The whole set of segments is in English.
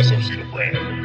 SOC the brand.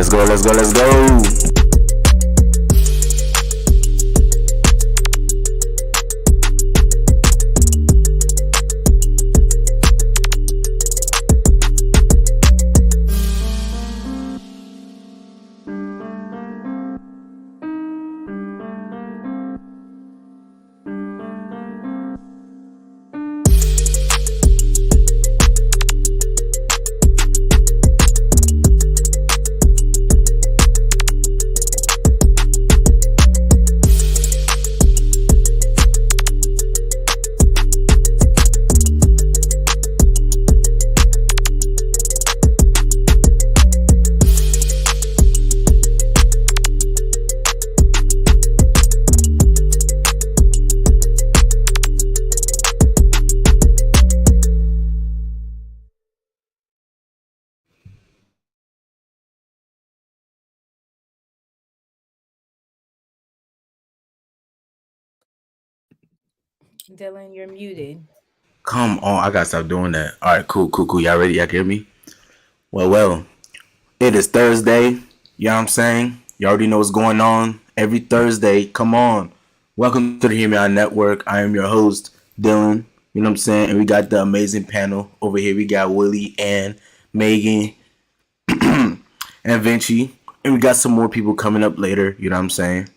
Let's go. Dylan, you're muted. Come on, I gotta stop doing that. All right, cool. Y'all ready? Y'all can hear me? Well. It is Thursday. You know what I'm saying? You already know what's going on. Every Thursday, come on. Welcome to the Hear Me Out Network. I am your host, Dylan. You know what I'm saying? And we got the amazing panel over here. We got Willie and Megan and Vinci. And we got some more people coming up later. You know what I'm saying?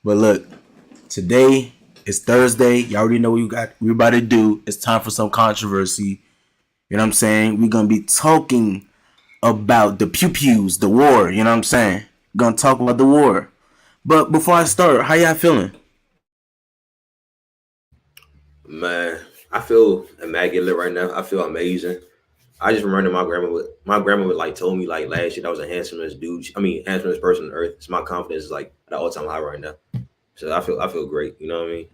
But look, today is Thursday. You already know what we about to do. It's time for some controversy. You know what I'm saying? We're going to be talking about the pew-pews, the war, you know what I'm saying? Gonna talk about the war. But before I start, how y'all feeling? Man, I feel immaculate right now. I feel amazing. I just remember my grandma would like told me like last year that I was the handsomest dude. Handsomest person on earth. So my confidence is like at an all-time high right now. So I feel great. You know what I mean?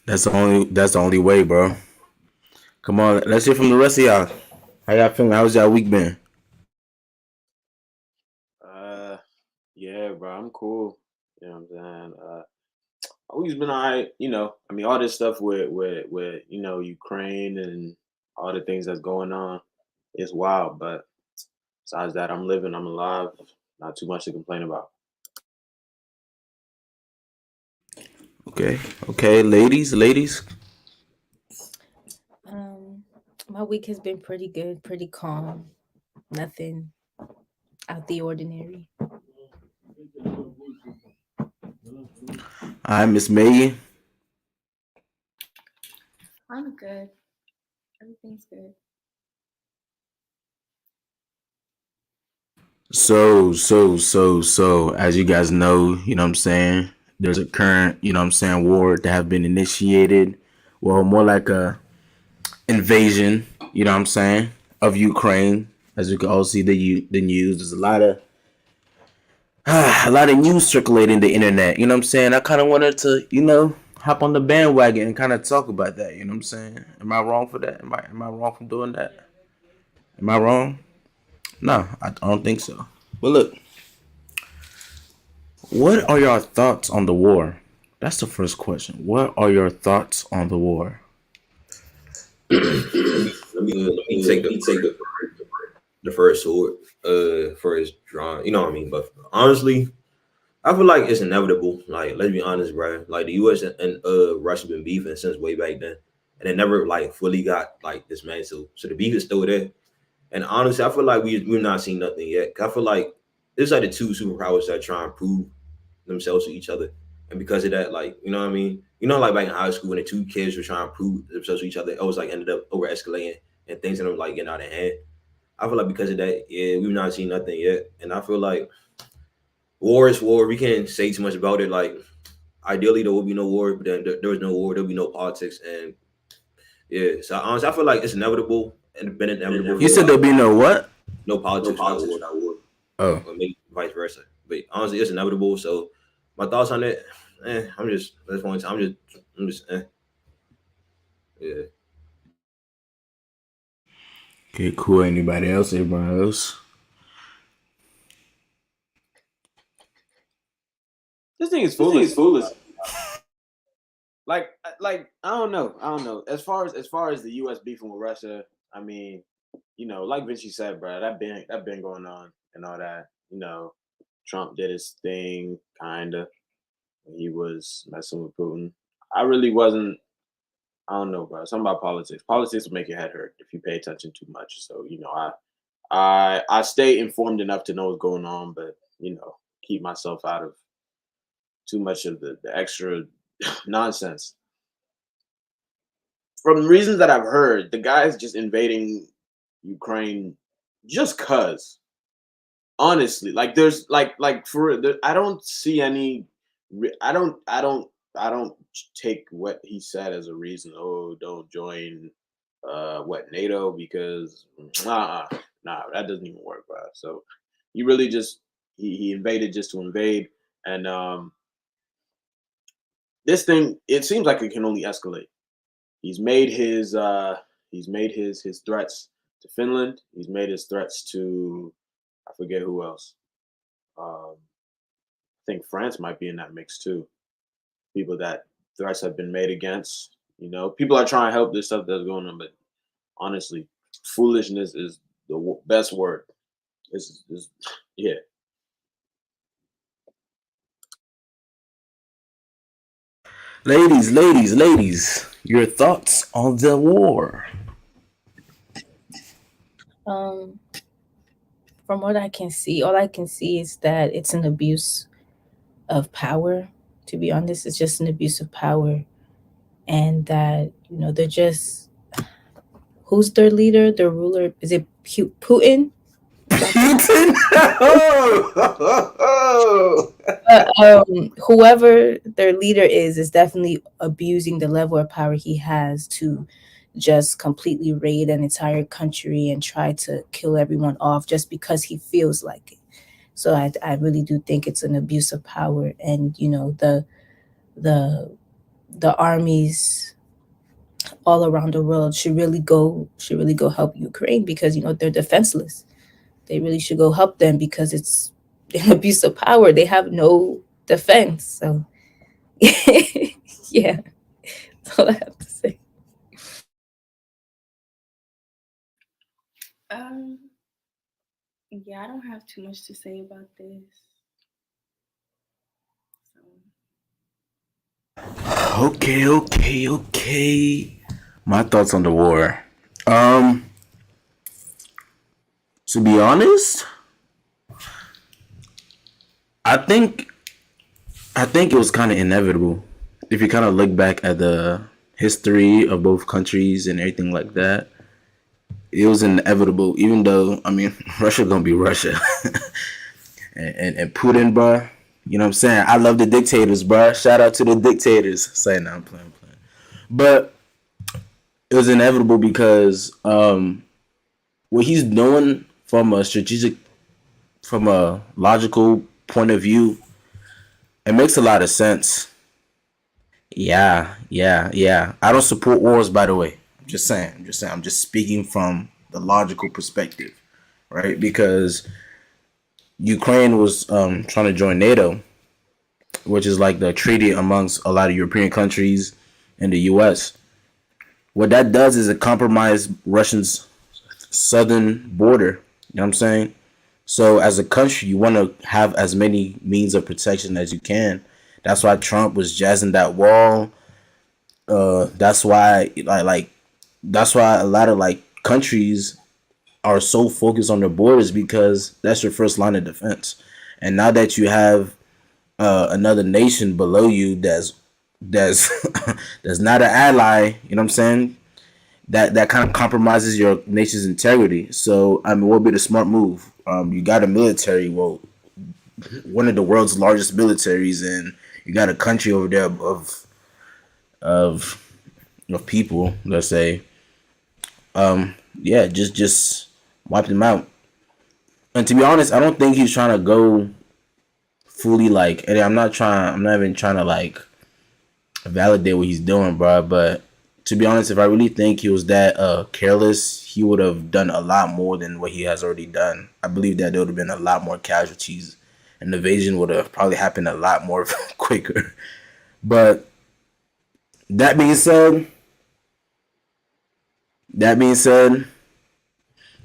That's the only way, bro. Come on, let's hear from the rest of y'all. How y'all feeling? How's y'all week been? Yeah, bro, I'm cool. You know what I'm saying? Always been all right. I mean, all this stuff with Ukraine and all the things that's going on is wild. But besides that, I'm living, I'm alive. Not too much to complain about. Okay, ladies. My week has been pretty good, pretty calm. Nothing out the ordinary. Hi, Miss Megan. I'm good. Everything's good. So, as you guys know, you know what I'm saying? There's a current, you know what I'm saying, war that have been initiated. Well, more like a invasion, you know what I'm saying, of Ukraine. As you can all see the news, there's a lot of news circulating the internet. You know what I'm saying? I kind of wanted to, hop on the bandwagon and kind of talk about that. You know what I'm saying? Am I wrong for that? Am I wrong for doing that? Am I wrong? No, I don't think so. But look, what are your thoughts on the war? That's the first question. What are your thoughts on the war? let me take the first sword. First drawing. You know what I mean? But honestly, I feel like it's inevitable. Like, let's be honest, bro. Like the U.S. and Russia been beefing since way back then, and it never like fully got like dismantled. So the beef is still there. And honestly, I feel like we're not seeing nothing yet. I feel like it's like the two superpowers that try and prove themselves to each other, and because of that, like you know what I mean. You know, like back in high school when the two kids were trying to prove themselves to each other, it always like ended up over escalating and things ended up like getting out of hand. I feel like because of that, yeah, we've not seen nothing yet, and I feel like war is war. We can't say too much about it. Like ideally, there will be no war, but then there was no war. There'll be no politics, and yeah. So honestly, I feel like it's inevitable and been inevitable. You For a said while. there'll be no what? No politics without war, Oh, or maybe vice versa. But honestly, it's inevitable. So my thoughts on it, I'm just at this point. I'm just yeah. okay, cool. Anybody else? Everybody else? This thing is foolish. Like I don't know. As far as the U.S. beefing with Russia, I mean, like Vinci said, bro, that been going on and all that. Trump did his thing, kinda. He was messing with Putin. I really wasn't. I don't know, bro. Something about politics. Politics will make your head hurt if you pay attention too much. So I stay informed enough to know what's going on, but keep myself out of too much of the extra nonsense. From reasons that I've heard, the guy is just invading Ukraine just cause. Honestly, like there's like for I don't see any. I don't take what he said as a reason. Oh, don't join what NATO because nah, that doesn't even work, bro. So he really just he invaded just to invade, and this thing it seems like it can only escalate. He's made his threats to Finland. He's made his threats to I forget who else. I think France might be in that mix too. People that threats have been made against. People are trying to help this stuff that's going on, but honestly, foolishness is the best word. This is yeah. Ladies, your thoughts on the war? Um, from what I can see, all I can see is that it's an abuse of power. To be honest, it's just an abuse of power, and that they're just who's their leader, their ruler? Is it Putin? Putin? Whoever their leader is definitely abusing the level of power he has to just completely raid an entire country and try to kill everyone off just because he feels like it. So I really do think it's an abuse of power, and the the armies all around the world should really go help Ukraine because they're defenseless. They really should go help them because it's an abuse of power. They have no defense. So yeah, that's all I have to say. Um, yeah, I don't have too much to say about this. So, Okay. My thoughts on the war. Um, to be honest, I think it was kind of inevitable. If you kind of look back at the history of both countries and everything like that, it was inevitable. Even though Russia gonna be Russia, and Putin, bro. You know what I'm saying? I love the dictators, bro. Shout out to the dictators. Say no, I'm playing. But it was inevitable because what he's doing from a logical point of view, it makes a lot of sense. Yeah. I don't support wars, by the way. I'm just saying. I'm just speaking from the logical perspective, right? Because Ukraine was trying to join NATO, which is like the treaty amongst a lot of European countries and the U.S. What that does is it compromises Russia's southern border. You know what I'm saying? So as a country, you want to have as many means of protection as you can. That's why Trump was jazzing that wall. That's why that's why a lot of countries are so focused on their borders because that's your first line of defense. And now that you have another nation below you that's that's not an ally, you know what I'm saying? That kind of compromises your nation's integrity. So what would be the smart move? You got a military, well, one of the world's largest militaries, and you got a country over there of people. Let's say, yeah, just wipe them out. And to be honest, I don't think he's trying to go fully and I'm not even trying to validate what he's doing, bro. But to be honest, if I really think he was that careless, he would have done a lot more than what he has already done. I believe that there would have been a lot more casualties. An invasion would have probably happened a lot more quicker. But that being said,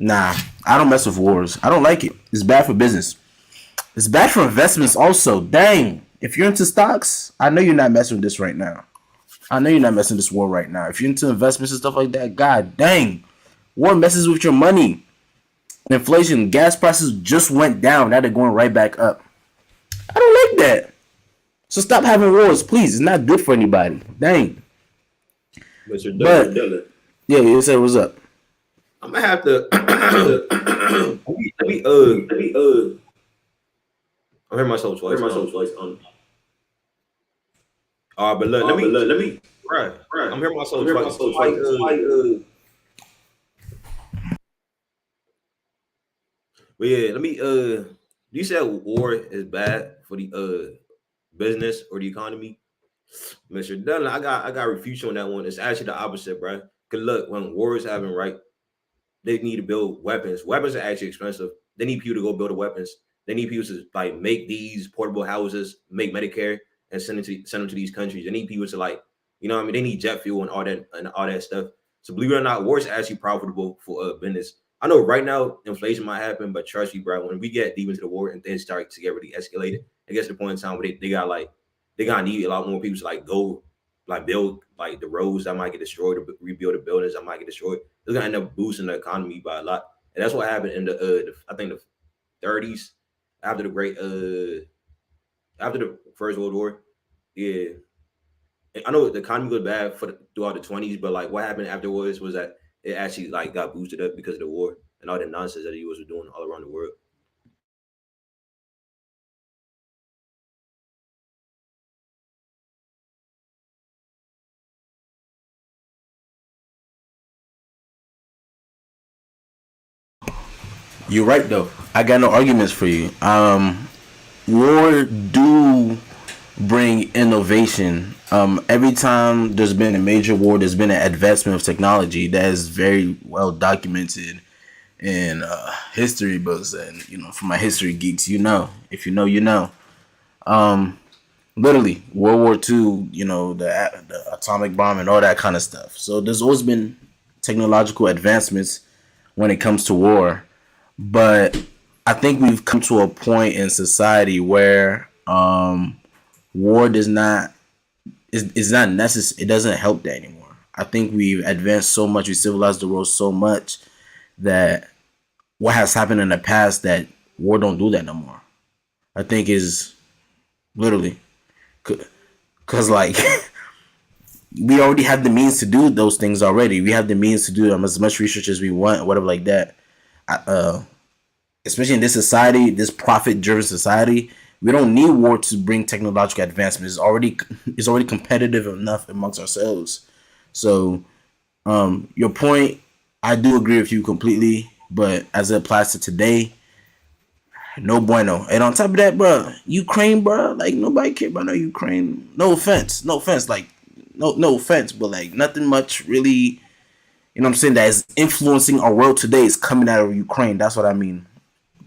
Nah, I don't mess with wars. I don't like it. It's bad for business. It's bad for investments also. Dang. If you're into stocks, I know you're not messing with this right now. I know you're not messing with this war right now. If you're into investments and stuff like that, god dang. War messes with your money. Inflation, gas prices just went down. Now they're going right back up. I don't like that. So stop having wars, please. It's not good for anybody. Dang. Mr. But Dylan, yeah, you said what's up. I'm gonna have to. let me. I heard myself twice. But let me. Right. I'm hearing myself twice. But yeah, let me. You said war is bad for the business or the economy, Mr. Dunn. I got refute you on that one. It's actually the opposite, bro. Cause look, when war is happening, right? They need to build weapons. Weapons are actually expensive. They need people to go build the weapons. They need people to like make these portable houses, make Medicare, and send them to these countries. They need people to like, you know what I mean? They need jet fuel and all that stuff. So believe it or not, war is actually profitable for business. I know right now inflation might happen, but trust me, bro, when we get deep into the war and things start to get really escalated, it gets to the point in time where they gotta need a lot more people to like go like build like the roads that might get destroyed or rebuild the buildings that might get destroyed. It's gonna end up boosting the economy by a lot. And that's what happened in the I think the 30s after the great after the First World War. Yeah. I know the economy was bad throughout the 20s, but like what happened afterwards was that it actually like got boosted up because of the war and all the nonsense that the US was doing all around the world. You're right though. I got no arguments for you. War do bring innovation. Every time there's been a major war, there's been an advancement of technology that is very well documented in history books, and for my history geeks, if you know, you know. Literally, World War II, the atomic bomb and all that kind of stuff. So there's always been technological advancements when it comes to war, but I think we've come to a point in society where war does not is not necessary. It doesn't help that anymore. I think we've advanced so much, we civilized the world so much that what has happened in the past, that war don't do that no more. I think is literally because like we already have the means to do those things already. We have the means to do as much research as we want, whatever like that. Especially in this society, this profit-driven society, we don't need war to bring technological advancements. It's already competitive enough amongst ourselves. So, your point, I do agree with you completely. But as it applies to today, no bueno. And on top of that, bro, Ukraine, bro, like nobody care about no Ukraine. No offense, like no offense, but like nothing much really. You know what I'm saying? That is influencing our world today is coming out of Ukraine. That's what I mean.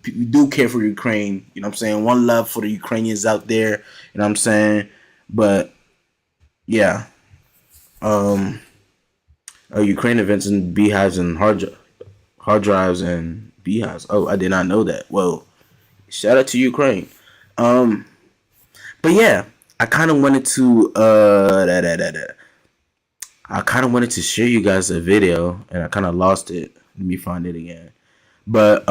We do care for Ukraine. You know what I'm saying? One love for the Ukrainians out there. You know what I'm saying? But yeah, Ukraine events and beehives and hard drives and beehives. Oh, I did not know that. Well, shout out to Ukraine. But yeah, I kind of wanted to I kind of wanted to share you guys a video, and I kind of lost it. Let me find it again. But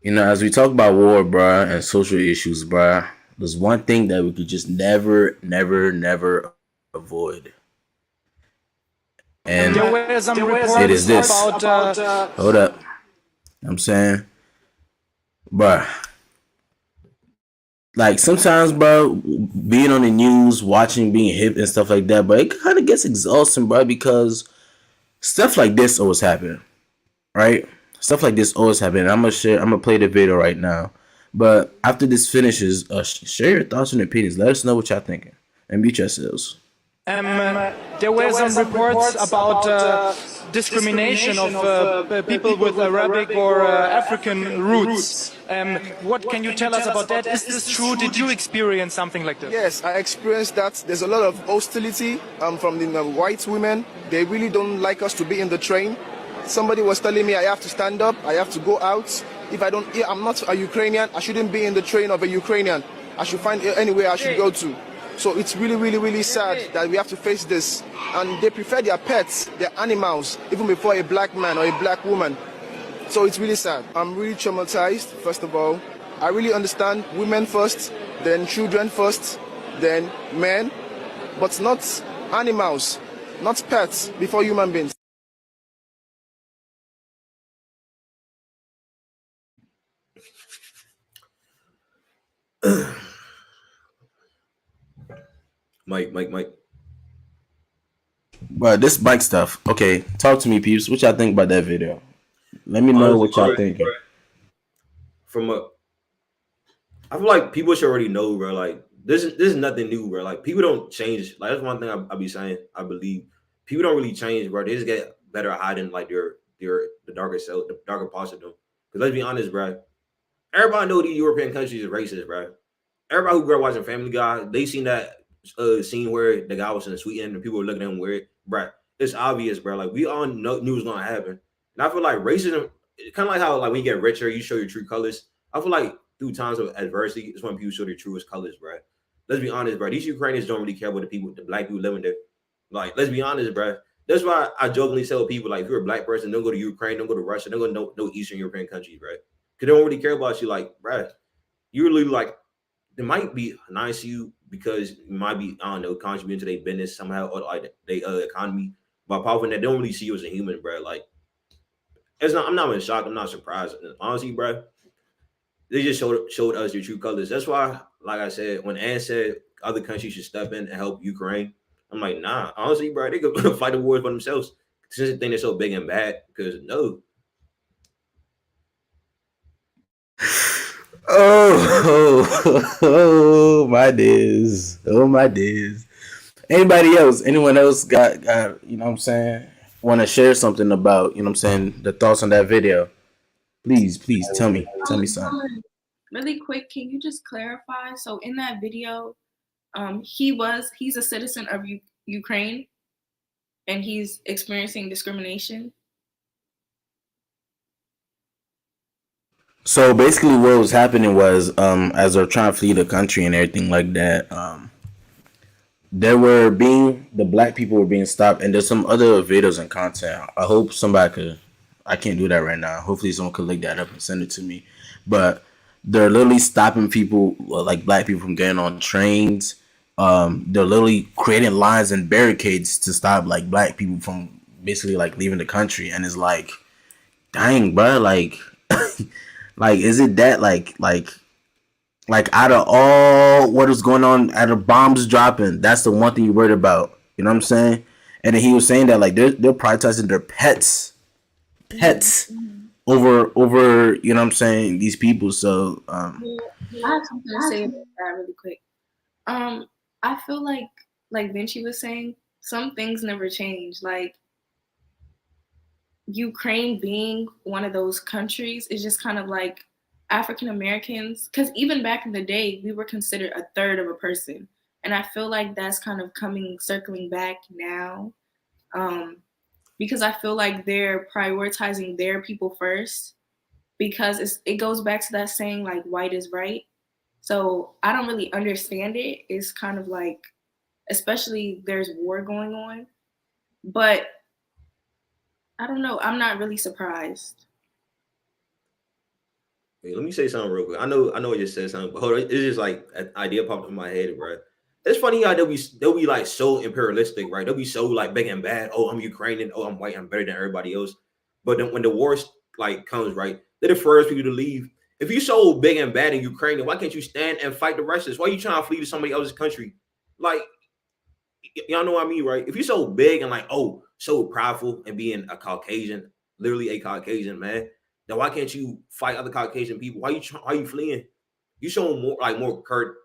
as we talk about war, bruh, and social issues, bruh, there's one thing that we could just never avoid. And it is this. Hold up. I'm saying, bruh, like sometimes, bro, being on the news, watching, being hip and stuff like that, but it kind of gets exhausting, bro, because stuff like this always happen, right? Stuff like this always happen. I'm gonna play the video right now. But after this finishes, share your thoughts and opinions. Let us know what y'all thinking, and mute yourselves. There were some reports about discrimination of people with Arabic or African roots. What can you tell us about that? Is this true? Did you experience something like this? Yes, I experienced that. There's a lot of hostility from the white women. They really don't like us to be in the train. somebody was telling me I have to stand up, I have to go out. If I'm not a Ukrainian, I shouldn't be in the train of a Ukrainian. I should find anywhere I should go to. So it's really, really, really sad that we have to face this. And they prefer their pets, their animals, even before a black man or a black woman. So it's really sad. I'm really traumatized, first of all. I really understand women first, then children first, then men, but not animals, not pets before human beings. Mike. But this bike stuff, okay, talk to me, peeps. What y'all think about that video? Let me know what y'all think. I feel like people should already know, bro. Like this is nothing new, bro. Like people don't change. Like that's one thing I be saying. I believe people don't really change, bro. They just get better at hiding like their the darker self, the darker parts of them. Because let's be honest, bro. Everybody know these European countries are racist, bro. Everybody who grew up watching Family Guy, they seen that scene where the guy was in the sweet end and people were looking at him weird, bro. It's obvious, bro. Like we all knew it was gonna happen. And I feel like racism, kind of like how like when you get richer, you show your true colors. I feel like through times of adversity, it's when people show their truest colors, bro. Let's be honest, bro. These Ukrainians don't really care about the black people living there. Like, let's be honest, bro. That's why I jokingly tell people, like, if you're a black person, don't go to Ukraine, don't go to Russia, don't go to no Eastern European countries, bro. Because they don't really care about you. Like, bro, you're really like, they might be nice to you because you might be, I don't know, contributing to their business somehow or like their economy. But apart from that, they don't really see you as a human, bro. Like, I'm not in shock. I'm not surprised. Honestly, bro, they just showed us their true colors. That's why, like I said, when Ann said other countries should step in and help Ukraine, I'm like, nah. Honestly, bro, they could fight the wars for themselves. Since they think they're so big and bad, because no. Oh my days. Oh my days. Anybody else? Anyone else got you know what I'm saying? Want to share something about, you know what I'm saying, the thoughts on that video? Please tell me something. Really quick, can you just clarify? So in that video, he's a citizen of Ukraine and he's experiencing discrimination. So basically what was happening was as they're trying to flee the country and everything like that, the black people were being stopped, and there's some other videos and content. I hope somebody could, I can't do that right now. Hopefully someone could link that up and send it to me. But they're literally stopping people, like black people, from getting on trains. They're literally creating lines and barricades to stop like black people from basically like leaving the country. And it's like, dang, bro, like, like, is it that like out of all what is going on, out of bombs dropping, that's the one thing you worried about? You know what I'm saying? And then he was saying that like they're prioritizing their pets over you know what I'm saying, these people. So I have something to say about that really quick. I feel like Vinci was saying, some things never change. Like Ukraine being one of those countries is just kind of like African Americans, because even back in the day, we were considered a third of a person. And I feel like that's kind of circling back now, because I feel like they're prioritizing their people first, because it goes back to that saying, like, white is right. So I don't really understand it. It's kind of like, especially there's war going on. But I don't know. I'm not really surprised. Hey, let me say something real quick. I know I just said something, but hold on. It's just like an idea popped in my head, bro. It's funny how they'll be like so imperialistic, right? They'll be so like big and bad. Oh, I'm Ukrainian. Oh, I'm white. I'm better than everybody else. But then when the war like comes, right, they're the first people to leave. If you so big and bad in Ukraine, why can't you stand and fight the Russians? Why are you trying to flee to somebody else's country? Like, y'all know what I mean, right? If you're so big and like, oh, so prideful and being a Caucasian, literally a Caucasian man, then why can't you fight other Caucasian people? Why you fleeing? You showing more curt.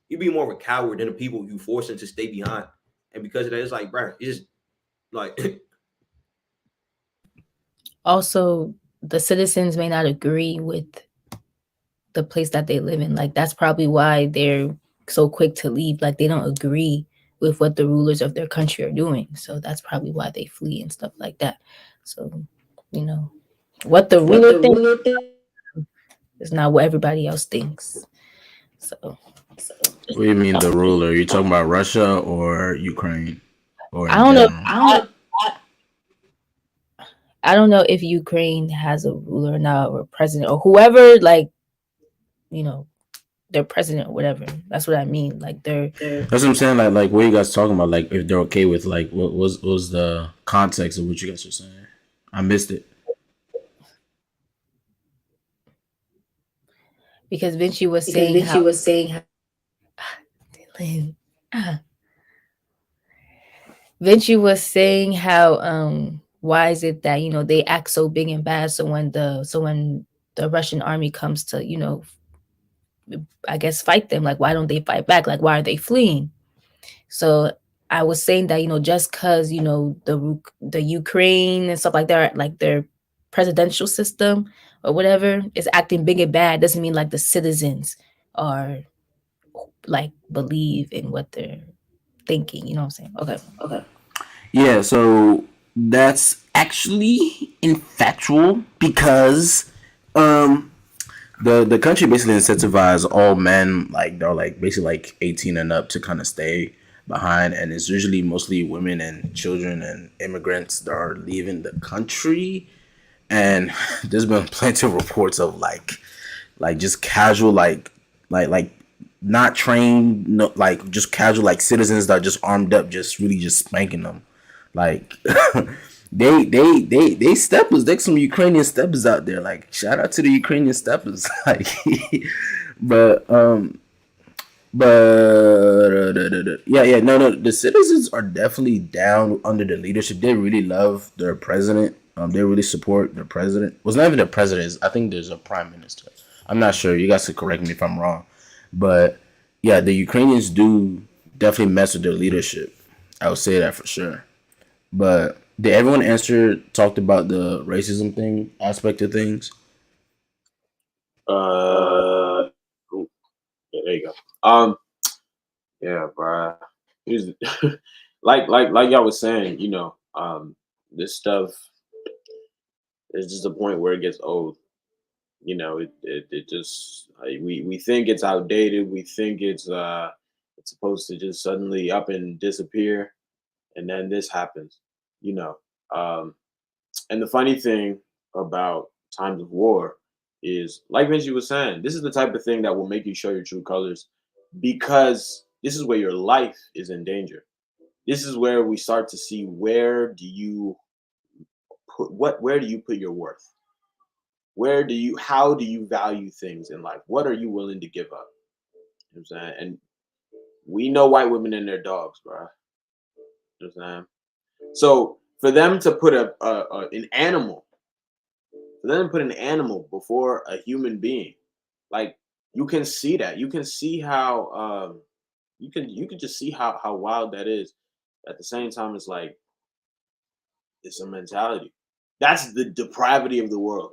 You be more of a coward than the people you forcing to stay behind. And because of that, it's like, bro, it's just like. Also, the citizens may not agree with the place that they live in. Like, that's probably why they're so quick to leave. Like, they don't agree with what the rulers of their country are doing. So that's probably why they flee and stuff like that. So you know, what the ruler thinks is not what everybody else thinks. So What do you mean the ruler? You talking about Russia or Ukraine or I in don't know. general? I don't know if Ukraine has a ruler now or president or whoever, like, you know, their president or whatever. That's what I mean. Like they're That's what I'm saying. Like what are you guys talking about? Like if they're okay with like what was the context of what you guys are saying? I missed it. because Vinci was saying how Vinci was saying how why is it that they act so big and bad, so when the Russian army comes to I guess fight them, like why don't they fight back, like why are they fleeing? So I was saying that just because the Ukraine and stuff like that, like their presidential system or whatever is acting big and bad, doesn't mean like the citizens are like believe in what they're thinking. You know what I'm saying? Okay. Yeah, so that's actually infactual because um the country basically incentivizes all men, like they're like basically like 18 and up, to kind of stay behind, and it's usually mostly women and children and immigrants that are leaving the country. And there's been plenty of reports of like just casual like not trained, no, like just casual like citizens that are just armed up, just really just spanking them like they steppers. There's some Ukrainian steppers out there. Like shout out to the Ukrainian steppers. Like, but yeah, no, the citizens are definitely down under the leadership. They really love their president. They really support their president. Well, it's not even the president. I think there's a prime minister. I'm not sure. You guys could correct me if I'm wrong, but yeah, the Ukrainians do definitely mess with their leadership. I would say that for sure. But did everyone answer talked about the racism thing aspect of things? Cool. Yeah, there you go. Yeah, bro. Here's like y'all was saying, this stuff is just a point where it gets old. It just we think it's outdated. We think it's supposed to just suddenly up and disappear, and then this happens. You know, um, and the funny thing about times of war is, like Vinci was saying, this is the type of thing that will make you show your true colors, because this is where your life is in danger. This is where we start to see where do you put your worth? How do you value things in life? What are you willing to give up? You know what I'm saying? And we know white women and their dogs, bro. You know what I'm saying? So for them to put an animal, before a human being, like, you can see that. You can see how you can just see how wild that is. At the same time, it's like, it's a mentality. That's the depravity of the world.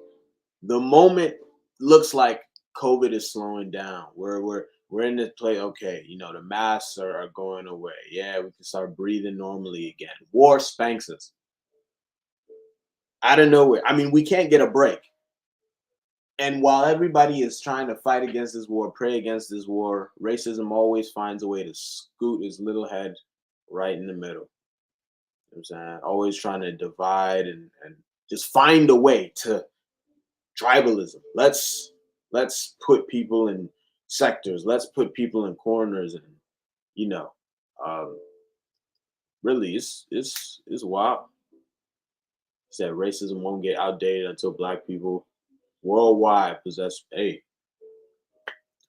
The moment looks like COVID is slowing down. We're in this place. Okay, the masks are going away. Yeah, we can start breathing normally again. War spanks us out of nowhere. I mean, we can't get a break. And while everybody is trying to fight against this war, pray against this war, racism always finds a way to scoot its little head right in the middle. You know what I'm saying? Always trying to divide and just find a way to tribalism. Let's put people in sectors. Let's put people in corners, and um, really, it's wild. Said racism won't get outdated until Black people worldwide possess. Hey,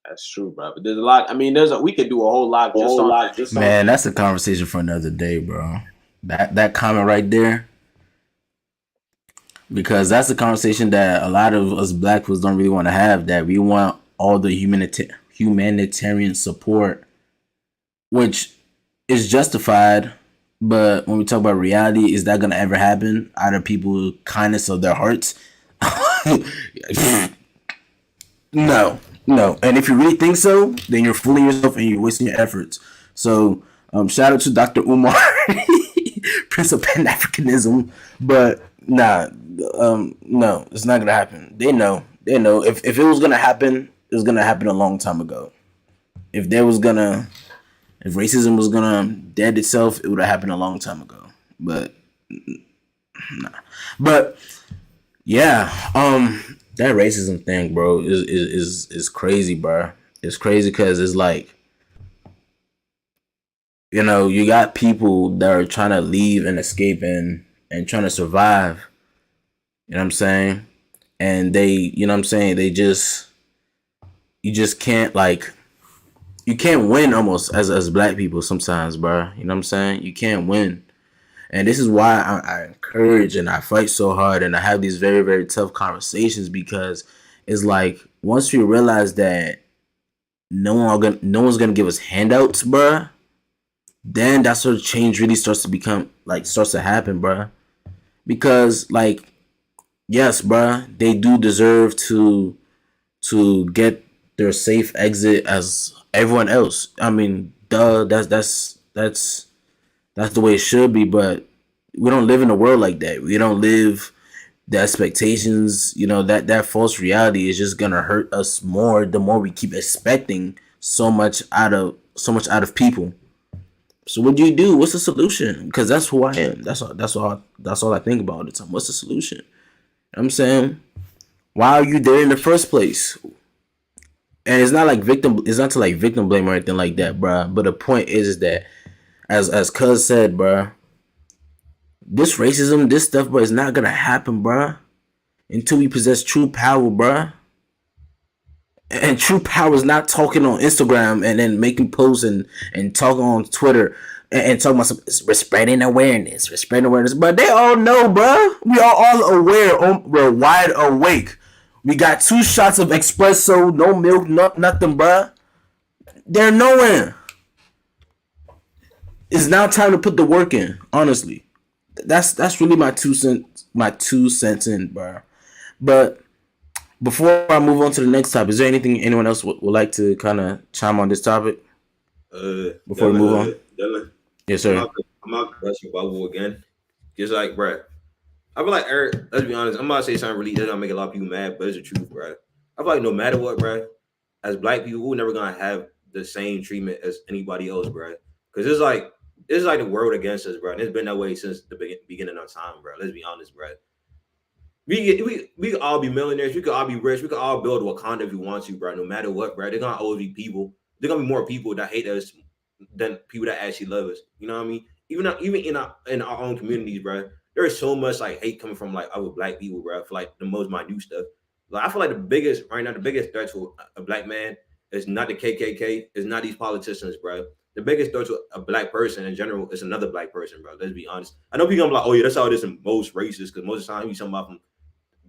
that's true, bro. But there's a lot. I mean, we could do a whole lot just on that. Man, that's a conversation for another day, bro. That comment right there, because that's the conversation that a lot of us Black folks don't really want to have. That we want all the humanitarian support, which is justified. But when we talk about reality, is that gonna ever happen out of people's kindness of their hearts? No. And if you really think so, then you're fooling yourself and you're wasting your efforts. So, shout out to Dr. Umar, Prince of Pan Africanism. But nah, No, it's not gonna happen. They know. If it was gonna happen, it was gonna happen a long time ago. If racism was gonna dead itself, it would have happened a long time ago. But But yeah, that racism thing, bro, is crazy, bro. It's crazy because it's like, you got people that are trying to leave and escape and trying to survive. You know what I'm saying? And you just can't you can't win almost as black people sometimes, bro. You know what I'm saying? You can't win. And this is why I encourage and I fight so hard and I have these very, very tough conversations, because it's like once we realize that no one's gonna give us handouts, bruh, then that sort of change really starts to happen, bruh. Because yes, bruh, they do deserve to get their safe exit as everyone else. I mean, duh, that's the way it should be, but we don't live in a world like that. We don't live the expectations, that false reality is just gonna hurt us more the more we keep expecting so much out of people. So what do you do? What's the solution? Because that's who I am. That's all I think about all the time. What's the solution? I'm saying, why are you there in the first place? And it's not to victim blame or anything like that, bruh. But the point is that as Cuz said, bruh, this racism, this stuff, bruh, is not gonna happen, bruh, until we possess true power, bruh. And true power is not talking on Instagram and then making posts and talking on Twitter and talking about we're spreading awareness. But they all know, bruh. We are all aware. We're wide awake. We got 2 shots of espresso, no milk, nothing, bruh. They're knowing. It's now time to put the work in, honestly. That's really my 2 cents in, bro. But before I move on to the next topic, is there anything anyone else would like to kind of chime on this topic? Before we move on? Dylan, Yes, sir. I'm not question bubble again. Just like, bro, I feel like Eric, let's be honest, I'm about to say something really that's gonna make a lot of people mad, but it's the truth, bro. I feel like no matter what, bro, as black people, we're never gonna have the same treatment as anybody else, bro. Because it's like the world against us, bro. And it's been that way since the beginning of time, bro. Let's be honest, bro. We could all be millionaires. We could all be rich. We could all build Wakanda if we want to, bro. No matter what, bro. They're gonna always be people. They're gonna be more people that hate us than people that actually love us. You know what I mean? Even in our own communities, bro. There is so much hate coming from other black people, bro. For the most minute stuff. I feel like the biggest threat to a black man is not the KKK. It's not these politicians, bro. The biggest threat to a black person in general is another black person, bro. Let's be honest. I know people are like, oh yeah, that's how it is in most races, because most of the time you talking about from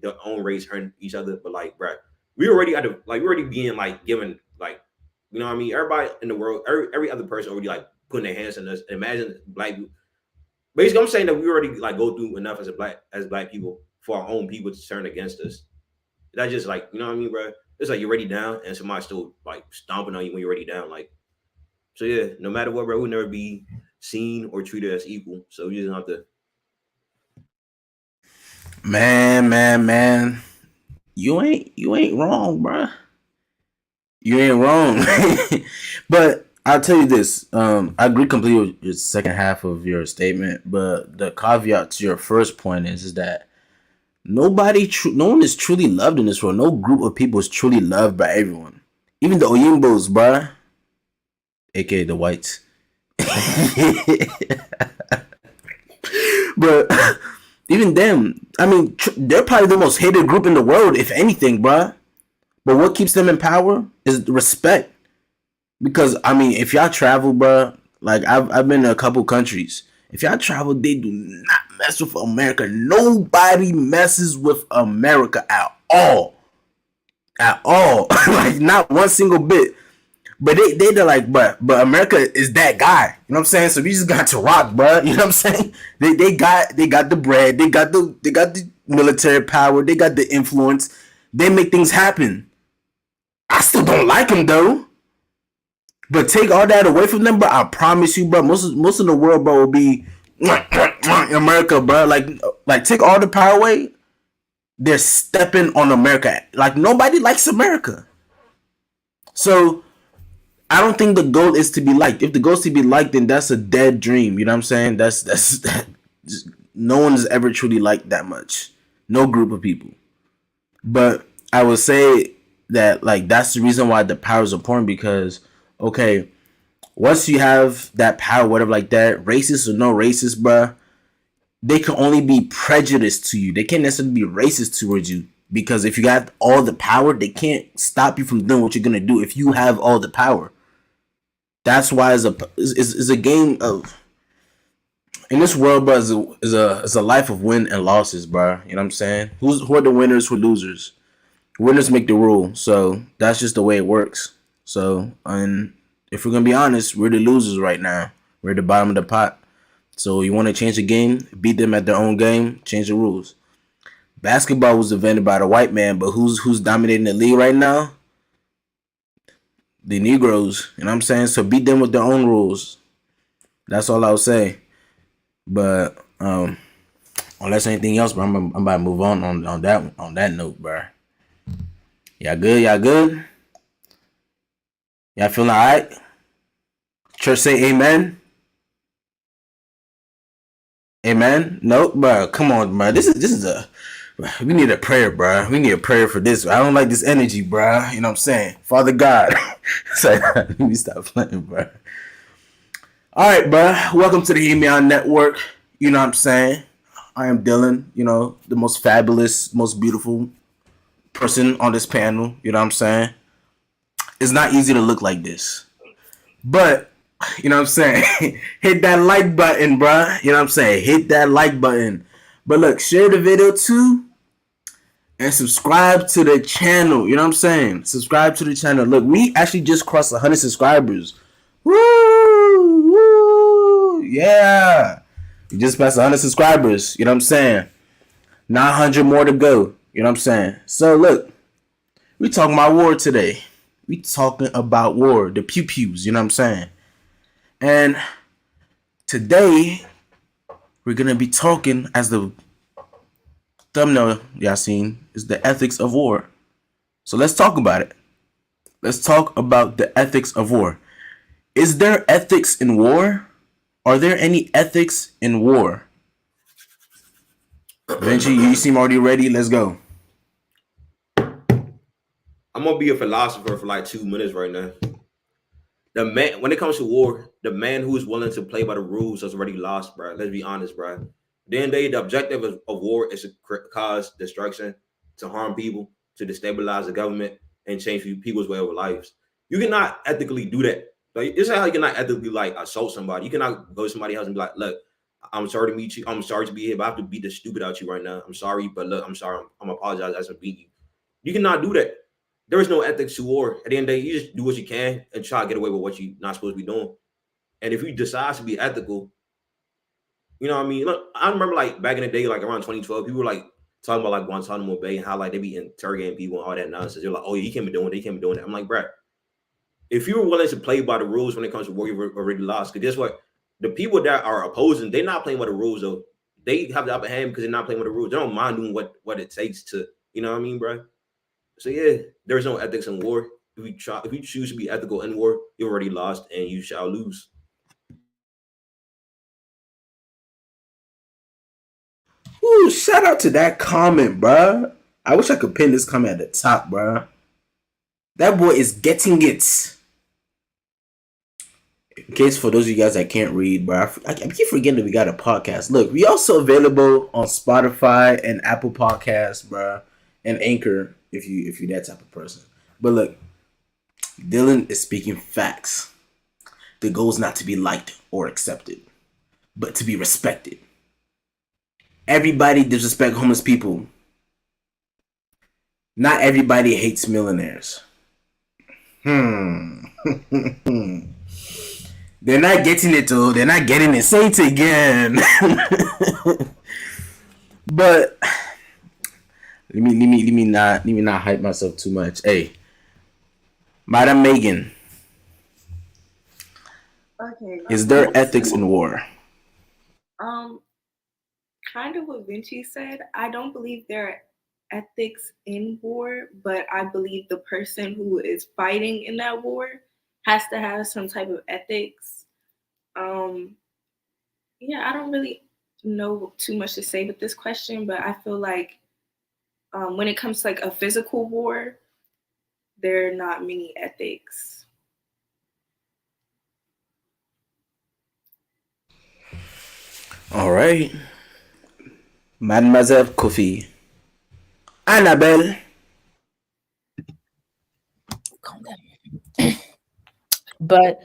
their own race hurting each other. But bro, we already being given you know what I mean? Everybody in the world, every other person already putting their hands on us. Imagine black people. Basically, I'm saying that we already go through enough as black people for our own people to turn against us. That's just you know what I mean, bro? It's you're already down and somebody's still stomping on you when you're already down. So yeah, no matter what, bro, we'll never be seen or treated as equal. So we just have to. Man, you ain't wrong, bro. You ain't wrong. But I'll tell you this. I agree completely with your second half of your statement, but the caveat to your first point is that no one is truly loved in this world. No group of people is truly loved by everyone. Even the Oyimbos, bruh. AKA the whites. But even them, I mean, they're probably the most hated group in the world, if anything, bruh. But what keeps them in power is respect. Because, I mean, if y'all travel, bruh, I've been to a couple countries. If y'all travel, they do not mess with America. Nobody messes with America at all. At all. Not one single bit. But they're but America is that guy. You know what I'm saying? So we just got to rock, bro. You know what I'm saying? They got the bread, they got the military power, they got the influence. They make things happen. I still don't like them though. But take all that away from them, bro. I promise you, bro. Most of the world, bro, will be America, bro. Take all the power away. they're stepping on America. Like nobody likes America. So I don't think the goal is to be liked. If the goal is to be liked, then that's a dead dream. You know what I'm saying? That's no one is ever truly liked that much. No group of people. But I would say that like that's the reason why the power is important because okay, once you have that power, whatever like that, racist or no racist, bruh, they can only be prejudiced to you. They can't necessarily be racist towards you because if you got all the power, they can't stop you from doing what you're gonna do if you have all the power. That's why it's a game of in this world, bro. Is a life of win and losses, bro. You know what I'm saying? Who are the winners? Who are losers? Winners make the rule, so that's just the way it works. So, and if we're gonna be honest, we're the losers right now. We're at the bottom of the pot. So you want to change the game, beat them at their own game, change the rules. Basketball was invented by the white man, but who's dominating the league right now? The Negroes. You know what I'm saying? So beat them with their own rules. That's all I'll say. But unless anything else, bro, I'm about to move on that note, bro. Y'all good? Y'all good? Y'all feeling alright? Church say amen. Amen. Nope, bro. Come on, bro. This is a. We need a prayer, bro. We need a prayer for this. I don't like this energy, bro. You know what I'm saying? Father God. Sorry, let me stop playing, bro. All right, bro. Welcome to the Hear Me Out Network. You know what I'm saying? I am Dylan. You know, the most fabulous, most beautiful person on this panel. You know what I'm saying? It's not easy to look like this, but you know what I'm saying? Hit that like button, bruh. You know what I'm saying? Hit that like button. But look, share the video too. And subscribe to the channel. You know what I'm saying? Subscribe to the channel. Look, we actually just crossed 100 subscribers. Woo! Woo! Yeah. We just passed 100 subscribers. You know what I'm saying? 900 more to go. You know what I'm saying? So look, we talking about war today. We talking about war. The pew-pews. You know what I'm saying? And today, we're going to be talking, as the thumbnail y'all seen, is the ethics of war. So let's talk about it. Let's talk about the ethics of war. Is there ethics in war? Are there any ethics in war? Vinci, you seem already ready. Let's go. I'm gonna be a philosopher for like 2 minutes right now. The man, when it comes to war, the man who's willing to play by the rules has already lost, bro. Let's be honest, bro. Then the objective of war is to cause destruction, to harm people, to destabilize the government, and change people's way of lives. You cannot ethically do that. Like, it's how you cannot ethically like assault somebody. You cannot go to somebody's house and be like, "Look, I'm sorry to meet you. I'm sorry to be here, but I have to beat the stupid out you right now. I'm sorry, but look, I'm sorry. I'm apologize as I beat you." You cannot do that. There is no ethics to war. At the end of the day, you just do what you can and try to get away with what you're not supposed to be doing. And if you decide to be ethical, you know what I mean? Look, I remember like back in the day, like around 2012, people were like talking about like Guantanamo Bay and how like they be interrogating people and all that nonsense. They're like, "Oh, yeah, you can't be doing that. You can't be doing that." I'm like, bruh, if you were willing to play by the rules when it comes to war, you've already lost. Because guess what? The people that are opposing, they're not playing by the rules though. They have the upper hand because they're not playing by the rules. They don't mind doing what it takes to, you know what I mean, bruh? So yeah, there's no ethics in war. If you choose to be ethical in war, you already lost and you shall lose. Ooh, shout out to that comment, bruh. I wish I could pin this comment at the top, bruh. That boy is getting it. In case for those of you guys that can't read, bro, I keep forgetting that we got a podcast. Look, we also available on Spotify and Apple Podcasts, bro, and Anchor if you that type of person. But look, Dylan is speaking facts. The goal is not to be liked or accepted, but to be respected. Everybody disrespect homeless people. Not everybody hates millionaires. They're not getting it though. They're not getting it. Say it again. But let me not hype myself too much. Hey, Madam Megan. Okay. Is there ethics in war? Kind of what Vinci said. I don't believe there are ethics in war, but I believe the person who is fighting in that war has to have some type of ethics. Yeah, I don't really know too much to say with this question, but I feel like when it comes to like a physical war, there are not many ethics. All right, Mademoiselle Kofi, Annabelle. Calm down. But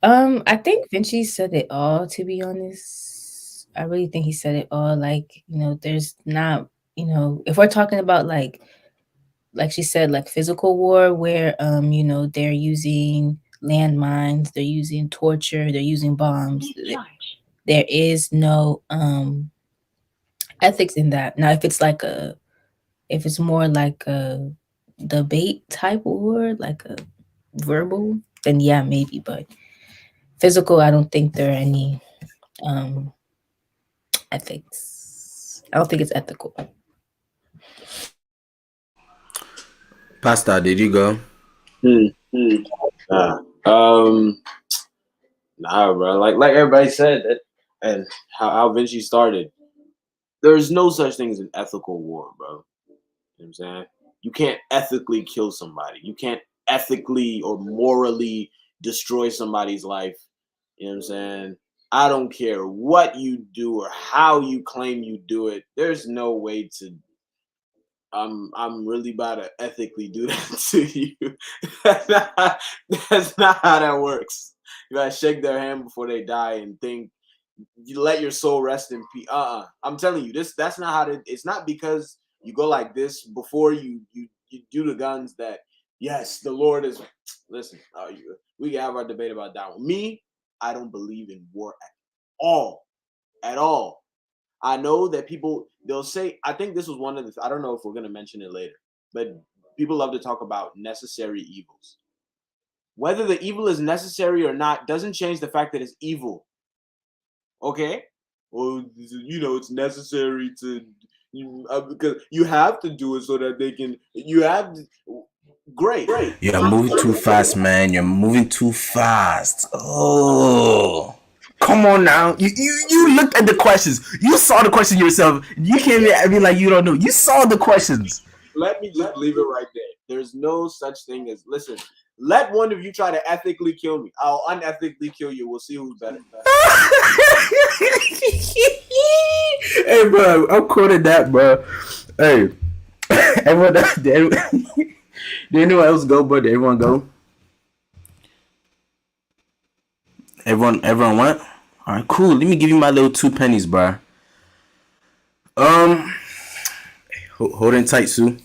I think Vinci said it all, to be honest. I really think he said it all. Like, there's not, if we're talking about like she said, like physical war where they're using landmines, they're using torture, they're using bombs. There is no ethics in that. Now if it's more like a debate type war, like a verbal, then yeah, maybe. But physical, I don't think there are any ethics. I don't think it's ethical. Pasta, did you go? Nah. Nah, bro. Like everybody said, and how Vinci started. There's no such thing as an ethical war, bro. You know what I'm saying? You can't ethically kill somebody. You can't ethically or morally destroy somebody's life. You know what I'm saying? I don't care what you do or how you claim you do it. There's no way to. I'm really about to ethically do that to you. That's not how that works. You gotta shake their hand before they die and think you let your soul rest in peace. I'm telling you, that's not how to. It's not because you go like this before you do the guns that yes, the Lord is. Listen, we can have our debate about that one. Me, I don't believe in war at all. I know that they'll say. I think this was one of the. I don't know if we're gonna mention it later, but people love to talk about necessary evils. Whether the evil is necessary or not doesn't change the fact that it's evil. Okay, well, it's necessary to because you have to do it so that they can. You have to, great. You're moving too fast, man. You're moving too fast. Oh, come on now. You looked at the questions. You saw the question yourself. You can't be like you don't know. You saw the questions. Let me just leave it right there. There's no such thing as listen. Let one of you try to ethically kill me. I'll unethically kill you. We'll see who's better. Hey, bro, I'm quoting that, bro. Hey, everyone, did anyone else go, bro? Did everyone go? Everyone went? All right, cool. Let me give you my little 2 pennies, bro. Hold in tight, Sue.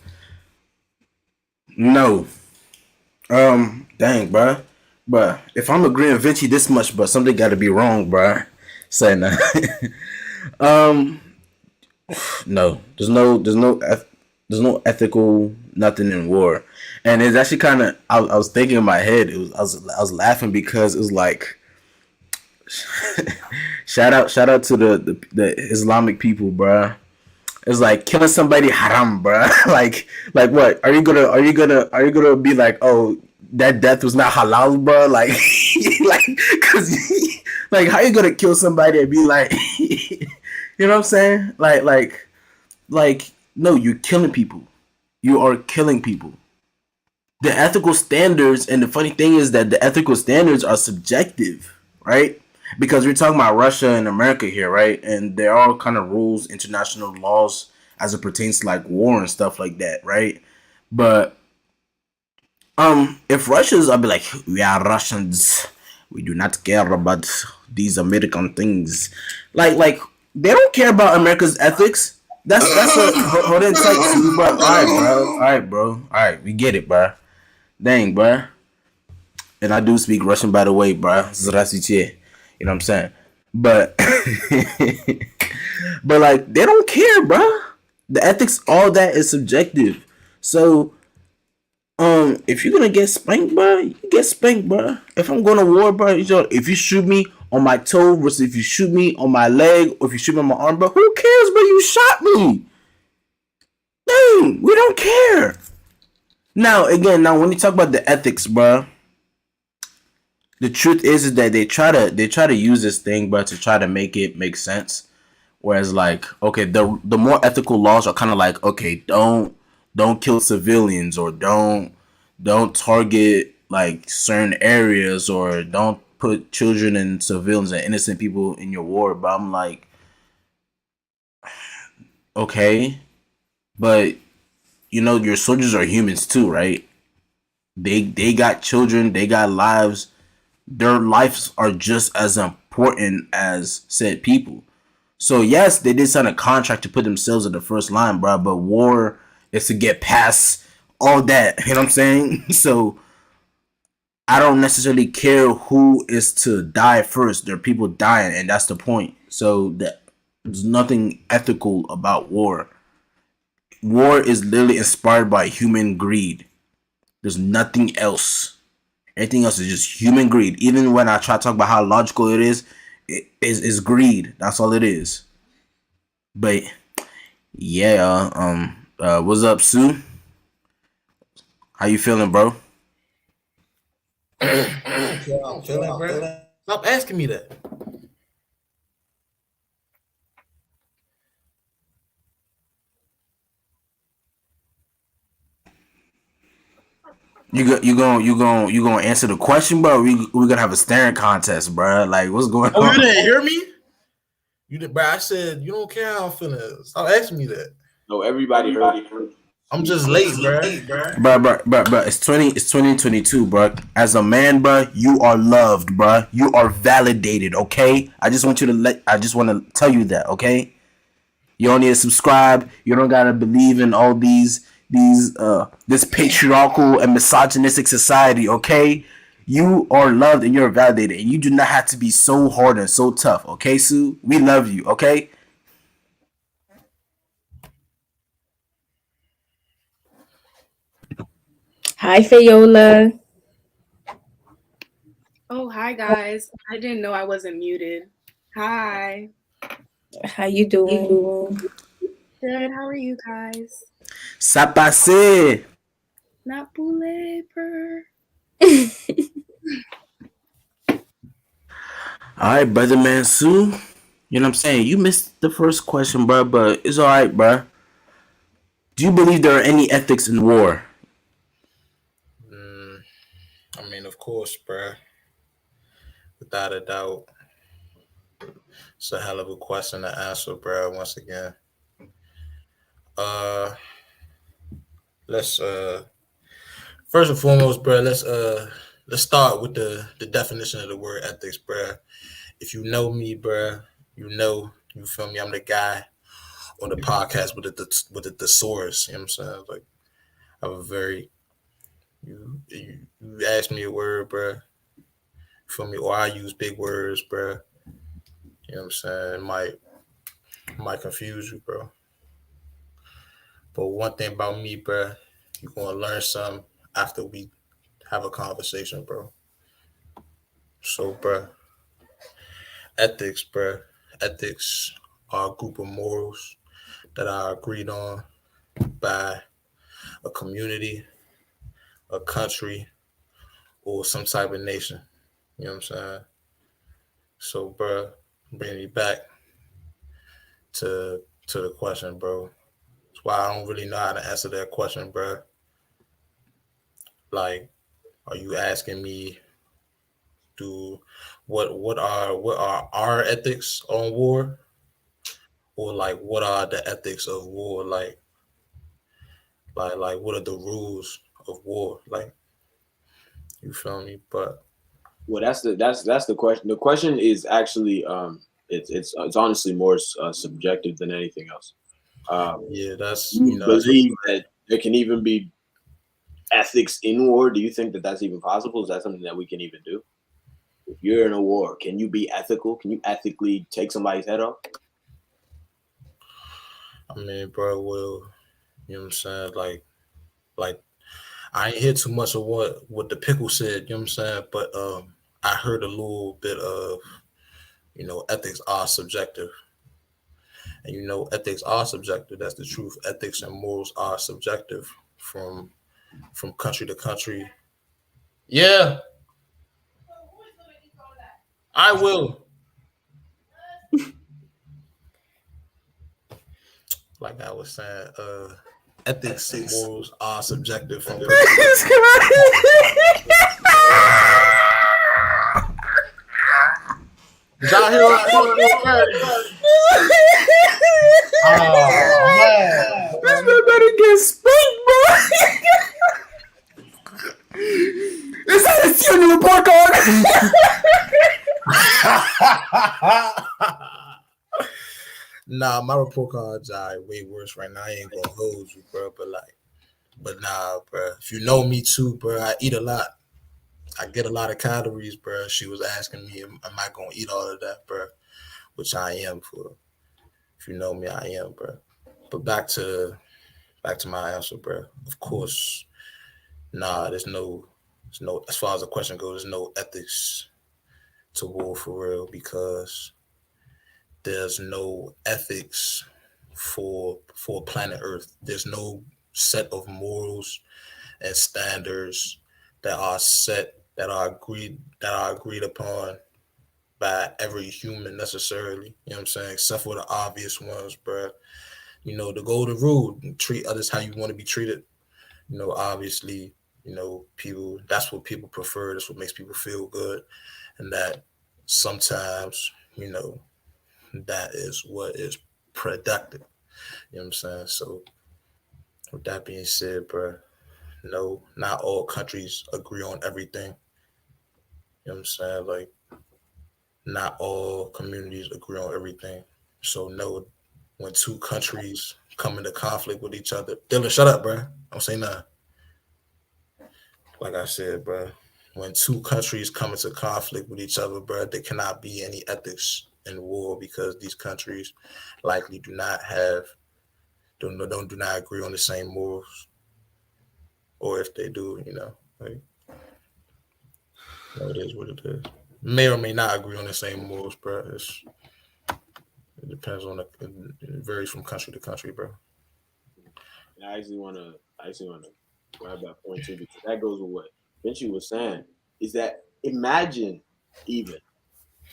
No. Dang, bro. But if I'm agreeing with Vinci this much, but something got to be wrong, bro. Saying that. No. There's no ethical nothing in war, and it's actually kind of. I was thinking in my head. I was laughing because it was like. shout out to the Islamic people, bro. It's like killing somebody haram, bro. like what? Are you gonna be like, oh, that death was not halal, bro? Like, cause like how you gonna kill somebody and be like, you know what I'm saying? Like no, you're killing people. You are killing people. The ethical standards, and the funny thing is that the ethical standards are subjective, right? Because we're talking about Russia and America here, right? And there are all kind of rules, international laws as it pertains to like war and stuff like that, right? But if Russians, I'll be like, we are Russians. We do not care about these American things. Like they don't care about America's ethics. That's a hold in tight too, bro. All right, we get it, bro. Dang, bro. And I do speak Russian, by the way, bro. Здравствуйте. You know what I'm saying? But but like they don't care, bro. The ethics, all that is subjective. So if you're gonna get spanked, bro, you get spanked, bro. If I'm going to war, bro, if you shoot me on my toe versus if you shoot me on my leg or if you shoot me on my arm, bro, who cares, bro? You shot me. saying? We don't care. Now, again, when you talk about the ethics, bro, the truth is that they try to use this thing, bro, to try to make it make sense. Whereas, like, okay, the more ethical laws are kind of like, okay, don't kill civilians, or don't target like certain areas, or don't put children and civilians and innocent people in your war. But I'm like, okay, but your soldiers are humans too, right? They got children, they got lives. Their lives are just as important as said people. So yes, they did sign a contract to put themselves in the first line, bro. But war is to get past all that. You know what I'm saying? So I don't necessarily care who is to die first. There are people dying, and that's the point. So there's nothing ethical about war. War is literally inspired by human greed. There's nothing else. Anything else is just human greed. Even when I try to talk about how logical it is greed. That's all it is. But yeah, what's up, Sue? How you feeling, bro? Yeah, I'm feeling, bro. Stop asking me that. You gonna answer the question, bro? We gonna have a staring contest, bro. Like, what's going on? Oh, you didn't hear me? You did, bro. I said you don't care how I'm feeling. Stop asking me that. No, everybody heard. I'm just late, bro. Bro. It's 2022, bro. As a man, bro, you are loved, bro. You are validated. Okay. I just want to tell you that. Okay. You don't need to subscribe. You don't gotta believe in all this patriarchal and misogynistic society. Okay. You are loved and you're validated, and you do not have to be so hard and so tough. Okay, Sue. We love you. Okay. Hi, Fayola. Oh, hi guys. I didn't know I wasn't muted. Hi. How you doing? Good. How are you guys? Ça passe. Not poulet per. All right, brother, man, Sue. You know what I'm saying? You missed the first question, bro, but it's all right, bro. Do you believe there are any ethics in war? I mean, of course, bro. Without a doubt, it's a hell of a question to answer, bro. Once again, uh, let's first and foremost, bro. Let's start with the definition of the word ethics, bro. If you know me, bro, you feel me. I'm the guy on the podcast with the thesaurus. You know what I'm saying? Like, I have a very you ask me a word, bro. You feel me? Or I use big words, bro. You know what I'm saying? It might confuse you, bro. But one thing about me, bro, you're gonna learn something after we have a conversation, bro. So, bro, ethics, bro. Ethics are a group of morals that are agreed on by a community, a country, or some type of nation. You know what I'm saying? So, bro, bring me back to the question, bro. That's why I don't really know how to answer that question, bro. Like, are you asking me do what are our ethics on war, or like what are the ethics of war? Like what are the rules of war? Like, you feel me? But Well, that's the question. The question is actually it's honestly more subjective than anything else. yeah, that's You believe that there can even be ethics in war? Do you think that that's even possible? Is that something that we can even do? If you're in a war, can you be ethical? Can you ethically take somebody's head off? I mean, bro, well, you know what I'm saying? Like I ain't hear too much of what the pickle said, you know what I'm saying? But I heard a little bit of, ethics are subjective. And you know, ethics are subjective. That's the truth. Ethics and morals are subjective from country to country. Yeah, I will. Like I was saying, ethics and morals are subjective from person. Did y'all hear what Oh man, This man better get spanked, bro. Is that a student report card? Nah, my report cards are way worse right now. I ain't gonna hold you, bro. But nah, bro. If you know me too, bro, I eat a lot. I get a lot of calories, bro. She was asking me, am I gonna eat all of that, bro? Which I am for. If you know me, I am, bro. But back to my answer, bro. Of course, nah. There's no. As far as the question goes, there's no ethics to war for real because there's no ethics for planet Earth. There's no set of morals and standards that are agreed upon by every human necessarily. You know what I'm saying? Except for the obvious ones, bro. You know, the golden rule: treat others how you want to be treated. You know, obviously, you know, people. That's what people prefer. That's what makes people feel good, and that sometimes, you know, that is what is productive. You know what I'm saying? So with that being said, bro, no, not all countries agree on everything. You know what I'm saying? Like, not all communities agree on everything. So no, when two countries come into conflict with each other, Dylan, shut up, bro. Don't say nothing. Like I said, bro, when two countries come into conflict with each other, bro, there cannot be any ethics in war because these countries likely do not agree on the same morals, or if they do, you know, like, it is what it is. May or may not agree on the same morals, bro. It depends on it varies from country to country, bro. And I actually want to grab that point too because that goes with what Vinci was saying. Is that imagine even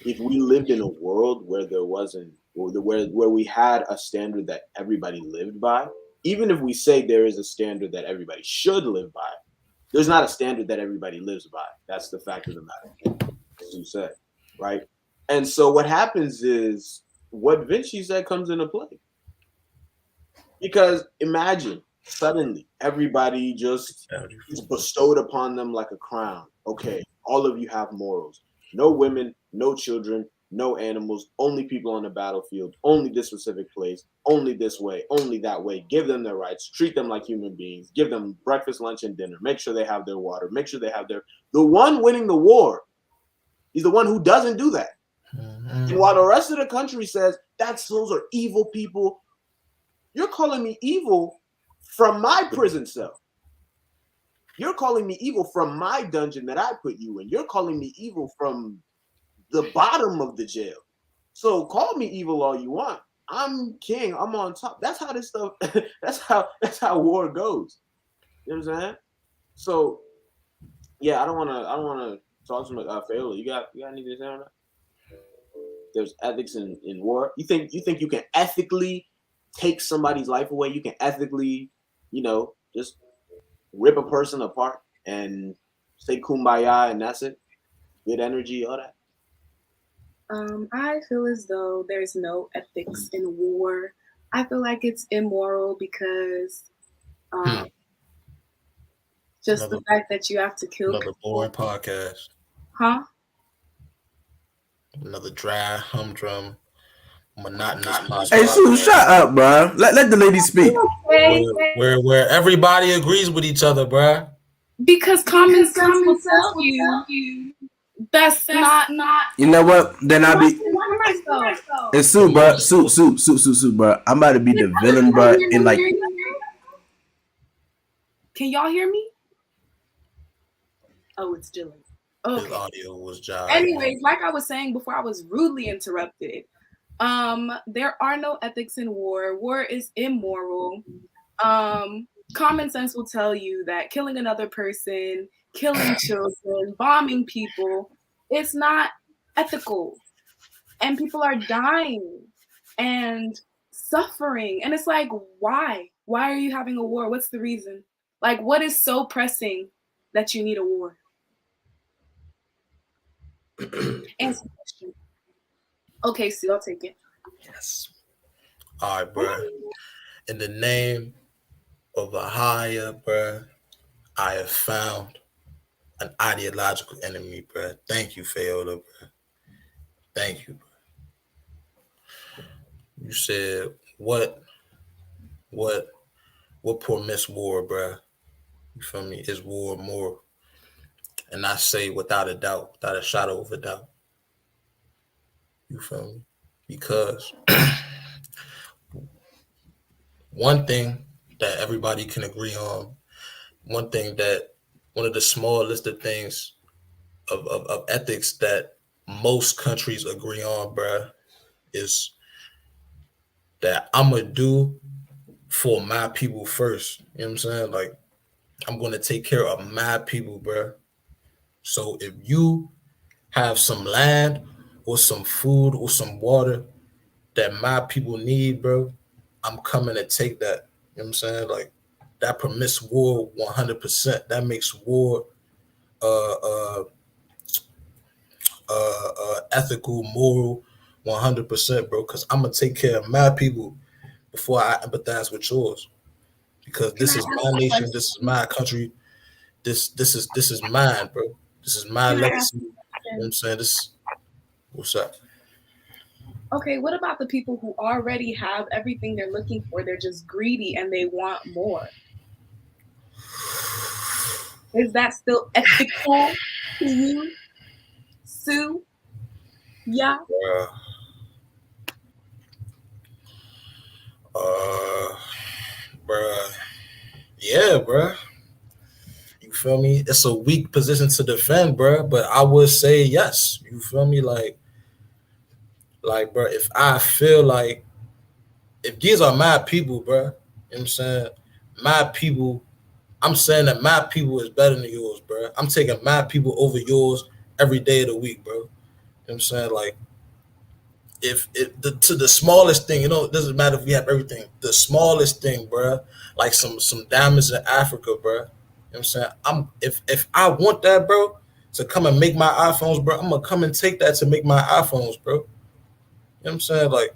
if we lived in a world where there wasn't, where we had a standard that everybody lived by. Even if we say there is a standard that everybody should live by, there's not a standard that everybody lives by. That's the fact of the matter, as you said, right? And so what happens is what Vinci said comes into play. Because imagine suddenly everybody just is bestowed upon them like a crown. Okay, all of you have morals. No women, no children, no animals, only people on the battlefield, only this specific place, only this way, only that way. Give them their rights, treat them like human beings, give them breakfast, lunch, and dinner. Make sure they have their water, make sure they have their. The one winning the war is the one who doesn't do that. And while the rest of the country says those are evil people, you're calling me evil from my prison cell. You're calling me evil from my dungeon that I put you in. You're calling me evil from the bottom of the jail. So call me evil all you want. I'm king. I'm on top. That's how this stuff. that's how war goes. You know what I'm saying? So yeah, I don't want to talk to Fayola. You got anything to say on that? There's ethics in war. You think you can ethically take somebody's life away? You can ethically, just rip a person apart and say kumbaya and that's it? Good energy, all that? I feel as though there's no ethics in war. I feel like it's immoral because just the fact that you have to kill another boring podcast. Huh? Another dry, humdrum, monotonous podcast. Hey, Sue, shut up, bro. Let the lady speak. Where everybody agrees with each other, bro. Because common sense will tell you that's not. You know what? Then I'll be. It's Sue, bro. Sue, bro. I'm about to be the villain, bro. In like. Can y'all hear me? Oh, it's Dylan. Okay. His audio was jarring. Anyways, like I was saying before, I was rudely interrupted. There are no ethics in war. War is immoral. Common sense will tell you that killing another person, killing children, bombing people, it's not ethical. And people are dying and suffering. And it's like, why? Why are you having a war? What's the reason? Like, what is so pressing that you need a war? Answer the question. Okay, Sue, I'll take it. Yes. All right, bro. In the name of a higher, bro, I have found an ideological enemy, bro. Thank you, Fayola, bro. Thank you, bro. You said what, what permits war, bro? You feel me? Is war more? And I say without a doubt, without a shadow of a doubt. You feel me? Because one thing that everybody can agree on, one thing that one of the small list of things of ethics that most countries agree on, bruh, is that I'm gonna do for my people first. You know what I'm saying? Like, I'm gonna take care of my people, bruh. So if you have some land or some food or some water that my people need, bro, I'm coming to take that. You know what I'm saying? Like, that permits war 100%. That makes war uh uh ethical, moral 100%, bro. Because I'm gonna take care of my people before I empathize with yours. Because Can this I is ask my a nation, this is question? my country, this is mine, bro. This is my Can I ask legacy. a You know what question? I'm saying? This what's up? Okay, what about the people who already have everything they're looking for? They're just greedy and they want more. Is that still ethical to you, Sue? Yeah. Uh, uh bruh. Yeah, bruh. You feel me? It's a weak position to defend, bruh, but I would say yes. You feel me? Like, bruh, if I feel like if these are my people, bruh, you know what I'm saying? My people, I'm saying that my people is better than yours, bruh. I'm taking my people over yours every day of the week, bro. You know what I'm saying? Like, if to the smallest thing, it doesn't matter if we have everything. The smallest thing, bro, like some diamonds in Africa, bro. You know what I'm saying? If I want that, bro, to come and make my iPhones, bro, I'm gonna come and take that to make my iPhones, bro. You know what I'm saying? Like,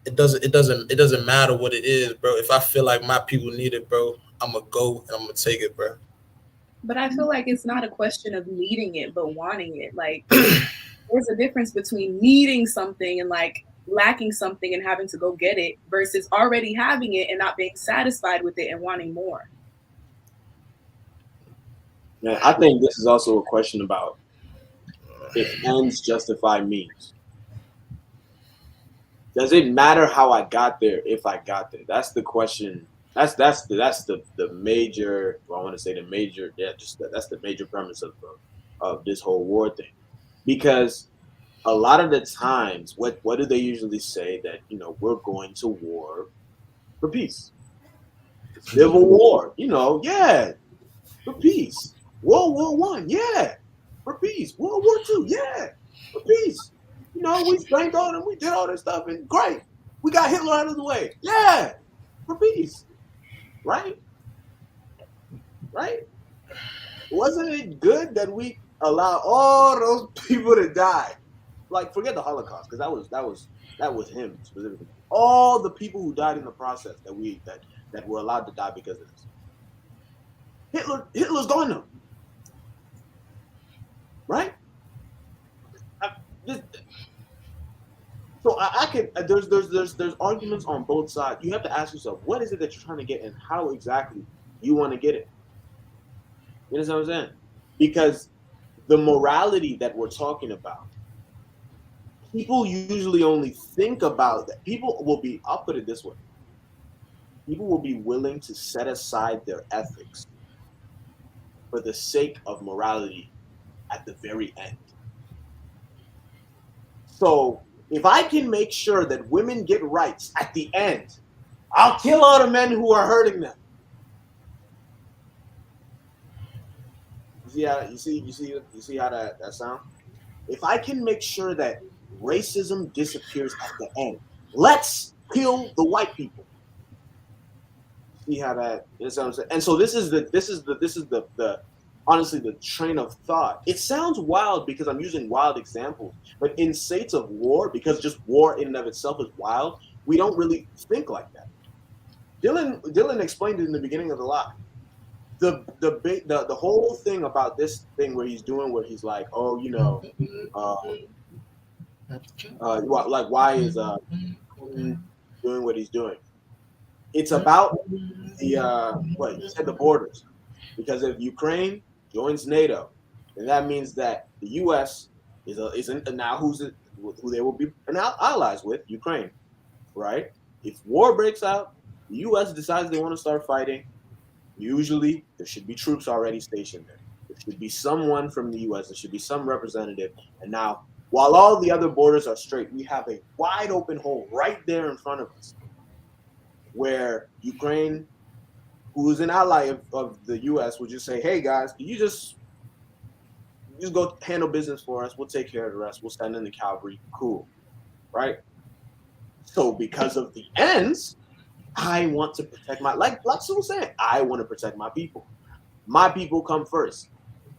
it doesn't matter what it is, bro. If I feel like my people need it, bro, I'm gonna go and I'm gonna take it, bro. But I feel like it's not a question of needing it, but wanting it. Like, there's a difference between needing something and like lacking something and having to go get it versus already having it and not being satisfied with it and wanting more. Yeah, I think this is also a question about if ends justify means. Does it matter how I got there if I got there? That's the question. That's the major. Well, I want to say the major. Yeah, that's the major premise of this whole war thing, because a lot of the times, what do they usually say that we're going to war for peace, civil war, yeah, for peace, World War I, yeah, for peace, World War II, yeah, for peace. We spanked on them, we did all this stuff, and great, we got Hitler out of the way, yeah, for peace, right, right. Wasn't it good that we allow all those people to die? Like, forget the Holocaust, because that was him specifically. All the people who died in the process that were allowed to die because of this. Hitler's gone now, right? I, this, so I can there's arguments on both sides. You have to ask yourself, what is it that you're trying to get, and how exactly you want to get it. You understand what I'm saying? Because the morality that we're talking about, people usually only think about that. People will be, I'll put it this way, people will be willing to set aside their ethics for the sake of morality at the very end. So if I can make sure that women get rights at the end, I'll kill all the men who are hurting them. You see how that sound? If I can make sure that racism disappears at the end, let's kill the white people. See how that, you know what I'm saying? And so this is the honestly the train of thought. It sounds wild because I'm using wild examples, but in states of war, because just war in and of itself is wild, we don't really think like that. Dylan explained it in the beginning of the live. The whole thing about this thing where he's like, oh, you know, like why is Putin doing what he's doing? It's about the borders, because if Ukraine joins NATO, then that means that the U.S. isn't now who they will be allies with, Ukraine, right? If war breaks out, the U.S. decides they want to start fighting. Usually, there should be troops already stationed there. There should be someone from the U.S. There should be some representative. And now, while all the other borders are straight, we have a wide open hole right there in front of us, where Ukraine, who is an ally of the U.S., would just say, hey, guys, can you just go handle business for us? We'll take care of the rest. We'll send in the cavalry. Cool. Right? So because of the ends, I want to protect like Sue was saying, I want to protect my people. My people come first.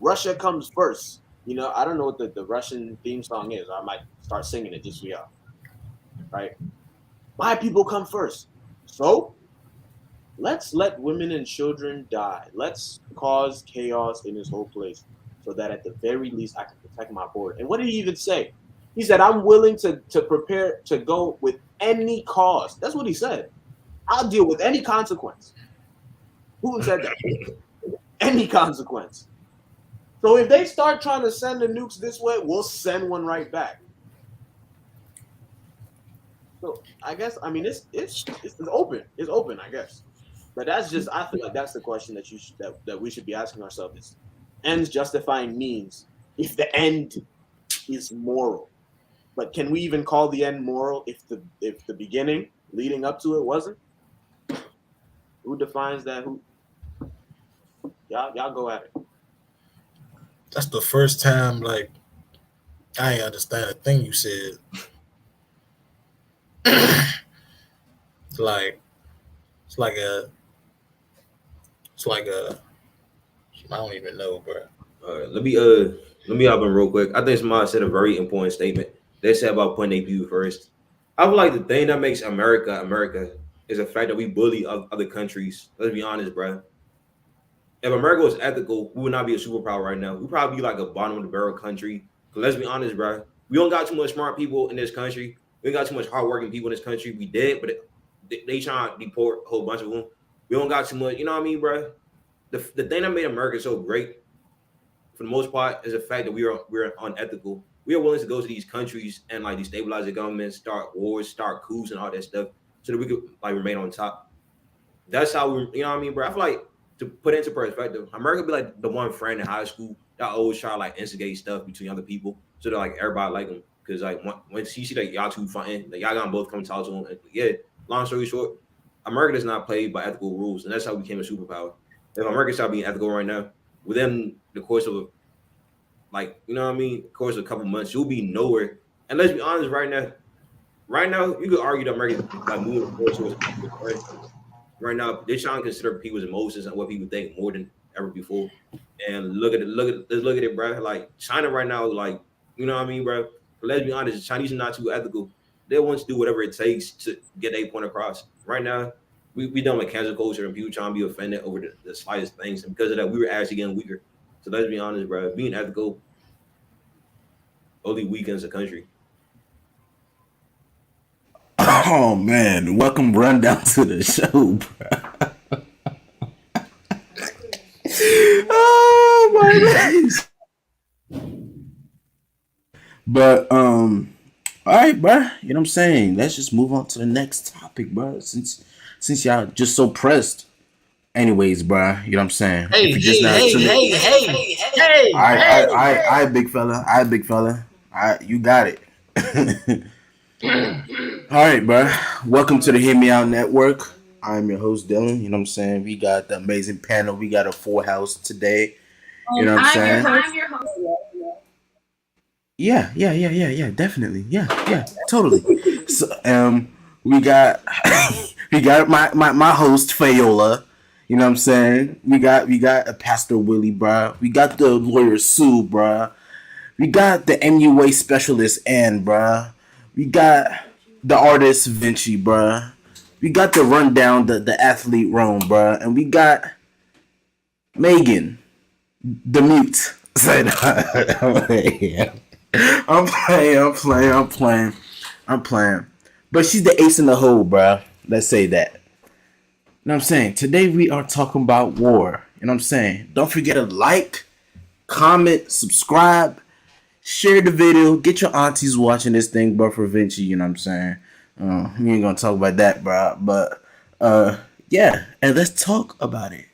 Russia comes first. You know, I don't know what the Russian theme song is. I might start singing it just for y'all. Right? My people come first. So let's let women and children die. Let's cause chaos in this whole place so that at the very least I can protect my border. And what did he even say? He said, I'm willing to prepare to go with any cause. That's what he said. I'll deal with any consequence. Putin said that. Any consequence. So if they start trying to send the nukes this way, we'll send one right back. So I guess, I mean, it's open. It's open, I guess. But that's just, I feel like that's the question that we should be asking ourselves is, ends justifying means if the end is moral. But can we even call the end moral if the beginning leading up to it wasn't? Who defines that? Who? Y'all go at it. That's the first time, like, I ain't understand a thing you said. It's like a I don't even know, bro. All right, let me hop in real quick. I think somebody said a very important statement. They said about putting their people first. I feel like the thing that makes America is the fact that we bully other countries. Let's be honest, bro. If America was ethical, we would not be a superpower right now. We'd probably be like a bottom of the barrel country. Because let's be honest, bro. We don't got too much smart people in this country. We don't got too much hardworking people in this country. We did, but they trying to deport a whole bunch of them. We don't got too much, you know what I mean, bro? The thing that made America so great, for the most part, is the fact that we're unethical. We are willing to go to these countries and like destabilize the government, start wars, start coups, and all that stuff, so that we could like remain on top. That's how we, you know what I mean, bro? I feel like, to put it into perspective, America be like the one friend in high school that always try to like instigate stuff between other people, so that like everybody like them. Because like when she see like y'all two fighting, like y'all gonna both come talk to them. And, yeah, long story short, America does not play by ethical rules, and that's how we became a superpower. If America stopped being ethical right now, within the course of like, you know what I mean, course of a couple months, you'll be nowhere. And let's be honest, right now, you could argue that America like moving towards right now, they're trying to consider people's emotions and what people think more than ever before. And let's look at it, bro. Like China right now, like, you know what I mean, bro. But let's be honest, the Chinese are not too ethical. They want to do whatever it takes to get their point across. Right now, we done with cancel culture and people trying to be offended over the slightest things. And because of that, we were actually getting weaker. So let's be honest, bro. Being ethical only weakens the country. Oh man, welcome rundown to the show, bro. Oh my days. But all right, bro. You know what I'm saying? Let's just move on to the next topic, bro. Since y'all just so pressed. Anyways, bro, you know what I'm saying? Hey, I big fella. You got it. All right, bro. Welcome to the Hear Me Out Network. I'm your host, Dylan. You know what I'm saying? We got the amazing panel. We got a full house today. You know what I'm I'm your saying? host. Yeah. Definitely. Yeah. Totally. So, we got we got my host Fayola. You know what I'm saying? We got a Pastor Willie, bruh. We got the lawyer Sue, bruh. We got the MUA specialist Ann, bruh. We got the artist Vinci, bruh. We got the rundown, the athlete Rome, bruh. And we got Megan, the mute. I'm playing. But she's the ace in the hole, bruh. Let's say that. You know what I'm saying? Today we are talking about war. You know what I'm saying? Don't forget to like, comment, subscribe, share the video. Get your aunties watching this thing, bro, for Vinci. You know what I'm saying? We ain't gonna talk about that, bro. But yeah, and let's talk about it.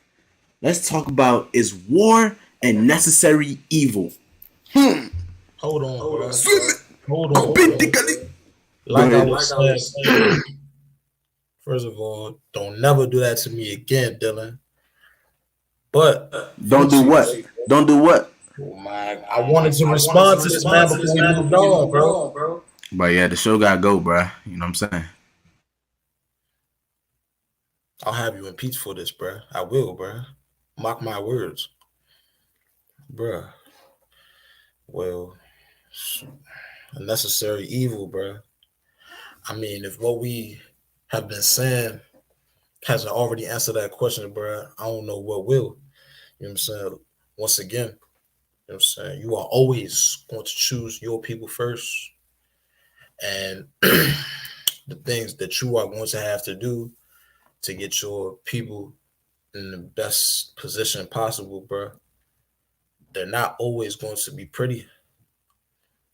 Let's talk about is war a necessary evil? Hold on, bro. Swim it. Hold on, bro. Like I was saying, first of all, don't never do that to me again, Dylan. But Don't do what? Don't do what? oh my, I wanted to respond to this man before we moved on, bro. But yeah, the show gotta go, bro. You know what I'm saying? I'll have you impeached for this, bro. I will, bro. Mark my words, bro. Well, a necessary evil, bro. I mean, if what we have been saying hasn't already answered that question, bro, I don't know what will. You know what I'm saying? Once again, you know what I'm saying? You are always going to choose your people first. And the things that you are going to have to do to get your people in the best position possible, bro, they're not always going to be pretty.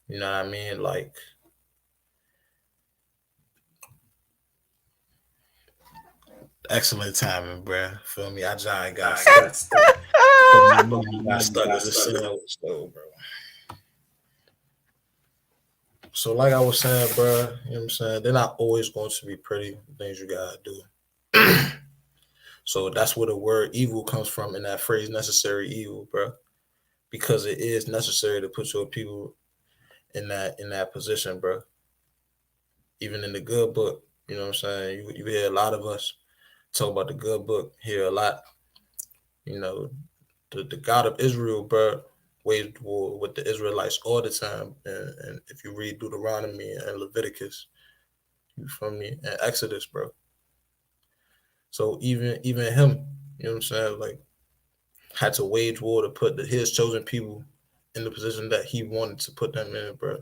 You know what I mean? Like, excellent timing, bro. Feel me? I giant got stuck. Got stuck as a sandwich, though, bro. So, like I was saying, bro, you know what I'm saying? They're not always going to be pretty, the things you gotta do. So that's where the word evil comes from in that phrase, necessary evil, bro. Because it is necessary to put your people in that position, bro. Even in the good book, you know what I'm saying? You hear a lot of us talk about the good book, hear a lot, you know, the God of Israel, bro, waged war with the Israelites all the time. And if you read Deuteronomy and Leviticus, you feel me, and Exodus, bro. So even him, you know what I'm saying, like, had to wage war to put his chosen people in the position that he wanted to put them in, bro,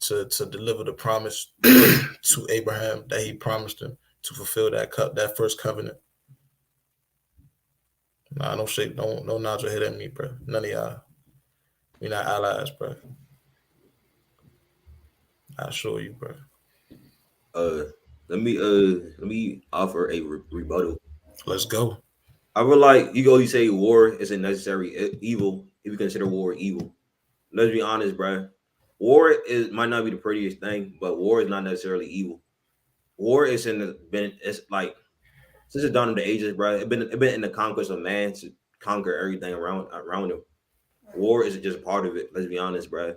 to deliver the promise to Abraham that he promised him, to fulfill that first covenant. Nah, don't nod your head at me, bro. None of y'all. We not allies, bro. I assure you, bro. Let me offer a rebuttal. Let's go. I feel like you say war is a necessary evil if you consider war evil. Let's be honest, bro. War might not be the prettiest thing, but war is not necessarily evil. War is it's like since the dawn of the ages, bro. It been in the conquest of man to conquer everything around him. War is just part of it. Let's be honest, bro.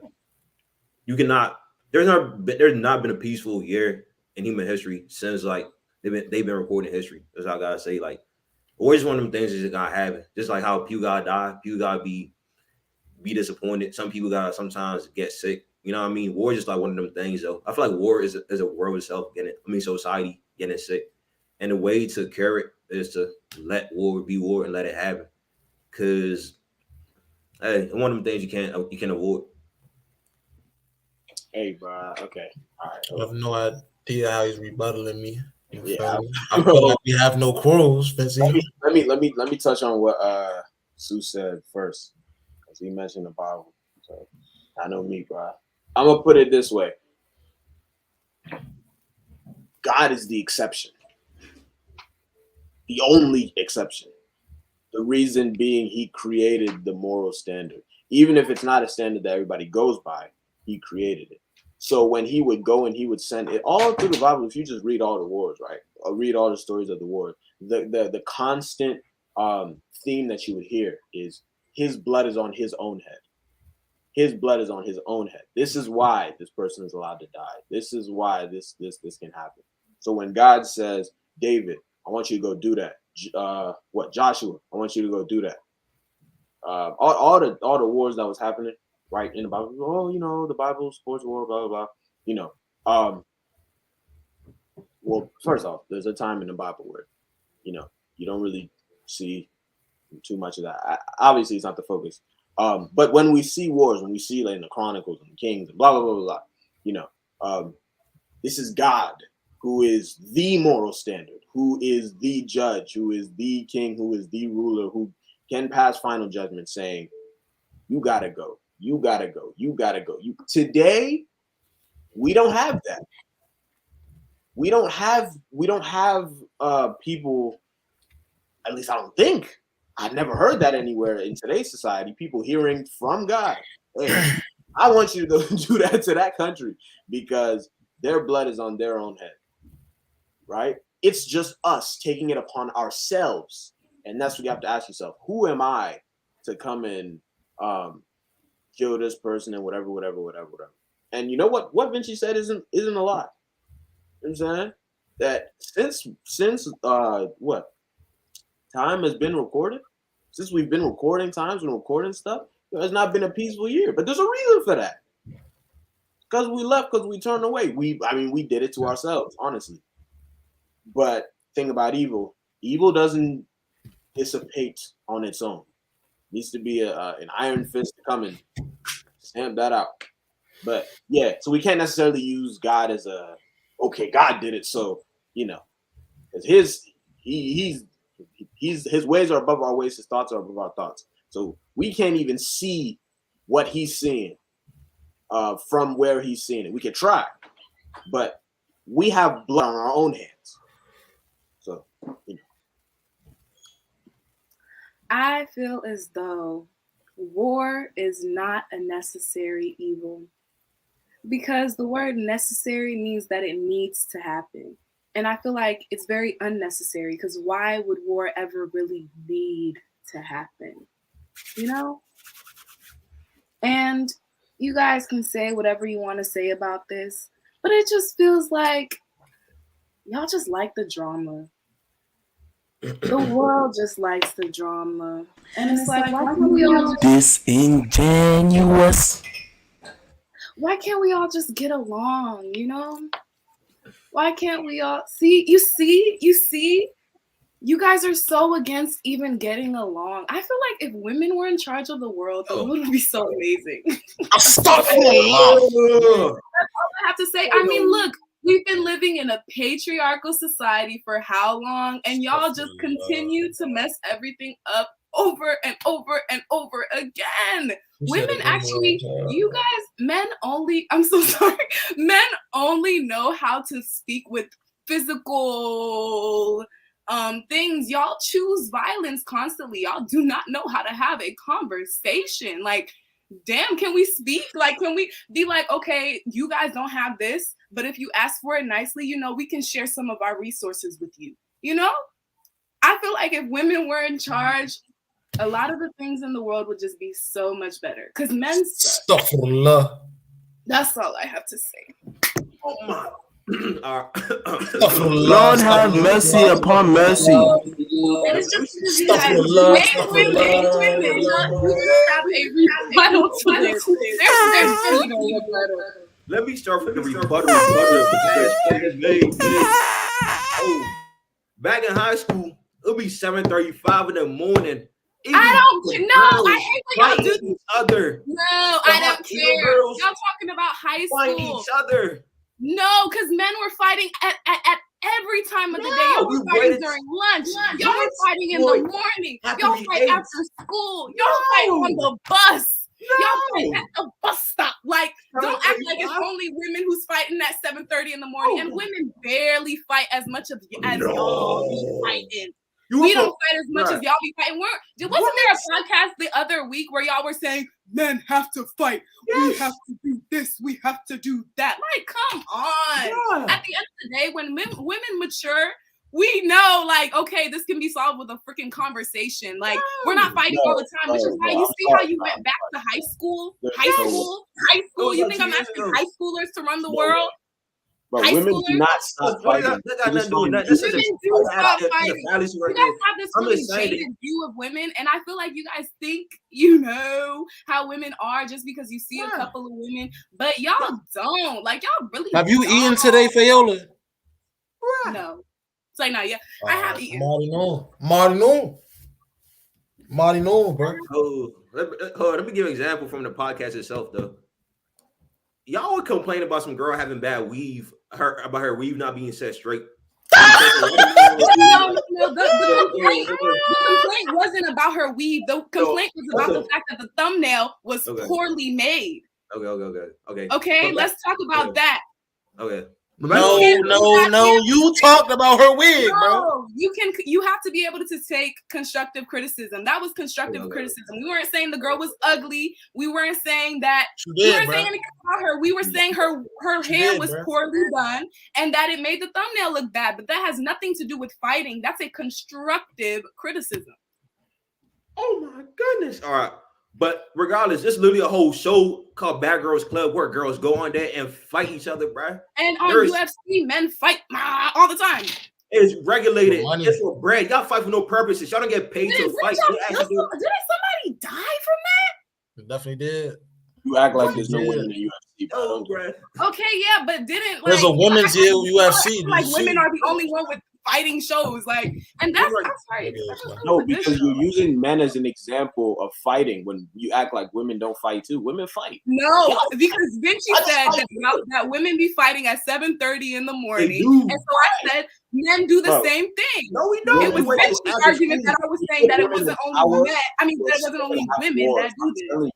You cannot. There's not been a peaceful year in human history since like they've been recording history. That's all I gotta say. Like war is one of them things that's just gonna happen. Just like how people gotta die, people gotta be disappointed. Some people gotta sometimes get sick. You know what I mean? War is just like one of them things, though. I feel like war is a world itself society getting sick, and the way to cure it is to let war be war and let it happen. Cause hey, it's one of them things you can't avoid. Hey, bro. Okay. All right. I have no idea how he's rebuttaling me. Yeah, I feel like we have no quarrels, Vinci. Let me touch on what Sue said first, as he mentioned about. So I know me, bro. I'm gonna put it this way: God is the exception, the only exception. The reason being, He created the moral standard, even if it's not a standard that everybody goes by. He created it. So when he would go and he would send it all through the Bible, if you just read all the wars, right, or read all the stories of the war, the constant theme that you would hear is his blood is on his own head. His blood is on his own head. This is why this person is allowed to die. This is why this can happen. So when God says, David, I want you to go do that. Joshua, I want you to go do that. All the wars that was happening, right, in the Bible. Oh, the Bible supports war, blah blah blah. Well, first off, there's a time in the Bible where, you don't really see too much of that. Obviously, it's not the focus. But when we see wars, when we see like in the Chronicles and the Kings and blah blah blah blah, this is God who is the moral standard, who is the judge, who is the king, who is the ruler, who can pass final judgment, saying, "You gotta go, you gotta go, you gotta go." Today, we don't have that. We don't have people. At least I don't think. I've never heard that anywhere in today's society. People hearing from God, "Hey, I want you to go do that to that country because their blood is on their own head." Right? It's just us taking it upon ourselves, and that's what you have to ask yourself: who am I to come and kill this person and whatever. And you know what? What Vinci said isn't a lie. You know what I'm saying? That since what time has been recorded, since we've been recording times and recording stuff, there's not been a peaceful year. But there's a reason for that. Because we left, because we turned away. We did it to ourselves, honestly. But thing about evil doesn't dissipate on its own. It needs to be an iron fist to come and stamp that out. But yeah, so we can't necessarily use God as God did it, so because his ways are above our ways, his thoughts are above our thoughts. So we can't even see what he's seeing from where he's seeing it. We could try, but we have blood on our own hands. So I feel as though war is not a necessary evil, because the word necessary means that it needs to happen. And I feel like it's very unnecessary, because why would war ever really need to happen? And you guys can say whatever you want to say about this, but it just feels like y'all just like the drama. The world just likes the drama. And it's like, why can't we all disingenuous? Why can't we all just get along, Why can't we all see? You see? You guys are so against even getting along. I feel like if women were in charge of the world, the world would be so amazing. Stop That's all I have to say. I mean, look, we've been living in a patriarchal society for how long? And y'all just continue to mess everything up over and over and over again. Women actually, you guys, men only know how to speak with physical things. Y'all choose violence constantly. Y'all do not know how to have a conversation. Like, damn, can we speak? Like, can we be like, okay, you guys don't have this, but if you ask for it nicely, we can share some of our resources with you. I feel like if women were in charge, a lot of the things in the world would just be so much better. Because men suck. Astaghfirullah. That's all I have to say. Oh my. Lord have mercy upon mercy. And it's just because you guys hate women. You just have a rebuttal to this. There's really no rebuttal. Let me start with the rebuttal. Back in high school, it'll be 7:35 in the morning. I hate when y'all do each other. No, I don't care. Y'all talking about high school. Find each other. No, because men were fighting at every time of the day. Y'all were fighting during lunch. Y'all were fighting in the morning. Y'all fight after school. Y'all fight on the bus. Y'all fight at the bus stop. Like, don't act like it's only women who's fighting at 7:30 in the morning. And women barely fight as much as y'all be fighting. We don't fight as much as y'all be fighting. Wasn't there a podcast the other week where y'all were saying men have to fight? Yes. We have to do this. We have to do that. Like, come on. Yeah. At the end of the day, when women mature, we know, like, okay, this can be solved with a freaking conversation. Like, we're not fighting all the time, which is why you see how you went back to high school. High school. You think I'm asking high schoolers to run the world? But women do not stop fighting. Women do stop fighting. You guys have this really jaded view of women, and I feel like you guys think you know how women are just because you see a couple of women, but y'all don't. Like, y'all really have you eaten today, Fayola? No. It's like, not yet. I have eaten. Marty no, bro. Let me give an example from the podcast itself, though. Y'all would complain about some girl having bad weave, about her weave not being set straight. No, the complaint wasn't about her weave. The complaint was about the fact that the thumbnail was poorly made. Okay. Okay, let's talk about that. Okay. No. You talked about her wig, bro. You have to be able to take constructive criticism. That was constructive criticism. We weren't saying the girl was ugly. We weren't saying that. We weren't saying anything about her. We were saying her hair was poorly done and that it made the thumbnail look bad. But that has nothing to do with fighting. That's a constructive criticism. Oh my goodness! All right. But regardless, this is literally a whole show called Bad Girls Club where girls go on there and fight each other, bro. And on UFC, men fight all the time. It's regulated. It's for bread. Y'all fight for no purposes. Y'all don't get paid to fight. Didn't somebody die from that? It definitely did. You act like there's no women in UFC, bro. Okay, yeah, but didn't there's a women's UFC? Like women are the only one with fighting shows, like, and that's sorry. No, because you're using men as an example of fighting when you act like women don't fight too. Women fight. No, because Vinci said that women be fighting at 7:30 in the morning, and so I said men do the same thing. No, we don't. It was Vinci's argument that I was saying that it wasn't only men. I mean, that it wasn't only women that do this.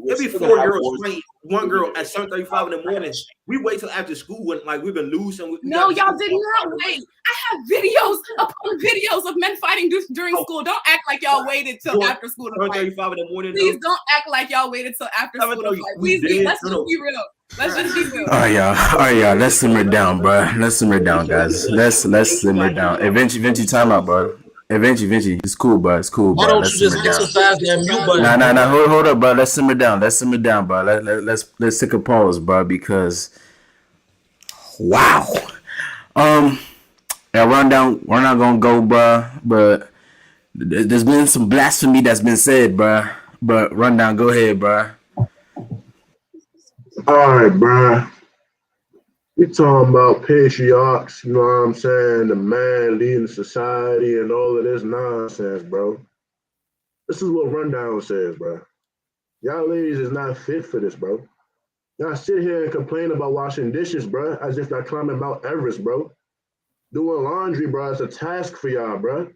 There'll be 4 girls fight one girl at 7:35 in the morning. We wait till after school when we've been losing. No, y'all did not wait. I have videos upon videos of men fighting during school. Don't act like y'all waited till after school to fight. 7:35 in the morning. Please don't act like y'all waited till after school to fight. Please, let's just be real. Let's just be real. All right, y'all. Let's simmer down, bro. Let's simmer down, guys. Let's simmer down. Vinci, time out, bro. Vinci, it's cool, bro. It's cool, bro. Why don't you just exercise that mute button? Nah. Hold up, bro. Let's simmer down, bro. Let's take a pause, bro, because wow. Yeah, rundown. We're not gonna go, bro. But there's been some blasphemy that's been said, bro. But rundown, go ahead, bro. All right, bro. We talking about patriarchs, you know what I'm saying? The man leading society and all of this nonsense, bro. This is what Rundown says, bro. Y'all ladies is not fit for this, bro. Y'all sit here and complain about washing dishes, bro, as if y'all climbing Mount Everest, bro. Doing laundry, bro, is a task for y'all, bro.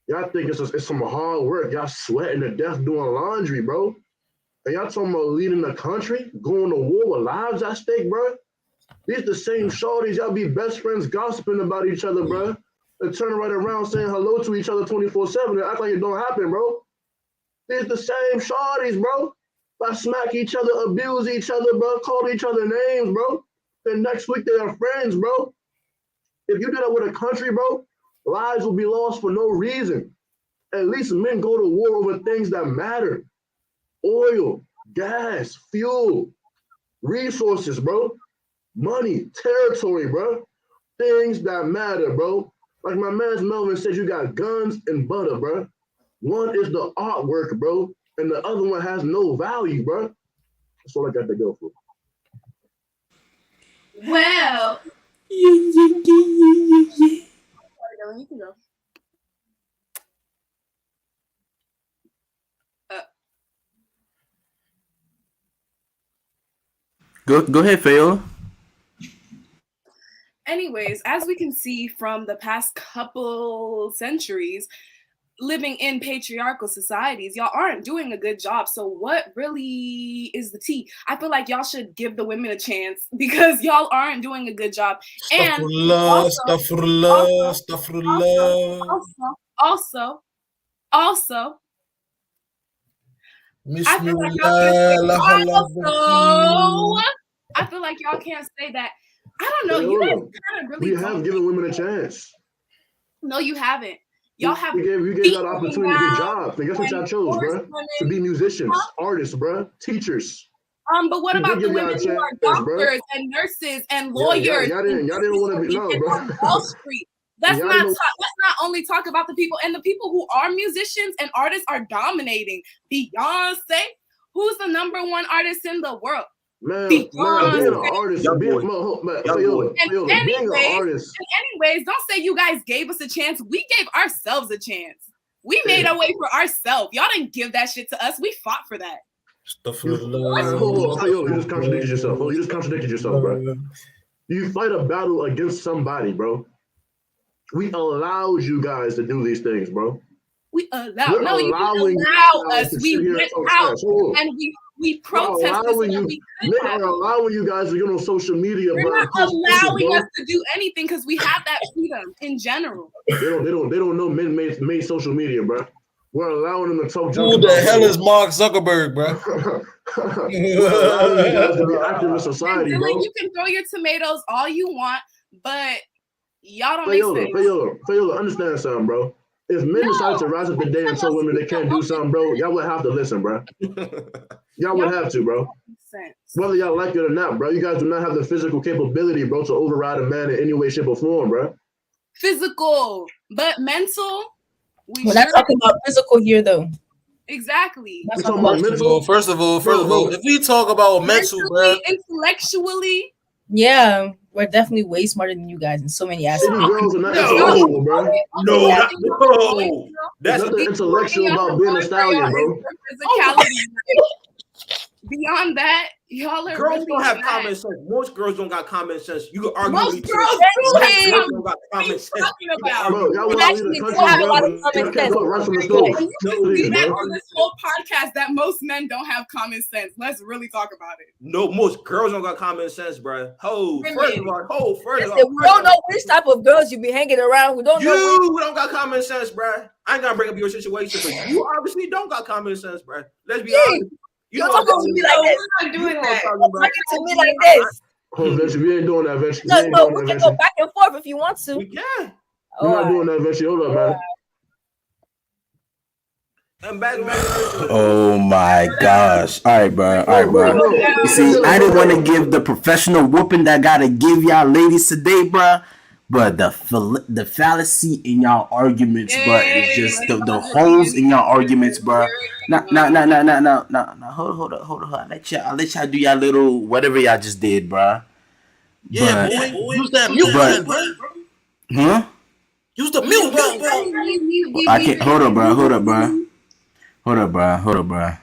Y'all think it's some hard work. Y'all sweating to death doing laundry, bro. And y'all talking about leading the country, going to war with lives at stake, bro. These the same shorties y'all be best friends gossiping about each other, bro. And turn right around saying hello to each other 24/7 and act like it don't happen, bro. These the same shorties, bro. That smack each other, abuse each other, bro. Call each other names, bro. Then next week they are friends, bro. If you do that with a country, bro, lives will be lost for no reason. At least men go to war over things that matter. Oil, gas, fuel, resources, bro. Money, territory, bro. Things that matter, bro. Like my man Melvin said, you got guns and butter, bro. One is the artwork, bro, and the other one has no value, bro. That's all I got to go for. Well. You can go. Go ahead, Fayola. Anyways, as we can see from the past couple centuries, living in patriarchal societies. Y'all aren't doing a good job. So what really is the tea? I feel like y'all should give the women a chance because y'all aren't doing a good job. And also, I feel like y'all can't I feel like y'all can't say that. I don't know. You guys kind of really we have given women a chance. No, you haven't. Y'all have. We gave y'all the opportunity to get jobs. And guess what y'all chose, bro? To be musicians, artists, bro, teachers. But what about the women who are doctors and nurses and lawyers? Y'all didn't want to be bro. On Wall Street. Let's not only talk about the people, and the people who are musicians and artists are dominating. Beyonce, who's the #1 artist in the world? Man, being an artist, anyways, don't say you guys gave us a chance. We gave ourselves a chance. We made a way for ourselves. Y'all didn't give that shit to us. We fought for that. You just contradicted yourself. You just contradicted yourself, bro. You fight a battle against somebody, bro. We allowed you guys to do these things, bro. You didn't allow us. We went out and we protested. They are allowing you guys to get on social media. They're not allowing us to do anything because we have that freedom in general. They don't know men made social media, bro. We're allowing them to talk. Who the hell is Mark Zuckerberg, bro? We're allowing you guys to be active in society, bro. You can throw your tomatoes all you want, but y'all don't make sense. Fayola, understand something, bro. If men decide to rise up today and tell women they can't do something, bro, y'all would have to listen, bro. Y'all would have to, bro. Whether y'all like it or not, bro, you guys do not have the physical capability, bro, to override a man in any way, shape, or form, bro. Physical, but mental. We're not talking about physical here, though. Exactly. First of all, if we talk about mental, bro, intellectually. Yeah, we're definitely way smarter than you guys in so many aspects. Girls are not intellectual, bro. No. That's nothing intellectual about being a stallion, bro. Beyond that, y'all are girls really don't have common sense. Most girls don't got common sense. You can argue. Most girls don't got common sense. Bro, y'all want to leave the country, on this whole podcast that most men don't have common sense. Let's really talk about it. No, most girls don't got common sense, bro. First of all, we don't know which type of girls you be hanging around. We don't know. You don't got common sense, bro. I ain't gonna bring up your situation, but you obviously don't got common sense, bro. Let's be honest. You're talking to me like this. We're not doing that. You're talking to me like this. Venture, we ain't doing that, Venture. No, we can go back and forth if you want to. We can. We're not doing that, Venture. Hold up, man. I'm back. Oh my gosh. All right, bro. You see, I didn't want to give the professional whooping that I gotta give y'all ladies today, bro. But the fallacy in y'all arguments, bro, is just the holes in y'all arguments, bro. Nah. Hold up. I'll let y'all do y'all little whatever y'all just did, bro. Yeah, boy. Use that mute button, bro. Huh? Use the mute button, bro. I can't. Hold up, bro.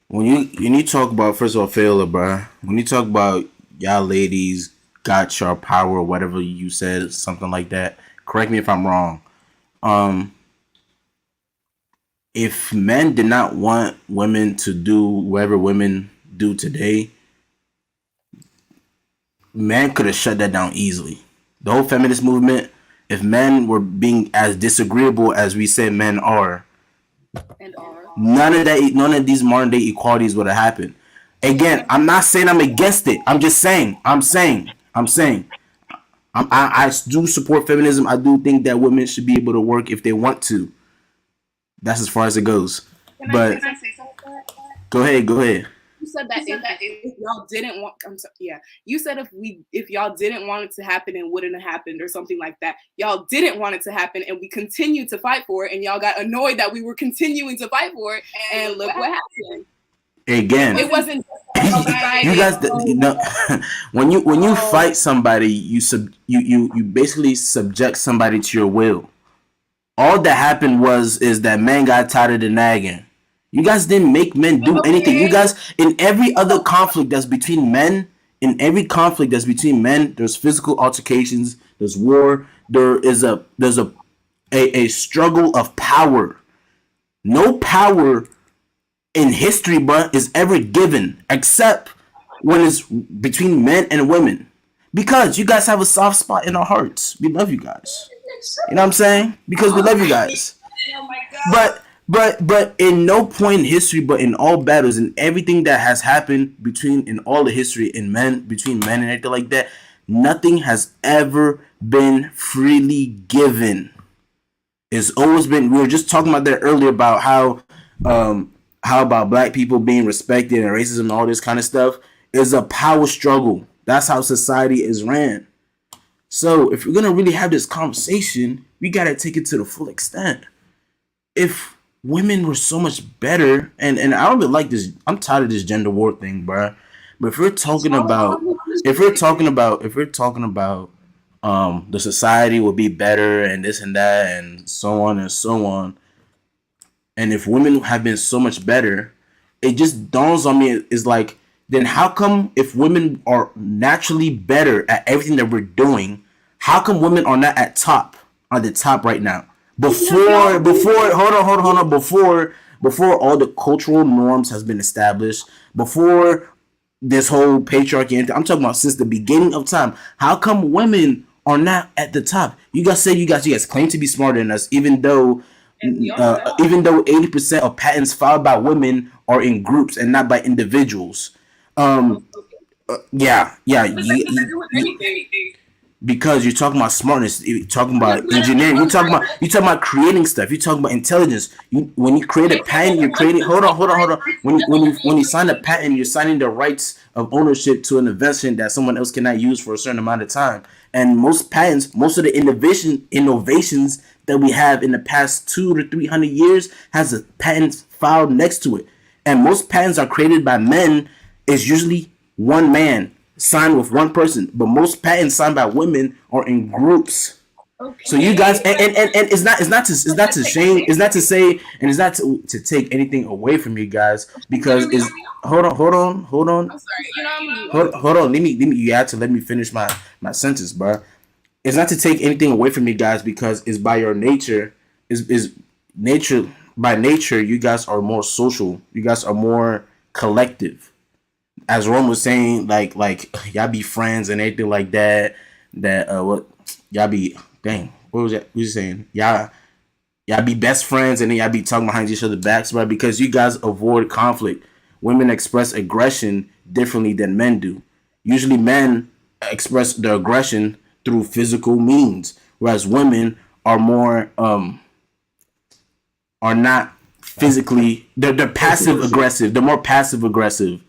When you talk about, first of all, failure, bro. When you talk about y'all ladies got your power or whatever you said, something like that. Correct me if I'm wrong. If men did not want women to do whatever women do today, men could have shut that down easily. The whole feminist movement, if men were being as disagreeable as we say men are, none of these modern day equalities would have happened. Again, I'm not saying I'm against it. I'm just saying. I do support feminism. I do think that women should be able to work if they want to. That's as far as it goes. Can I say something? Go ahead. You said that if y'all didn't want, you said if y'all didn't want it to happen, it wouldn't have happened or something like that. Y'all didn't want it to happen, and we continued to fight for it, and y'all got annoyed that we were continuing to fight for it, and look what happened. Again, it wasn't. You guys, when you fight somebody, you basically subject somebody to your will. All that happened is that men got tired of the nagging. You guys didn't make men do anything. You guys, in every other conflict that's between men, there's physical altercations, there's war, there's a a struggle of power. No power in history, but is ever given except when it's between men and women. Because you guys have a soft spot in our hearts. We love you guys. You know what I'm saying? Because we love you guys. But in no point in history, but in all battles and everything that has happened between in all the history in men between men and everything like that, nothing has ever been freely given. It's always been. We were just talking about that earlier about how about black people being respected and racism and all this kind of stuff is a power struggle. That's how society is ran. So if we're gonna really have this conversation, we gotta take it to the full extent. If women were so much better, and I don't really like this. I'm tired of this gender war thing, bruh. But if we're talking about the society will be better and this and that and so on and so on, and if women have been so much better, it just dawns on me is like, then how come if women are naturally better at everything that we're doing, how come women are not on the top right now? Before hold on, before all the cultural norms has been established, before this whole patriarchy, I'm talking about since the beginning of time, how come women are not at the top? You guys say you guys claim to be smarter than us, even though 80% of patents filed by women are in groups and not by individuals. Yeah, because you're talking about smartness, you're talking about engineering, you're talking about creating stuff, you're talking about intelligence. When you create a patent, you're creating. Hold on. When you sign a patent, you're signing the rights of ownership to an invention that someone else cannot use for a certain amount of time. And most patents, most of the innovations that we have in the past 200 to 300 years has a patent filed next to it. And most patents are created by men. It's usually one man signed with one person, but most patents signed by women are in groups. Okay. So you guys, and it's not to take anything away from you guys, because it's hold on. I'm sorry, hold on. Let me. You have to let me finish my sentence, bro. It's not to take anything away from you guys, because it's by your nature. Is nature by nature? You guys are more social. You guys are more collective. As Rome was saying, like y'all be friends and everything like that. What y'all be? Dang, what was that? What was you saying? Y'all be best friends and then y'all be talking behind each other's backs, right? Because you guys avoid conflict. Women express aggression differently than men do. Usually, men express their aggression through physical means, whereas women are more are not physically. They're passive aggressive. They're more passive aggressive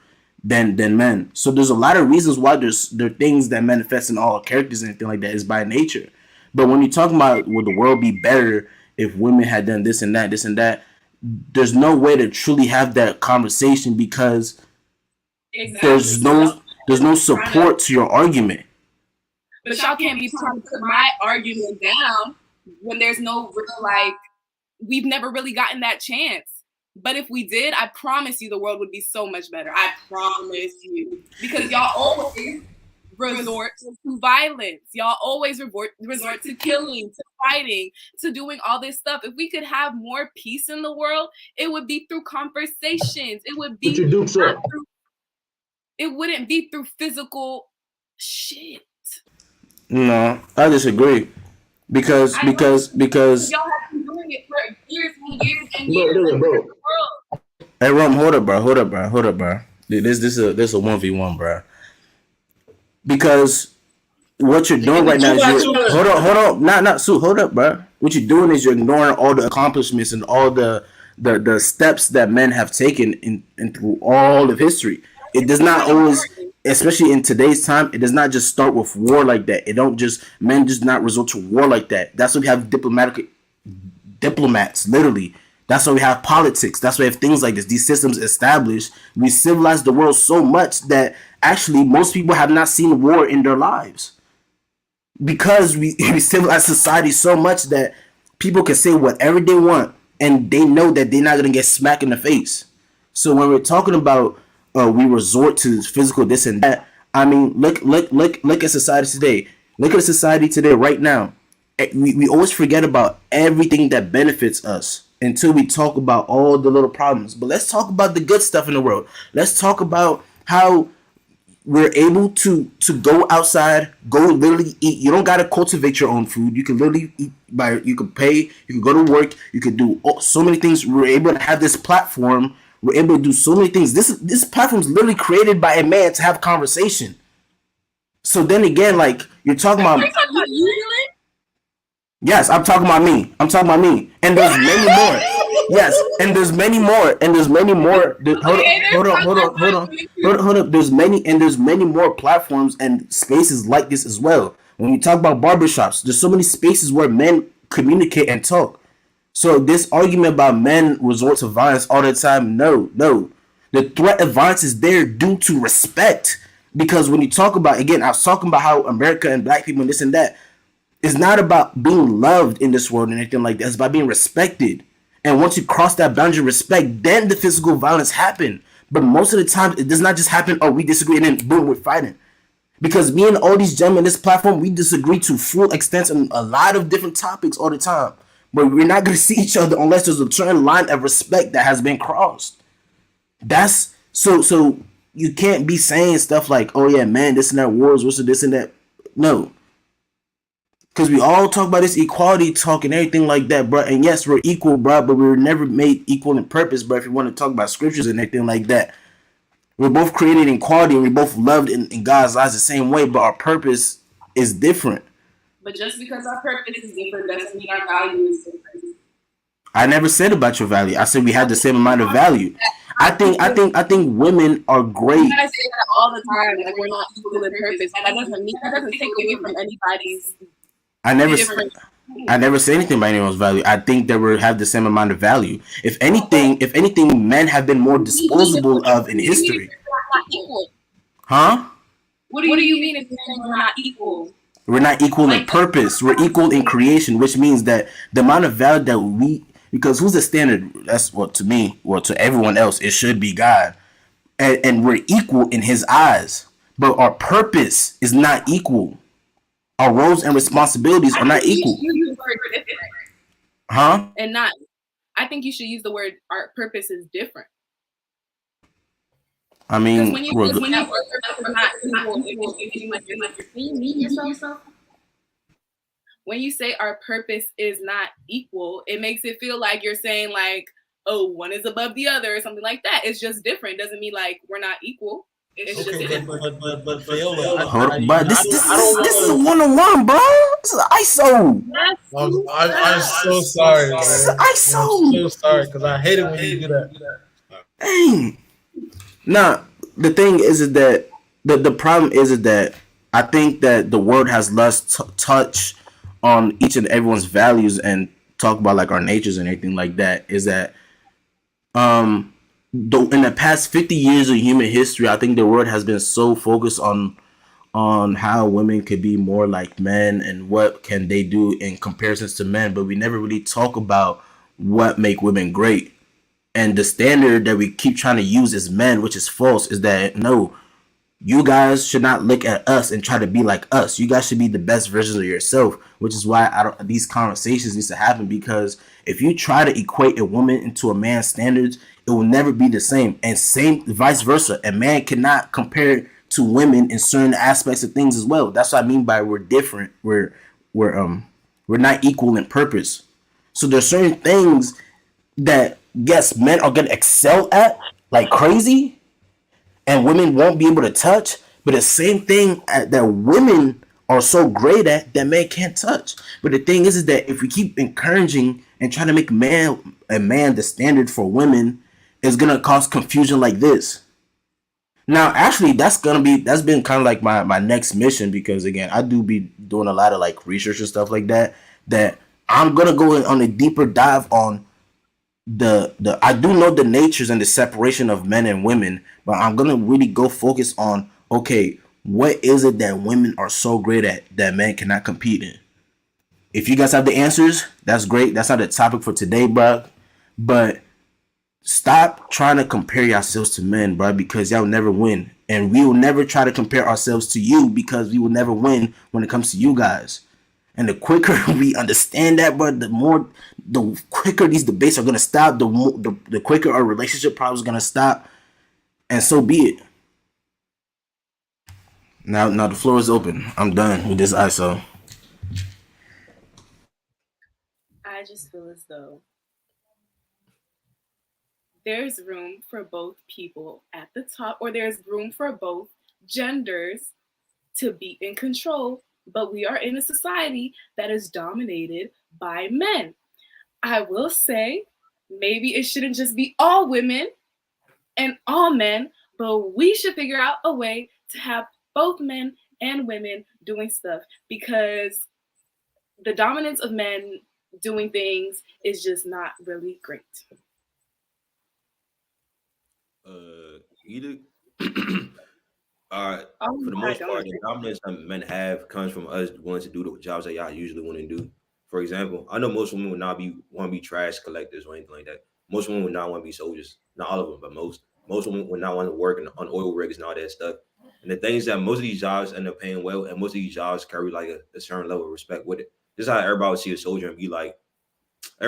than men. So there's a lot of reasons why there are things that manifest in all characters and anything like that is by nature. But when you're talking about would the world be better if women had done this and that, there's no way to truly have that conversation, because there's no support to your argument. But y'all can't be trying to put my argument down when there's no we've never really gotten that chance. But if we did, I promise you the world would be so much better. I promise you. Because y'all always resort to violence. Y'all always resort to killing, to fighting, to doing all this stuff. If we could have more peace in the world, it would be through conversations. It would be it wouldn't be through physical shit. No, I disagree. Because y'all have been doing it for years and years and years. Bro. Hey, Rum, hold up, bro. This is a 1v1, bro. Because what you're doing right now is hold on, not Sue, hold up, bro. What you're doing is you're ignoring all the accomplishments and all the steps that men have taken in through all of history. It does not always, especially in today's time, it does not just start with war like that. Men just not resort to war like that. That's why we have diplomats, literally. That's why we have politics. That's why we have things like this. These systems established. We civilize the world so much that actually most people have not seen war in their lives. Because we civilize society so much that people can say whatever they want and they know that they're not going to get smacked in the face. So when we're talking about we resort to physical this and that, I mean, look at society today. Look at society today right now. we always forget about everything that benefits us until we talk about all the little problems. But let's talk about the good stuff in the world. Let's talk about how we're able to go outside, go literally eat. You don't gotta cultivate your own food. You can literally eat by. You can pay. You can go to work. You can do so many things. We're able to have this platform. We're able to do so many things. This platform is literally created by a man to have conversation. So then again, like you're talking about. Yes, I'm talking about me. I'm talking about me. And there's many more. Yes, and there's many more. And there's many more. Hold up. There's many more platforms and spaces like this as well. When you talk about barbershops, there's so many spaces where men communicate and talk. So this argument about men resort to violence all the time, no. The threat of violence is there due to respect. Because when you talk about, again, I was talking about how America and black people and this and that, it's not about being loved in this world and anything like that. It's about being respected. And once you cross that boundary of respect, then the physical violence happen. But most of the time, it does not just happen, oh, we disagree, and then boom, we're fighting. Because me and all these gentlemen in this platform, we disagree to full extent on a lot of different topics all the time. But we're not going to see each other unless there's a certain line of respect that has been crossed. That's so you can't be saying stuff like, oh yeah, man, this and that wars, what's this and that. No. Because we all talk about this equality talk and everything like that, bro. And yes, we're equal, bro, but we were never made equal in purpose, bro. If you want to talk about scriptures and everything like that, we're both created in equality and we both loved in God's eyes the same way, but our purpose is different. But just because our purpose is different doesn't mean our value is different. I never said about your value. I said we had the same amount of value. I think women are great. You guys say that all the time, like we're not equal in purpose. That doesn't take away from anybody's. I never say anything about anyone's value. I think that we have the same amount of value. If anything, men have been more disposable of in history. Huh? What do you mean if you're saying we're not equal? We're not equal in purpose. We're equal in creation, which means that the amount of value that we, because who's the standard? That's what to me, well, to everyone else, it should be God. And we're equal in his eyes. But our purpose is not equal. Our roles and responsibilities are not equal. Huh? And not, I think you should use the word our purpose is different. I mean, when you say our purpose is not equal, when you say our purpose is not equal, it makes it feel like you're saying like, oh, one is above the other or something like that. It's just different. Doesn't mean like we're not equal. It's just different. But this is a one-on-one, bro. This is ISO. I'm so sorry. This is ISO. I'm so sorry because I hate it when you do that. Dang. Nah, the thing is that the problem is that I think that the world has lost touch on each and everyone's values and talk about like our natures and everything like that. Is that in the past 50 years of human history, I think the world has been so focused on how women could be more like men and what can they do in comparisons to men, but we never really talk about what make women great. And the standard that we keep trying to use as men, which is false, is that no, you guys should not look at us and try to be like us. You guys should be the best versions of yourself, which is why these conversations need to happen, because if you try to equate a woman into a man's standards, it will never be the same. And same vice versa. A man cannot compare to women in certain aspects of things as well. That's what I mean by we're different. We're not equal in purpose. So there's certain things that yes, men are gonna excel at like crazy, and women won't be able to touch. But the same thing that women are so great at that men can't touch. But the thing is that if we keep encouraging and trying to make a man the standard for women, it's gonna cause confusion like this. Now, actually, that's been kind of like my next mission, because again, I do be doing a lot of like research and stuff like that. That I'm gonna go on a deeper dive on I do know the natures and the separation of men and women, but I'm gonna really go focus on, okay, what is it that women are so great at that men cannot compete in? If you guys have the answers, that's great. That's not the topic for today, bro. But stop trying to compare yourselves to men, bro, because y'all will never win. And we will never try to compare ourselves to you, because we will never win when it comes to you guys. And the quicker we understand that, bro, the quicker these debates are gonna stop. The quicker our relationship problems are gonna stop, and so be it. Now the floor is open. I'm done with this ISO. I just feel as though there's room for both people at the top, or there's room for both genders to be in control, but we are in a society that is dominated by men. I will say, maybe it shouldn't just be all women and all men, but we should figure out a way to have both men and women doing stuff, because the dominance of men doing things is just not really great. Either for the I most don't part, agree. the dominance that men have comes from us wanting to do the jobs that y'all usually want to do. For example, I know most women would not want to be trash collectors or anything like that. Most women would not want to be soldiers. Not all of them, but most. Most women would not want to work on oil rigs and all that stuff. And the thing is that most of these jobs end up paying well, and most of these jobs carry like a certain level of respect with it. This is how everybody would see a soldier and be like, oh,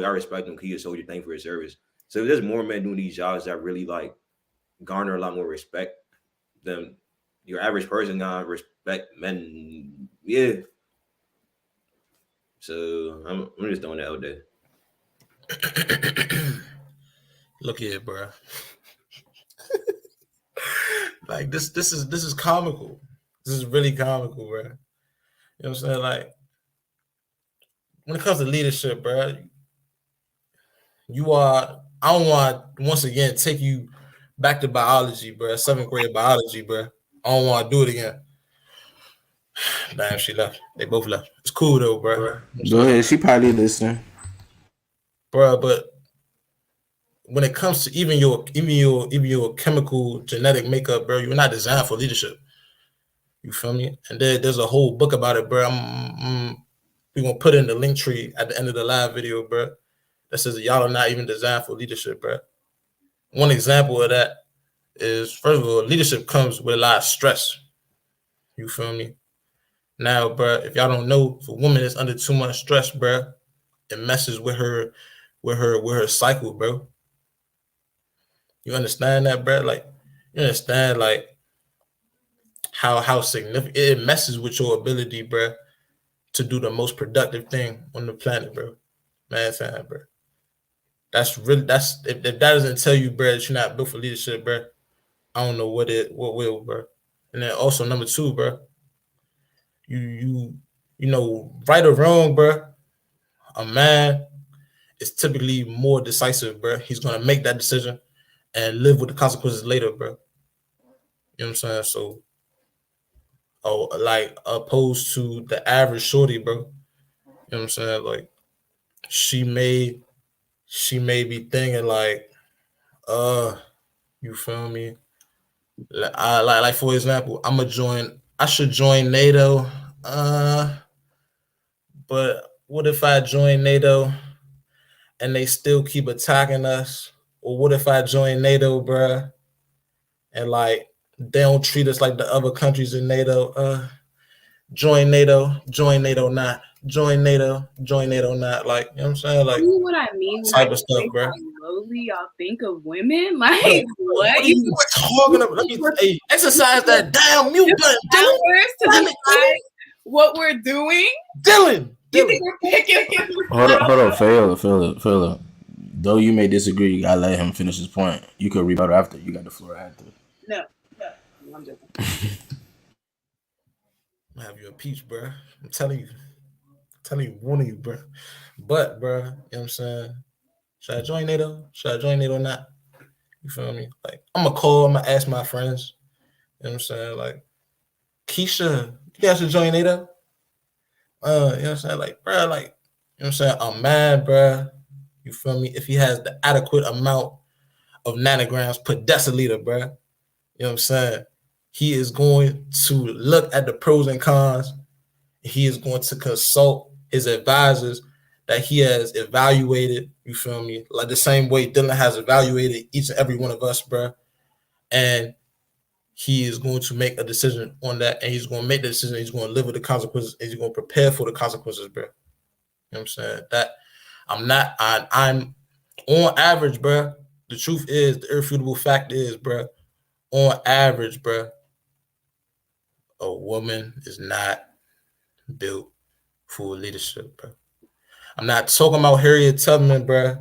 I respect him because he's a soldier. Thank you for his service. So if there's more men doing these jobs that really like garner a lot more respect than your average person gonna respect men. Yeah. So I'm just throwing that out there. Look here, bro. Like this is comical. This is really comical, bro. You know what I'm saying? Like when it comes to leadership, bro, I don't want to once again take you back to biology, bro. 7th grade biology, bro. I don't want to do it again. Damn, she left. They both left. It's cool though, bro. Go ahead. She probably listening. Bro, but when it comes to even your chemical genetic makeup, bro, you're not designed for leadership. You feel me? And there's a whole book about it, bro. We're gonna put in the link tree at the end of the live video, bro. That says y'all are not even designed for leadership, bro. One example of that is, first of all, leadership comes with a lot of stress. You feel me? Now, bro, if y'all don't know, if a woman is under too much stress, bro, it messes with her cycle, bro. You understand that, bro? Like, you understand like how significant it messes with your ability, bro, to do the most productive thing on the planet, bro. Man, fam, bro. That's if that doesn't tell you, bro, that you're not built for leadership, bro. I don't know what will, bro. And then also number 2, bro. You know, right or wrong, bro. A man is typically more decisive, bro. He's gonna make that decision and live with the consequences later, bro. You know what I'm saying? So, like opposed to the average shorty, bro. You know what I'm saying? Like, she may be thinking like, you feel me? Like for example, I should join NATO. But what if I join NATO and they still keep attacking us? Or what if I join NATO, bruh, and like they don't treat us like the other countries in NATO? Join NATO not. Join NATO not. Like, you know what I'm saying? Like, You know what I mean when I type of say stuff, bruh. how lowly y'all think of women? Like, What what? are you talking about? Hey, exercise that damn mute button, Dylan. Hours to decide what we're doing? Dylan. You think we're picking? Hold on, Phil. Though you may disagree, you gotta let him finish his point. You could rebuttal after. You got the floor after. No, I'm joking. I have you impeached, bro. I'm telling you, warning you, bro. But, bro, you know what I'm saying? Should I join NATO? Should I join NATO or not? You feel me? Like, I'm gonna ask my friends. You know what I'm saying? Like, Keisha, you guys should join NATO? You know what I'm saying? Like, bro, like, you know what I'm saying? I'm mad, bro. You feel me? If he has the adequate amount of nanograms per deciliter, bro. You know what I'm saying? He is going to look at the pros and cons. He is going to consult his advisors that he has evaluated, you feel me? Like the same way Dylan has evaluated each and every one of us, bro. And he is going to make a decision on that, and he's going to make the decision. He's going to live with the consequences, and he's going to prepare for the consequences, bro. You know what I'm saying? That I'm on average, bro. The truth is, the irrefutable fact is, bro, on average, bro, a woman is not built for leadership, bro. I'm not talking about Harriet Tubman, bro.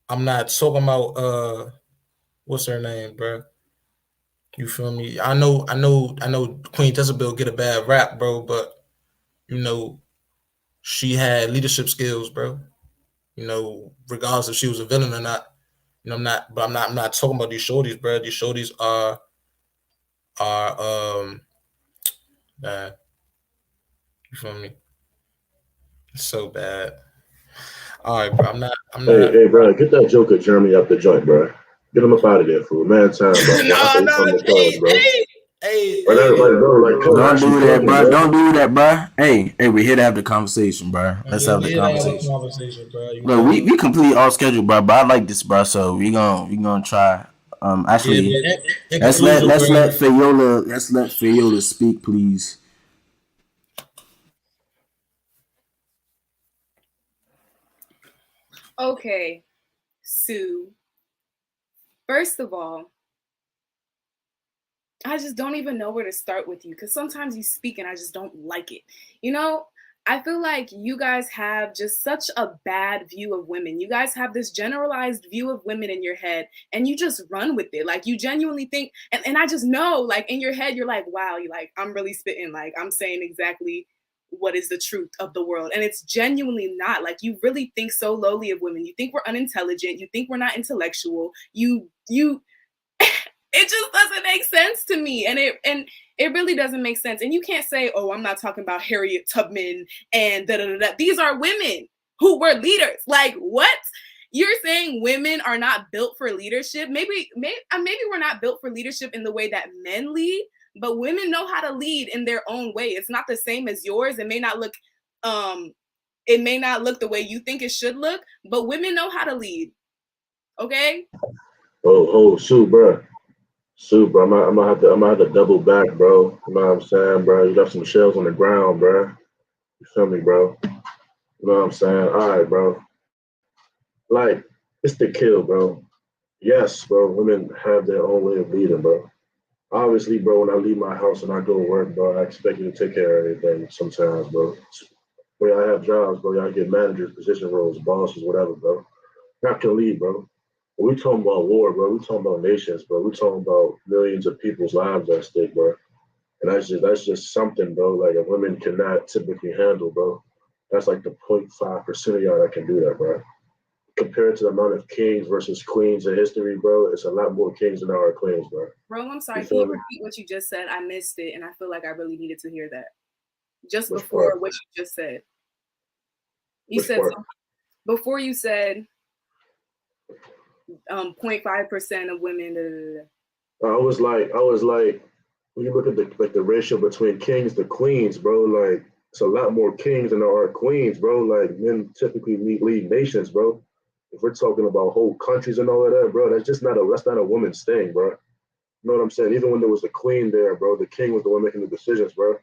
I'm not talking about what's her name, bro? You feel me? I know Queen Jezebel get a bad rap, bro, but you know, she had leadership skills, bro. You know, regardless if she was a villain or not. You know, I'm not talking about these shorties, bro. These shorties are bad. You feel me? It's so bad. All right, bro. I'm not. Hey, bro, get that Joker Jeremy out the joint, bro. Get him up out of there, fool. Man, time, bro. Hey, Don't do that, bro. Don't do that, bro. Hey, we're here to have the conversation, bro. Let's have the conversation. Bro. Look, we complete all schedule, bro. But I like this, bro. So we gonna try. Actually, let's let Fayola speak, please. Okay, Sue. First of all, I just don't even know where to start with you because sometimes you speak and I just don't like it. You know, I feel like you guys have just such a bad view of women. You guys have this generalized view of women in your head and you just run with it. Like you genuinely think, and I just know, like in your head, you're like, wow, you like, I'm really spitting, like I'm saying exactly what is the truth of the world. And it's genuinely not. Like you really think so lowly of women. You think we're unintelligent. You think we're not intellectual. You it just doesn't make sense to me. And it really doesn't make sense. And you can't say, oh, I'm not talking about Harriet Tubman and da da da da. These are women who were leaders. Like what? You're saying women are not built for leadership? Maybe we're not built for leadership in the way that men lead, but women know how to lead in their own way. It's not the same as yours. It may not look the way you think it should look, but women know how to lead. Okay? Sue, bro. I'm gonna have to double back, bro. You know what I'm saying, bro? You got some shells on the ground, bro. You feel me, bro? You know what I'm saying? All right, bro. Like, it's the kill, bro. Yes, bro. Women have their own way of leading, bro. Obviously, bro, when I leave my house and I go to work, bro, I expect you to take care of everything sometimes, bro. When I have jobs, bro, y'all get managers, position roles, bosses, whatever, bro. Y'all can lead, bro. When we talking about war, bro, we talking about nations, bro. We talking about millions of people's lives at stake, bro. And that's just something, bro, like a woman cannot typically handle, bro. That's like the 0.5% of y'all that can do that, bro. Compared to the amount of kings versus queens in history, bro, it's a lot more kings than there are queens, bro. Bro, I'm sorry. Can you repeat what you just said? I missed it, and I feel like I really needed to hear that. Just before what you just said. You said something before you said 0.5% of women. I was like, when you look at the ratio between kings to queens, bro, like it's a lot more kings than there are queens, bro. Like men typically lead nations, bro. If we're talking about whole countries and all of that, bro, that's not a woman's thing, bro. You know what I'm saying? Even when there was a queen there, bro, the king was the one making the decisions, bro.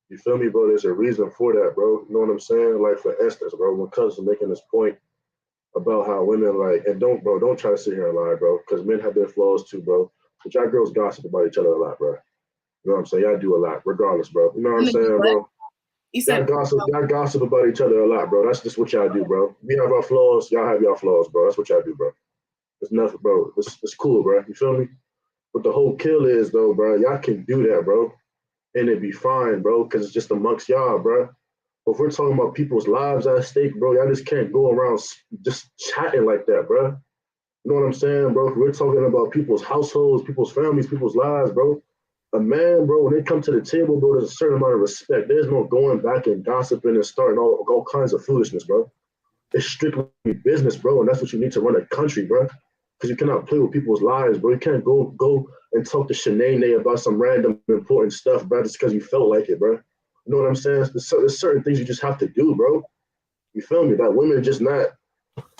You feel me, bro? There's a reason for that, bro. You know what I'm saying? Like for instance, bro, when Cuz was making this point about how women like, and don't try to sit here and lie, bro, because men have their flaws too, bro. But y'all girls gossip about each other a lot, bro. You know what I'm saying? Y'all do a lot, regardless, bro. You know what I'm saying, bro? Y'all gossip about each other a lot, bro. That's just what y'all do, bro. We have our flaws, y'all have your flaws, bro. That's what y'all do, bro. It's nothing, bro. It's cool, bro. You feel me? But the whole kill is though, bro, y'all can do that, bro. And it'd be fine, bro, because it's just amongst y'all, bro. But if we're talking about people's lives at stake, bro, y'all just can't go around just chatting like that, bro. You know what I'm saying, bro? If we're talking about people's households, people's families, people's lives, bro. A man, bro, when they come to the table, bro, there's a certain amount of respect. There's no going back and gossiping and starting all kinds of foolishness, bro. It's strictly business, bro, and that's what you need to run a country, bro. Because you cannot play with people's lives, bro. You can't go and talk to Shanae about some random important stuff, bro, just because you felt like it, bro. You know what I'm saying? There's certain things you just have to do, bro. You feel me? That women are just not.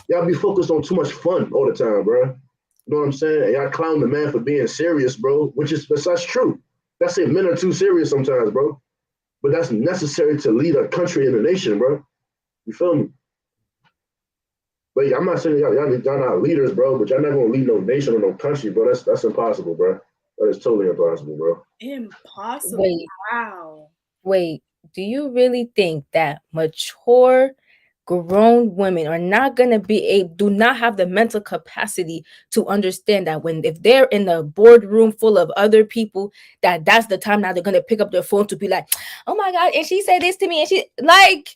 Y'all be focused on too much fun all the time, bro. You know what I'm saying? And y'all clown the man for being serious, bro, that's true. That's it. Men are too serious sometimes, bro. But that's necessary to lead a country and a nation, bro. You feel me? But I'm not saying y'all not leaders, bro, but y'all not gonna lead no nation or no country, bro. That's impossible, bro. That is totally impossible, bro. Impossible. Wait. Wow. Wait, do you really think that mature, grown women are not gonna do not have the mental capacity to understand that if they're in a boardroom full of other people, that's the time now they're gonna pick up their phone to be like, oh my god, and she said this to me, and she like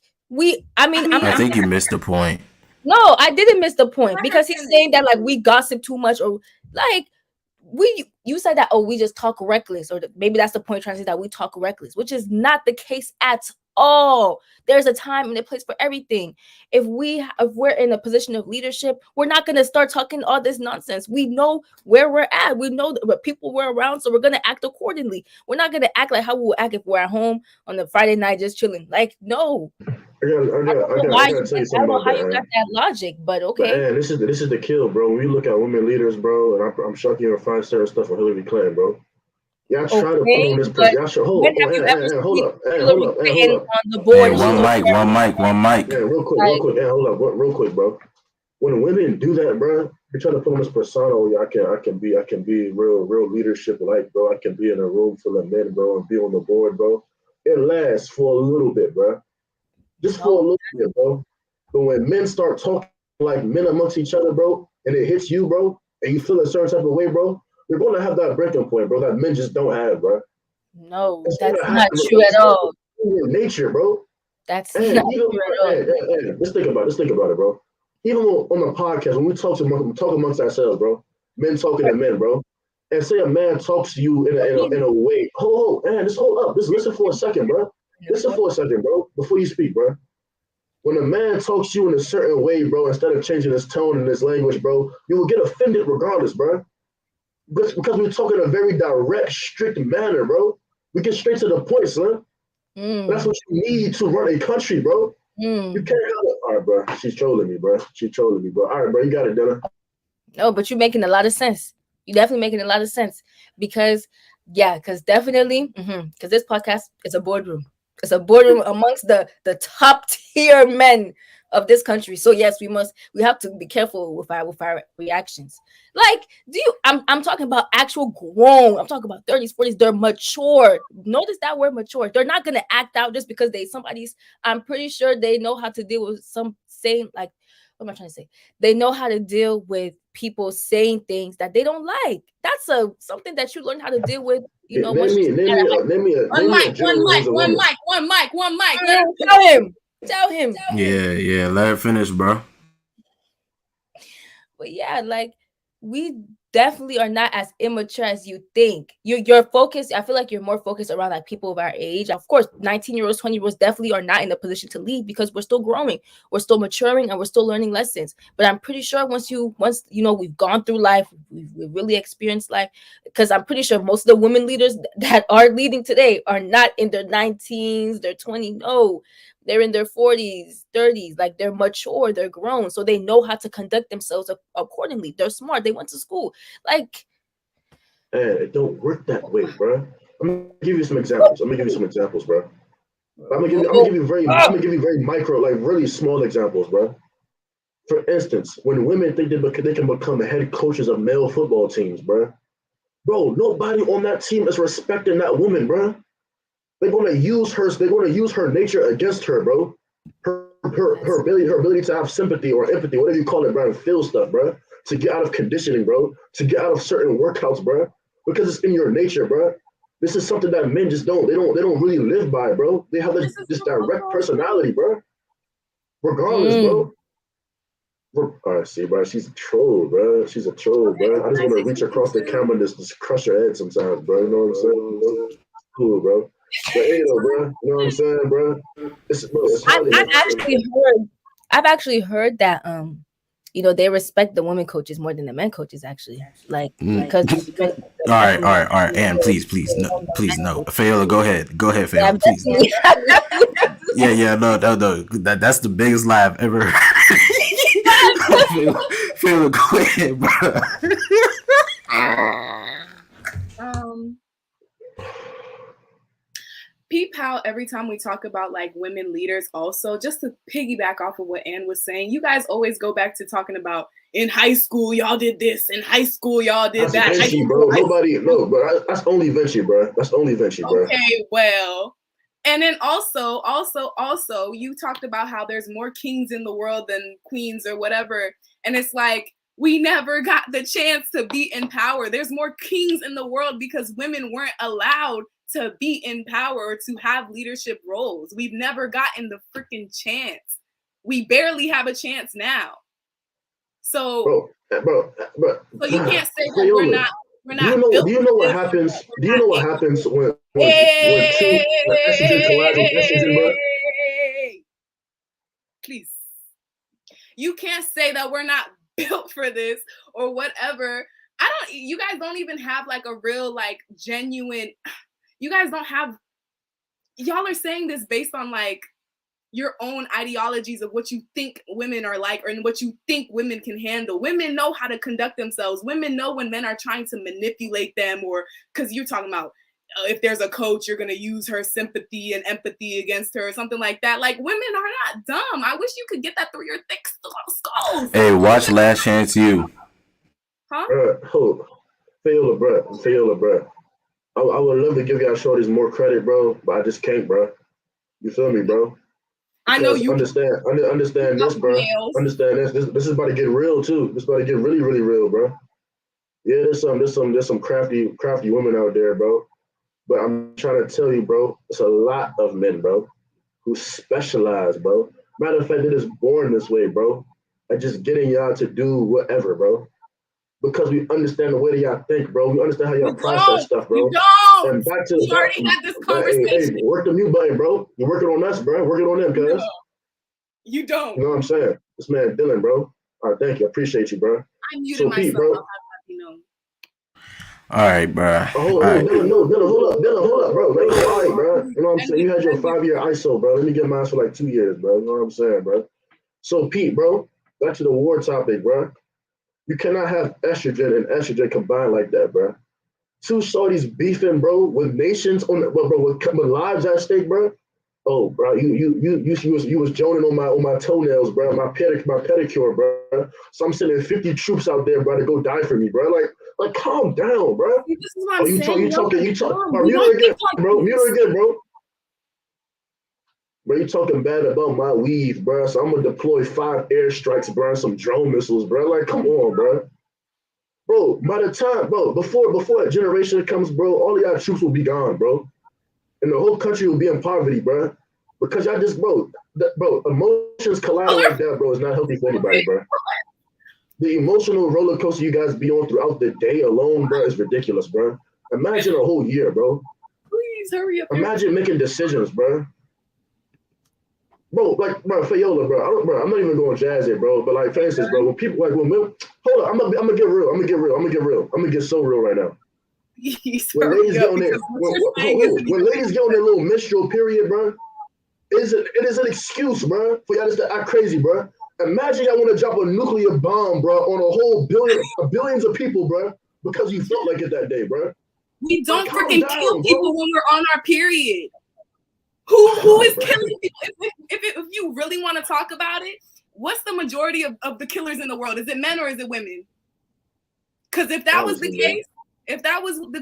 I think you missed the point. No, I didn't miss the point because he's saying that like we gossip too much or like you said that we just talk reckless or maybe that's the point trying to say that we talk reckless, which is not the case at all. There's a time and a place for everything. If we're in a position of leadership, we're not going to start talking all this nonsense. We know where we're at. We know what people we're around, so we're going to act accordingly. We're not going to act like how we would act if we're at home on the Friday night just chilling. Like, no. I gotta tell you something about that. I don't know how you got that logic, but okay. But this is the kill, bro. When you look at women leaders, bro, and I'm shocked you don't find certain stuff for Hillary Clinton, bro. Y'all try to put on this person. Y'all should hold up. Hold up. On the board. One mic. Yeah, real quick, bro. When women do that, bro, they try to put on this persona. I can be real leadership like, bro. I can be in a room full of men, bro, and be on the board, bro. It lasts for a little bit, bro. Just for a little bit, bro. But when men start talking like men amongst each other, bro, and it hits you, bro, and you feel a certain type of way, bro, you're going to have that breaking point, bro, that men just don't have, bro. No, that's not true at all. Nature, bro. That's not true at all. Let's think about it, bro. Even on the podcast, when we talk amongst ourselves, bro, men talking to men, bro, and say a man talks to you in a way. Hold up. Just listen for a second, bro. Listen for a second, bro, before you speak, bro. When a man talks to you in a certain way, bro, instead of changing his tone and his language, bro, you will get offended regardless, bro. Because we talk in a very direct, strict manner, bro. We get straight to the point, son. That's what you need to run a country, bro. You can't have it. All right, bro. She's trolling me, bro. All right, bro. You got it, Donna. No, but you're making a lot of sense. You're definitely making a lot of sense because definitely, because this podcast is a boardroom. It's a boardroom amongst the top tier men of this country. So yes, we have to be careful with our reactions. Like, I'm talking about actual grown. I'm talking about 30s, 40s. They're mature. Notice that word mature. They're not gonna act out just because I'm pretty sure they know how to deal with some saying like, what am I trying to say? They know how to deal with people saying things that they don't like. That's something that you learn how to deal with. You know, name me one mic. Tell him. Yeah. Let her finish, bro. But yeah, like we definitely are not as immature as you think. You're focused. I feel like you're more focused around like people of our age. Of course, 19-year-olds, 20-year-olds definitely are not in a position to lead because we're still growing, we're still maturing, and we're still learning lessons. But I'm pretty sure once we've gone through life, we've really experienced life. Because I'm pretty sure most of the women leaders that are leading today are not in their 19s, their 20s. No. They're in their 40s, 30s, like they're mature, they're grown, so they know how to conduct themselves accordingly. They're smart. They went to school. Like, it don't work that way, bro. I'm gonna give you some examples. bro. I'm gonna give you very micro, like really small examples, bro. For instance, when women think they can become head coaches of male football teams, bro, nobody on that team is respecting that woman, bro. They're gonna use her nature against her, bro. Her ability to have sympathy or empathy, whatever you call it, bro, and feel stuff, bro. To get out of conditioning, bro. To get out of certain workouts, bro. Because it's in your nature, bro. This is something that men just don't. They don't really live by, bro. They have this direct personality, bro. Regardless, bro. All right, see, bro. She's a troll, bro. I just want to reach across the camera and just crush her head sometimes, bro. You know what I'm saying? It's cool, bro. But hey, bro, you know what I'm saying, bro? I've actually heard that they respect the women coaches more than the men coaches actually. Like because all right. And please no. Fayola, go ahead, Fayola, please. No. Yeah, no. That's the biggest lie I've ever heard. Feel it, go ahead, bro. Peep how every time we talk about like women leaders, also just to piggyback off of what Ann was saying, you guys always go back to talking about in high school y'all did this, in high school y'all did That's that. Vinci, bro. Nobody, no, bro. That's only Vinci, bro. That's only Vinci, bro. Okay, well, and then also, you talked about how there's more kings in the world than queens or whatever, and it's like we never got the chance to be in power. There's more kings in the world because women weren't allowed to be in power or to have leadership roles. We've never gotten the freaking chance. We barely have a chance now. So, bro. So you can't say that we're not. Do you know what happens? Do you know what happens when estrogen collides with estrogen, bro? Please, you can't say that we're not built for this or whatever. You guys don't even have like a real, like, genuine. You guys don't have. Y'all are saying this based on like your own ideologies of what you think women are like or what you think women can handle. Women know how to conduct themselves. Women know when men are trying to manipulate them, or because you're talking about if there's a coach, you're going to use her sympathy and empathy against her or something like that. Like, women are not dumb. I wish you could get that through your thick skulls. Hey, watch Last Chance U. Huh? Fayola, bro. I would love to give y'all shorties more credit, bro, but I just can't, bro. You feel me, bro? I know you understand this, bro. Understand this. This is about to get real too. This is about to get really, really real, bro. Yeah, there's some crafty women out there, bro. But I'm trying to tell you, bro, it's a lot of men, bro, who specialize, bro. Matter of fact, they're just born this way, bro. At just getting y'all to do whatever, bro. Because we understand the way that y'all think, bro. We understand how y'all process stuff, bro. You don't. And back to we already had this conversation. Hey, work the mute button, bro. You're working on us, bro. Working on them, cuz. No, you don't. You know what I'm saying? This man Dylan, bro. All right, thank you. I appreciate you, bro. I muted myself. Pete, bro. I'll have you know. All right, bro. Dylan, hold up, bro. Let me go, all right, bro. You know what I'm saying? You had your 5-year ISO, bro. Let me get mine for like 2 years, bro. You know what I'm saying, bro? So, Pete, bro, back to the war topic, bro. You cannot have estrogen and estrogen combined like that, bro. Two shorties beefing, bro, with nations on, with lives at stake, bro. Oh, bro, you was joning on my toenails, bro, my pedicure, bro. So I'm sending 50 troops out there, bro, to go die for me, bro. Like, calm down, bro. This is what I'm saying. You talking, bro. Mute it again, bro. Bro, you talking bad about my weave, bro. So I'm gonna deploy 5 airstrikes, bro, and some drone missiles, bro. Like, come on, bro. Bro, by the time, bro, before that generation comes, bro, all of y'all troops will be gone, bro. And the whole country will be in poverty, bro. Because y'all just, bro, emotions colliding like that, bro, is not healthy for anybody, bro. The emotional roller coaster you guys be on throughout the day alone, bro, is ridiculous, bro. Imagine a whole year, bro. Please hurry up. Imagine making decisions, bro. Bro, Fayola, bro. I'm not even going jazz it, bro. But like, for instance, bro, when people like hold up, I'm gonna get real. I'm gonna get so real right now. When ladies get on their little menstrual period, bro, it is an excuse, bro, for y'all to act crazy, bro. Imagine y'all want to drop a nuclear bomb, bro, on a whole billions of people, bro, because you felt like it that day, bro. We don't freaking kill people when we're on our period. Who is killing people? If you really want to talk about it, what's the majority of the killers in the world? Is it men or is it women? Because if that was the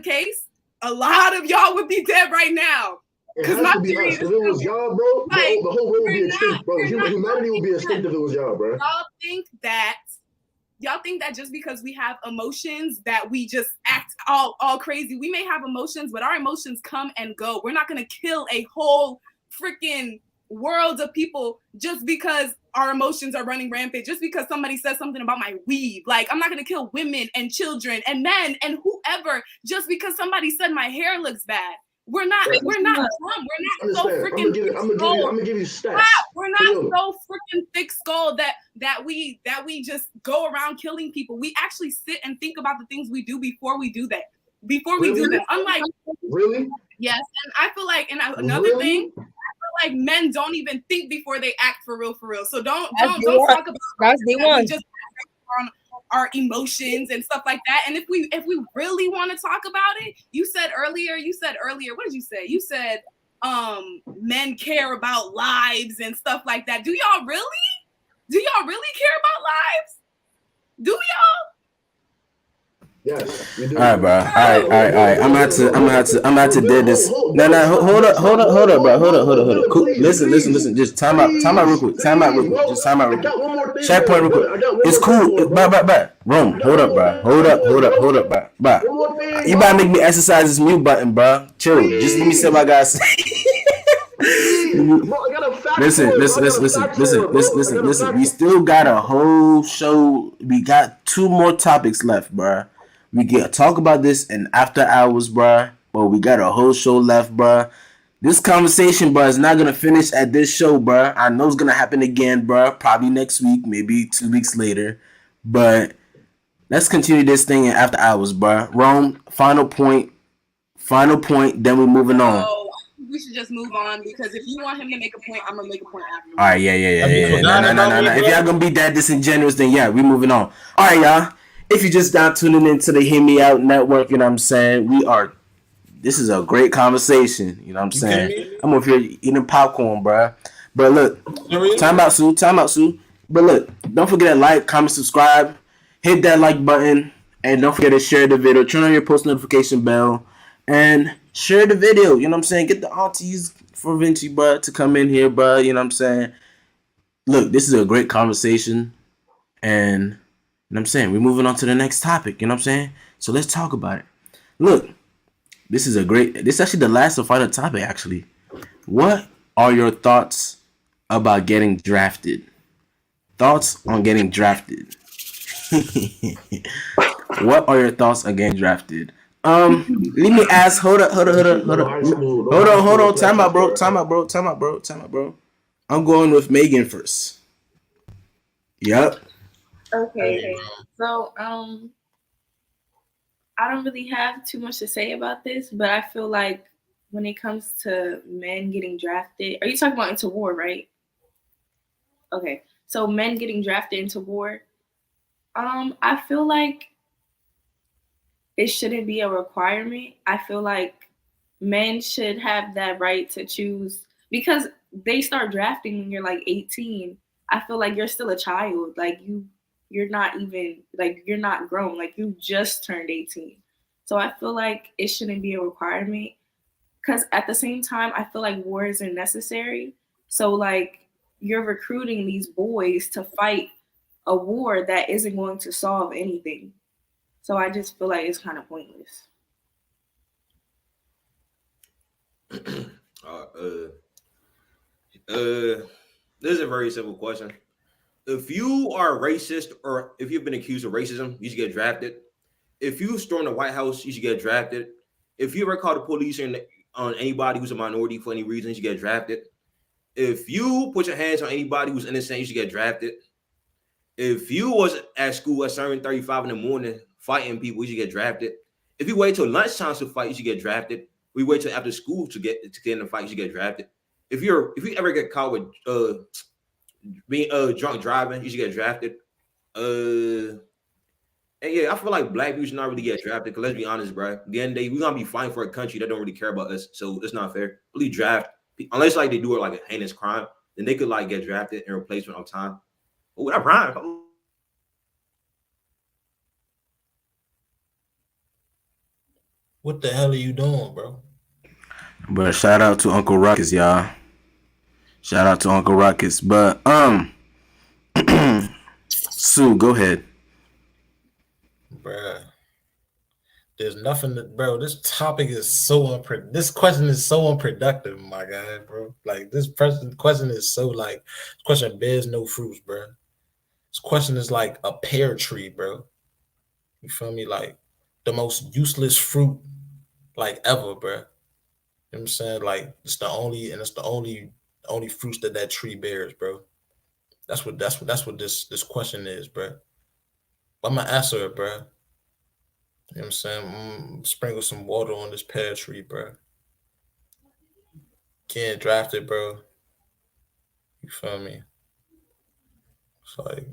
case, a lot of y'all would be dead right now. Because my period, if it was y'all, bro, the whole world would be extinct, bro. Humanity would be extinct if it was y'all, bro. Y'all think that just because we have emotions that we just act all crazy. We may have emotions, but our emotions come and go. We're not going to kill a whole freaking world of people just because our emotions are running rampant, just because somebody says something about my weave. Like, I'm not going to kill women and children and men and whoever just because somebody said my hair looks bad. We're not dumb. We're not so freaking I'm gonna give you stats. We're not so freaking thick skull that we just go around killing people. We actually sit and think about the things we do before we do that. Before we do them. Unlike yes, and I feel like another thing, I feel like men don't even think before they act for real. So don't talk about that's the one. Just our emotions and stuff like that. And if we really want to talk about it, you said earlier, what did you say? You said men care about lives and stuff like that. Do y'all really care about lives? Do y'all? Yes, we do. All right, bro. All right. I'm about to dead this. No. Hold up, bro. Cool. Listen. Just time out real quick. Just time out real quick. Chat point real quick. It's cool. Bye. Rome, hold up, bro. You about to make me exercise this mute button, bro. Chill. Just let me say what I gotta say. Listen. We still got a whole show. We got 2 more topics left, bruh. We get talk about this in after hours, bruh. But we got a whole show left, bruh. This conversation, bruh, is not gonna finish at this show, bruh. I know it's gonna happen again, bruh. Probably next week, maybe 2 weeks later. But let's continue this thing in after hours, bruh. Rome, final point. Then we're moving on. We should just move on because if you want him to make a point, I'm gonna make a point after. All right, yeah. No. If y'all gonna be that disingenuous, then yeah, we moving on. All right, y'all. If you just not tuning into the Hear Me Out Network, you know what I'm saying? This is a great conversation, you know what I'm saying? I'm over here eating popcorn, bruh. But look, time out, Sue. But look, don't forget to like, comment, subscribe, hit that like button, and don't forget to share the video. Turn on your post notification bell, and share the video, you know what I'm saying? Get the aunties for Vinci, bruh, to come in here, bruh, you know what I'm saying? Look, this is a great conversation, and you know what I'm saying? We're moving on to the next topic, you know what I'm saying? So let's talk about it. Look, this is actually the last and final topic, actually. What are your thoughts about getting drafted? Thoughts on getting drafted? What are your thoughts on getting drafted? Let me ask. Hold up. Time out, bro. I'm going with Megan first. Yep. Okay. So I don't really have too much to say about this, but I feel like when it comes to men getting drafted, are you talking about into war, right? Okay. So men getting drafted into war, I feel like it shouldn't be a requirement. I feel like men should have that right to choose because they start drafting when you're like 18. I feel like you're still a child. Like you're not even like you're not grown. Like you just turned 18. So I feel like it shouldn't be a requirement because at the same time, I feel like war isn't necessary. So like you're recruiting these boys to fight a war that isn't going to solve anything. So I just feel like it's kind of pointless. This is a very simple question. If you are racist or if you've been accused of racism, you should get drafted. If you storm the White House, you should get drafted. If you ever call the police on anybody who's a minority for any reason, you should get drafted. If you put your hands on anybody who's innocent, you should get drafted. If you was at school at 7:35 in the morning fighting people, you should get drafted. If you wait till lunchtime to fight, you should get drafted. We wait till after school to get in the fight, you should get drafted. If you ever get caught with being drunk driving, you should get drafted. And yeah, I feel like black people should not really get drafted. Cause let's be honest, bro. At the end of the day, we're gonna be fighting for a country that don't really care about us. So it's not fair. Really draft unless like they do it like a heinous crime, then they could like get drafted in replacement of time. Oh, that rhyme. What the hell are you doing, bro? But shout out to Uncle Ruckus, y'all. Shout out to Uncle Ruckus. But Sue, go ahead. Bruh. There's nothing that, bro. This topic is so this question is so unproductive, my guy, bro. Like this question is so like this question bears no fruits, bro. This question is like a pear tree, bro. You feel me? Like the most useless fruit like ever, bro. You know what I'm saying? Like it's the only fruits that tree bears, bro. That's what this question is, bro. I'm gonna answer it, bro. You know what I'm saying? Sprinkle some water on this pear tree, bro. Getting drafted, bro. You feel me? It's like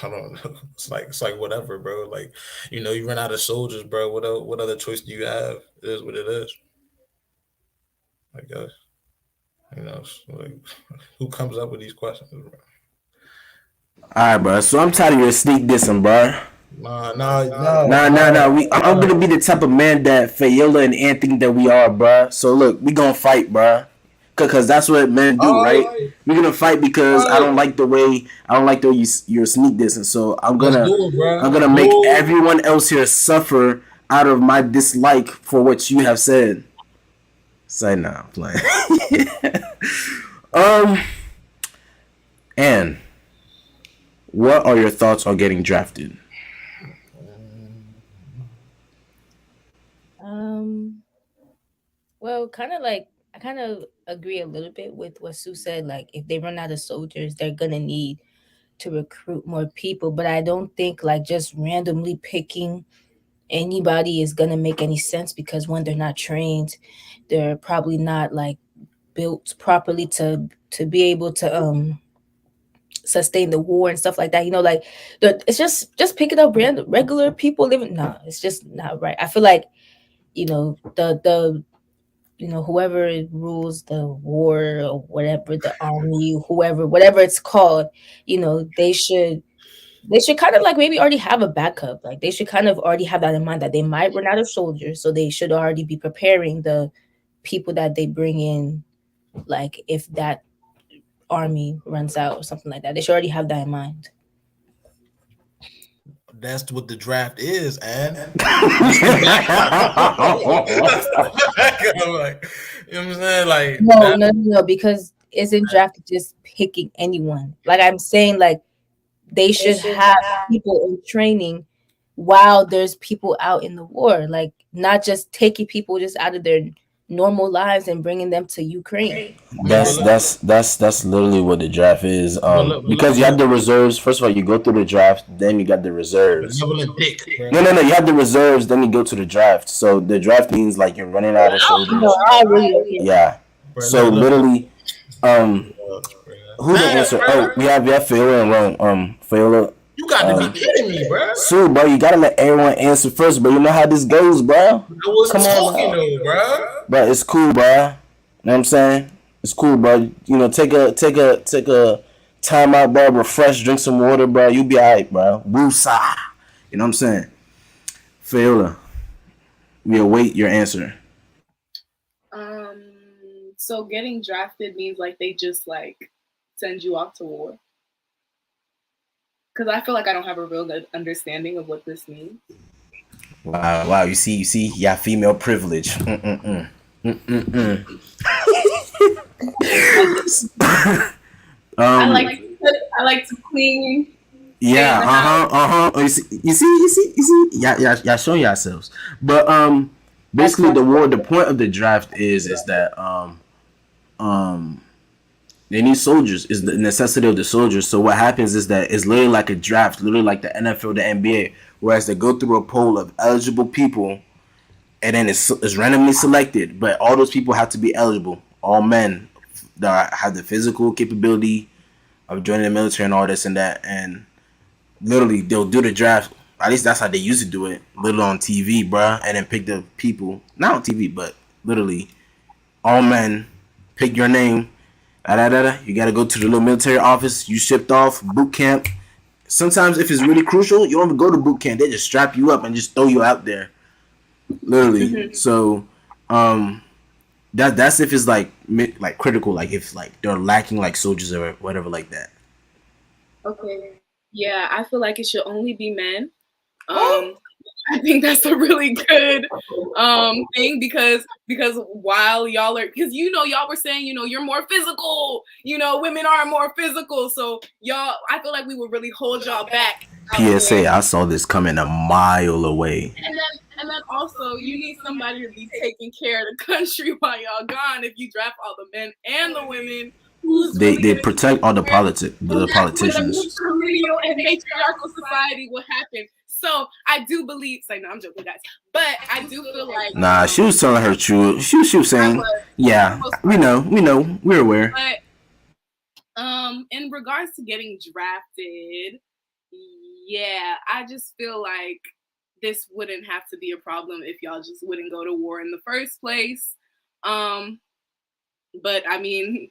I don't know. It's like whatever, bro. Like, you run out of soldiers, bro. What other choice do you have? It is what it is. I guess. Like, who comes up with these questions, bro? All right, bro. So I'm tired of your sneak dissing, bro. Nah. I'm gonna be the type of man that Fayola and Ant think that we are, bro. So look, we gonna fight, bro. Cause that's what men do, right? We're gonna fight because I don't like the way you're sneak dissing. So Let's do it, bro. I'm gonna make everyone else here suffer out of my dislike for what you have said. Say now, playing. And what are your thoughts on getting drafted? Well, kind of like I kind of agree a little bit with what Sue said. Like, if they run out of soldiers, they're gonna need to recruit more people. But I don't think like just randomly picking anybody is gonna make any sense because when they're not trained, they're probably not like built properly to be able to sustain the war and stuff like that. Like it's just picking up regular people living. No, it's just not right. I feel like the whoever rules the war or whatever, the army, whatever it's called, they should kind of like maybe already have a backup. Like they should kind of already have that in mind that they might run out of soldiers, so they should already be preparing the people that they bring in. Like if that army runs out or something like that, they should already have that in mind. That's what the draft is, and like, you know what I'm saying? Like, no, because isn't draft just picking anyone? Like I'm saying, like they should have people in training while there's people out in the war, like not just taking people just out of their normal lives and bringing them to Ukraine. That's literally what the draft is. Because you have the reserves. First of all, you go through the draft, then you got the reserves. No. You have the reserves, then you go to the draft. So the draft means like you're running out of soldiers. Yeah. So literally, who the answer? Oh, we have Fayola and Rome. Fayola. You got to be kidding me, bro. Sue, bro, you gotta let everyone answer first, bro. You know how this goes, bro. I wasn't talking though, bro. Bro, it's cool, bro. You know what I'm saying? It's cool, bro. Take a time out, bro. Refresh, drink some water, bro. You be alright, bro. Woo-sa. You know what I'm saying? Fayola, we await your answer. So getting drafted means like they just like send you off to war. Because I feel like I don't have a real good understanding of what this means. Wow. You see, yeah, female privilege. I like to clean. Yeah. You see. Yeah. Show yourselves. But basically, the point of the draft is that they need soldiers. Is the necessity of the soldiers. So what happens is that it's literally like a draft, literally like the NFL, the NBA, whereas they go through a poll of eligible people, and then it's randomly selected. But all those people have to be eligible. All men that have the physical capability of joining the military and all this and that. And literally, they'll do the draft. At least that's how they used to do it. Literally on TV, bruh. And then pick the people. Not on TV, but literally, all men, pick your name. You gotta go to the little military office. You shipped off boot camp. Sometimes if it's really crucial, you don't even go to boot camp. They just strap you up and just throw you out there. Literally. Mm-hmm. So, that's if it's like critical, like if like they're lacking like soldiers or whatever like that. Okay. Yeah, I feel like it should only be men. I think that's a really good thing because while y'all are, because y'all were saying you're more physical, women are more physical, so y'all, I feel like we would really hold y'all back. PSA, I saw this coming a mile away. And then also you need somebody to be taking care of the country while y'all gone. If you draft all the men and the women, they protect all the politicians. And matriarchal society will happen. So I do believe. No, I'm joking, guys. But I do feel like. Nah, she was telling her truth. She was saying, "Yeah, we know, we're aware." But in regards to getting drafted, Yeah, I just feel like this wouldn't have to be a problem if y'all just wouldn't go to war in the first place. But I mean,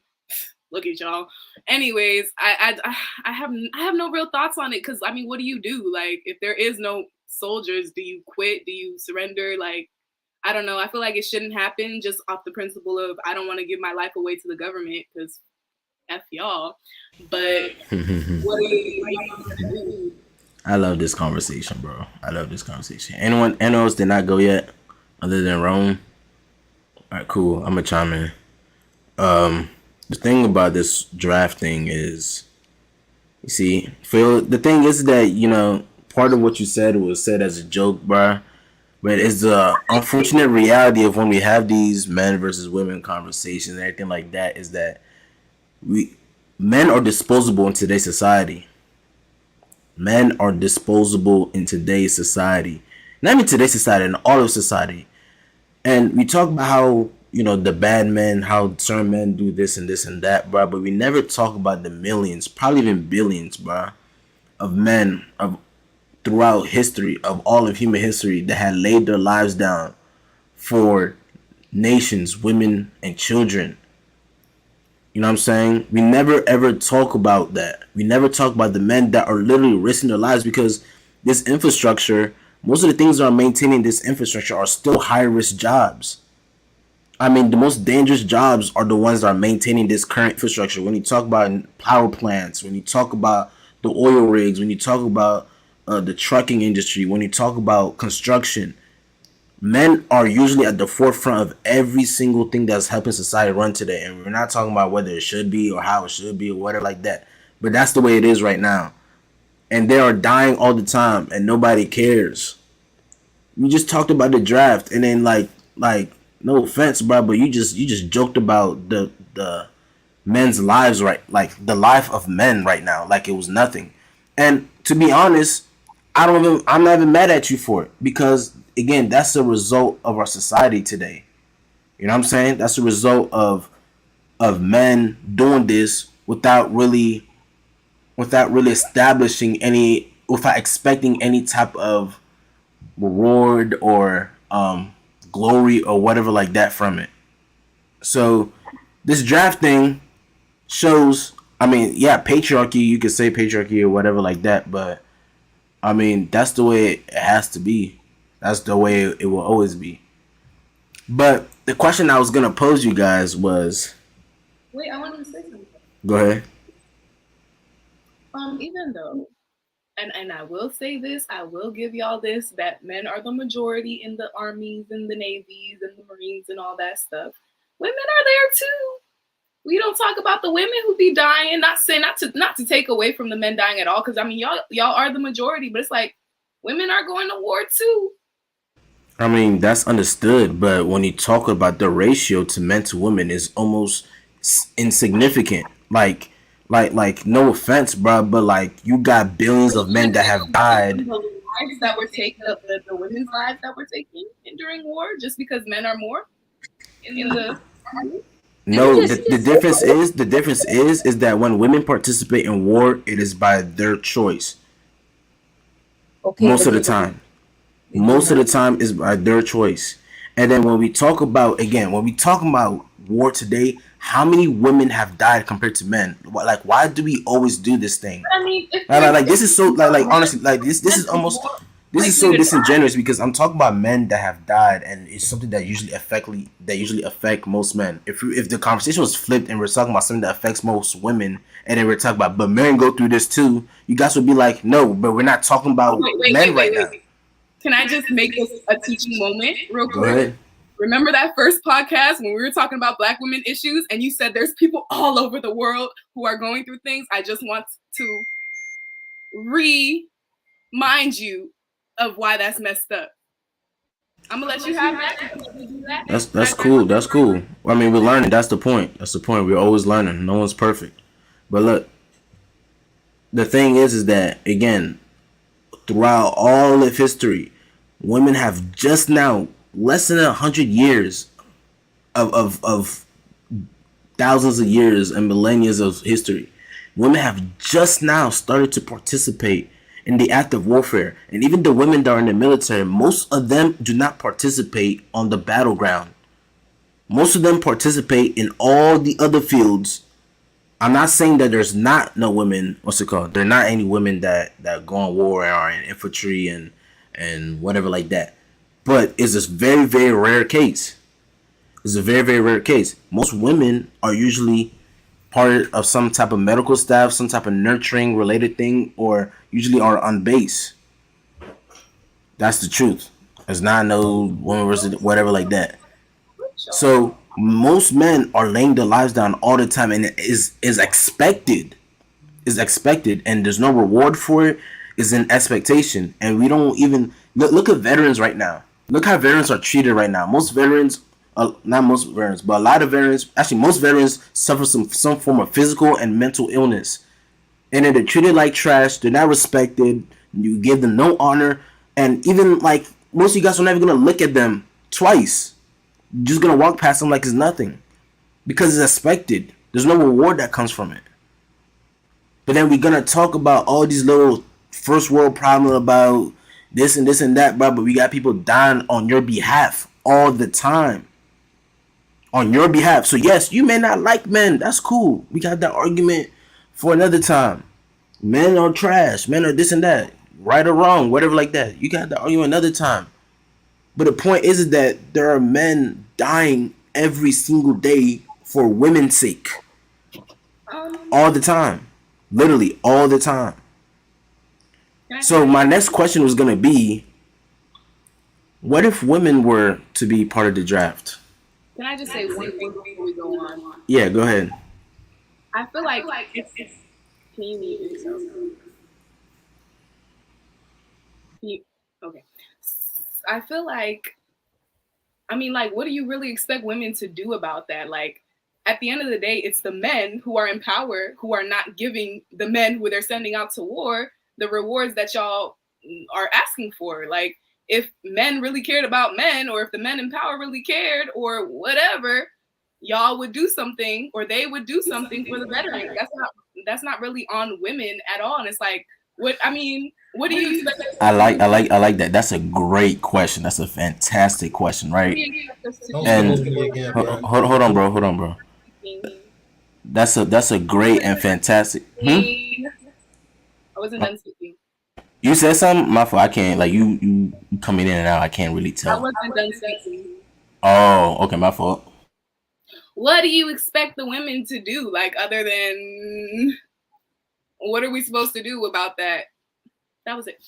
look at y'all. Anyways, I have no real thoughts on it because I mean, what do you do? Like, if there is no soldiers, do you quit? Do you surrender? Like, I don't know. I feel like it shouldn't happen just off the principle of I don't want to give my life away to the government because F y'all. But what do you do? I love this conversation, bro. I love this conversation. Anyone else did not go yet, other than Rome? All right, cool. I'm gonna chime in. The thing about this draft thing is, you see, Phil. The thing is that part of what you said was said as a joke, bro. But it's the unfortunate reality of when we have these men versus women conversations and everything like that is that men are disposable in today's society. Men are disposable in today's society. Not even today's society, in all of society. And we talk about how, the bad men, how certain men do this and that, bro. But we never talk about the millions, probably even billions, bro, of men throughout history, of all of human history, that had laid their lives down for nations, women, and children. You know what I'm saying? We never ever talk about that. We never talk about the men that are literally risking their lives because this infrastructure, most of the things that are maintaining this infrastructure are still high risk jobs. I mean, the most dangerous jobs are the ones that are maintaining this current infrastructure. When you talk about power plants, when you talk about the oil rigs, when you talk about the trucking industry, when you talk about construction, men are usually at the forefront of every single thing that's helping society run today. And we're not talking about whether it should be or how it should be or whatever like that. But that's the way it is right now. And they are dying all the time and nobody cares. We just talked about the draft and then like no offense, bro, but you just joked about the men's lives, right? Like the life of men right now, like it was nothing. And to be honest, I'm not even mad at you for it because again, that's a result of our society today. You know what I'm saying? That's a result of men doing this without really establishing any, without expecting any type of reward or glory or whatever like that from it. So this draft thing shows, I mean, yeah, patriarchy, you could say patriarchy or whatever like that, but I mean, that's the way it has to be. That's the way it will always be. But the question I was going to pose you guys was... Wait, I wanted to say something. Go ahead. Even though, and I will say this, I will give y'all this, that men are the majority in the armies and the navies and the marines and all that stuff. Women are there too. We don't talk about the women who be dying. Not to take away from the men dying at all, because I mean y'all are the majority, but it's like women are going to war too. I mean, that's understood, but when you talk about the ratio to men to women is almost insignificant. Like no offense, bro, but like you got billions of men that have died. The lives that were taken, the women's lives that were taken during war, just because men are more in the army. No, the difference is that when women participate in war, it is by their choice. Okay, most of the time is by their choice. And then when we talk about war today, how many women have died compared to men? Like, why do we always do this thing? I mean, this is so honestly, like this is almost. This is so disingenuous because I'm talking about men that have died, and it's something that usually affect most men. If the conversation was flipped and we're talking about something that affects most women, and then we're talking about but men go through this too, you guys would be like, no, but we're not talking about men right now. Can I just make this a teaching moment real quick? Go ahead. Remember that first podcast when we were talking about Black women issues, and you said there's people all over the world who are going through things? I just want to remind you of why that's messed up. I'm gonna let you have that. That's cool. That's cool. I mean, we're learning. That's the point. We're always learning. No one's perfect. But look, the thing is that again, throughout all of history, women have just now, less than 100 years of thousands of years and millennia of history, women have just now started to participate in the act of warfare. And even the women that are in the military, most of them do not participate on the battleground. Most of them participate in all the other fields. I'm not saying that there's not no women, what's it called? There are not any women that go on war and are in infantry and whatever like that. But it's a very, very rare case. It's a very, very rare case. Most women are usually part of some type of medical staff, some type of nurturing related thing, or usually are on base. That's the truth. It's not no woman versus whatever like that. So most men are laying their lives down all the time, and it is expected. Is expected, and there's no reward for it. Is an expectation, and we don't even look at veterans right now. Look how veterans are treated right now. Most veterans, not most veterans, but a lot of veterans, actually most veterans suffer some form of physical and mental illness, and then they're treated like trash. They're not respected. You give them no honor, and even like most of you guys are never gonna look at them twice. You're just gonna walk past them like it's nothing, because it's expected. There's no reward that comes from it. But then we're gonna talk about all these little first world problems about this and this and that, bro. But we got people dying on your behalf all the time. On your behalf. So yes, you may not like men. That's cool. We got that argument for another time. Men are trash. Men are this and that. Right or wrong, whatever like that. You got that argument another time. But the point is that there are men dying every single day for women's sake. All the time. Literally all the time. So my next question was going to be, what if women were to be part of the draft? Can I just say one thing before we go on? Yeah, go ahead. I feel like it's can you mute yourself? Okay. I feel like, I mean, like, what do you really expect women to do about that? Like, at the end of the day, it's the men who are in power who are not giving the men who they're sending out to war the rewards that y'all are asking for. Like, if men really cared about men, or if the men in power really cared, or whatever, y'all would do something, or they would do something for the veterans. That's not really on women at all. And it's like, what do you expect? I like that. That's a great question. That's a fantastic question, right? And hold on, bro. That's a great and fantastic. I wasn't done speaking. You said something? My fault. I can't, like, you coming in and out. I can't really tell. I wasn't done speaking. Oh, okay, my fault. What do you expect the women to do? Like, other than, what are we supposed to do about that? That was it.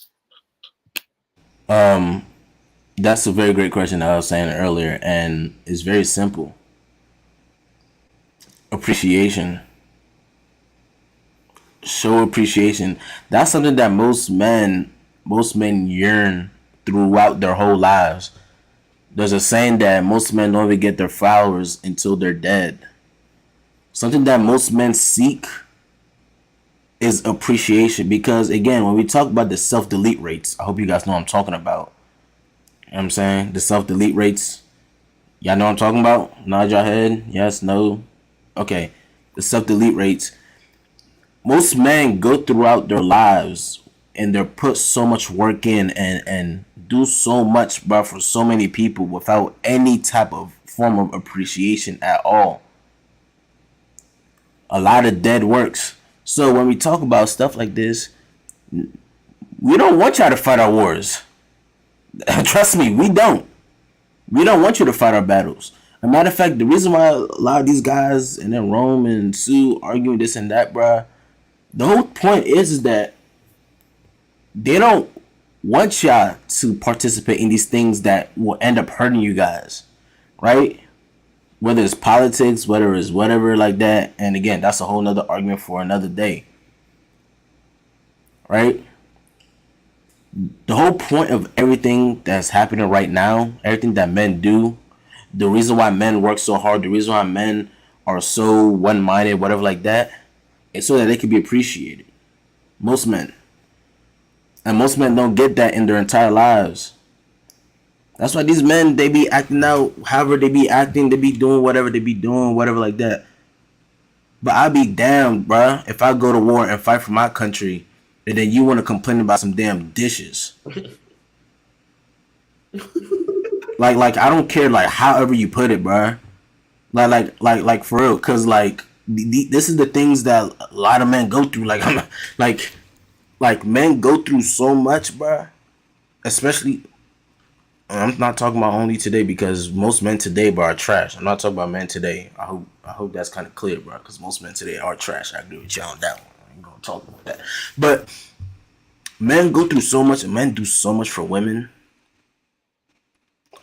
That's a very great question that I was saying earlier, and it's very simple. Appreciation. Show appreciation. That's something that most men yearn throughout their whole lives. There's a saying that most men don't even get their flowers until they're dead. Something that most men seek is appreciation, because again, when we talk about the self-delete rates, I hope you guys know what I'm talking about. You know what I'm saying? The self-delete rates. Y'all know what I'm talking about? Nod your head. Yes, no. Okay. The self-delete rates. Most men go throughout their lives and they're put so much work in and do so much, bro, for so many people without any type of form of appreciation at all. A lot of dead works. So when we talk about stuff like this, we don't want y'all to fight our wars. Trust me, we don't. We don't want you to fight our battles. As a matter of fact, the reason why a lot of these guys and then Rome and Sue arguing this and that, bruh, the whole point is that they don't want y'all to participate in these things that will end up hurting you guys, right? Whether it's politics, whether it's whatever like that. And again, that's a whole nother argument for another day, right? The whole point of everything that's happening right now, everything that men do, the reason why men work so hard, the reason why men are so one-minded, whatever like that, is so that they can be appreciated. Most men. And most men don't get that in their entire lives. That's why these men, they be acting out however they be acting, they be doing whatever they be doing, whatever like that. But I be damned, bruh, if I go to war and fight for my country and then you want to complain about some damn dishes. like I don't care like however you put it, bro. Like for real, cause like this is the things that a lot of men go through. Like I'm like men go through so much, bro. Especially, I'm not talking about only today because most men today, bro, are trash. I'm not talking about men today. I hope that's kind of clear, bro. Because most men today are trash. I agree with you on that one. I ain't gonna talk about that. But men go through so much, and men do so much for women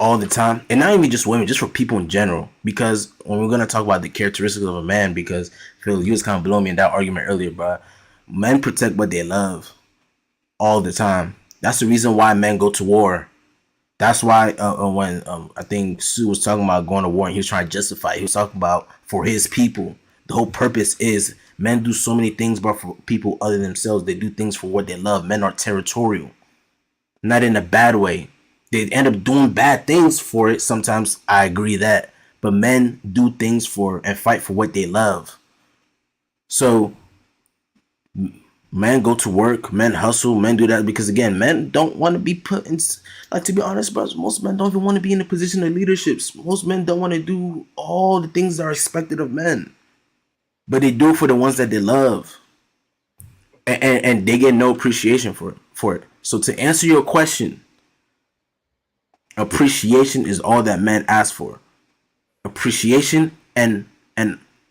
all the time, and not even just women, just for people in general. Because when we're gonna talk about the characteristics of a man, because Phil, you was kind of blowing me in that argument earlier, bro. Men protect what they love all the time. That's the reason why men go to war. That's why when I think Sue was talking about going to war and he was trying to justify it, he was talking about for his people. The whole purpose is men do so many things, but for people other than themselves, they do things for what they love. Men are territorial, not in a bad way. They end up doing bad things for it. Sometimes I agree that, but men do things for and fight for what they love. So men go to work, men hustle, men do that because again, men don't want to be put in. Like to be honest, bro, most men don't even want to be in a position of leaderships. Most men don't want to do all the things that are expected of men, but they do it for the ones that they love, and they get no appreciation for it. So to answer your question, appreciation is all that men ask for. Appreciation and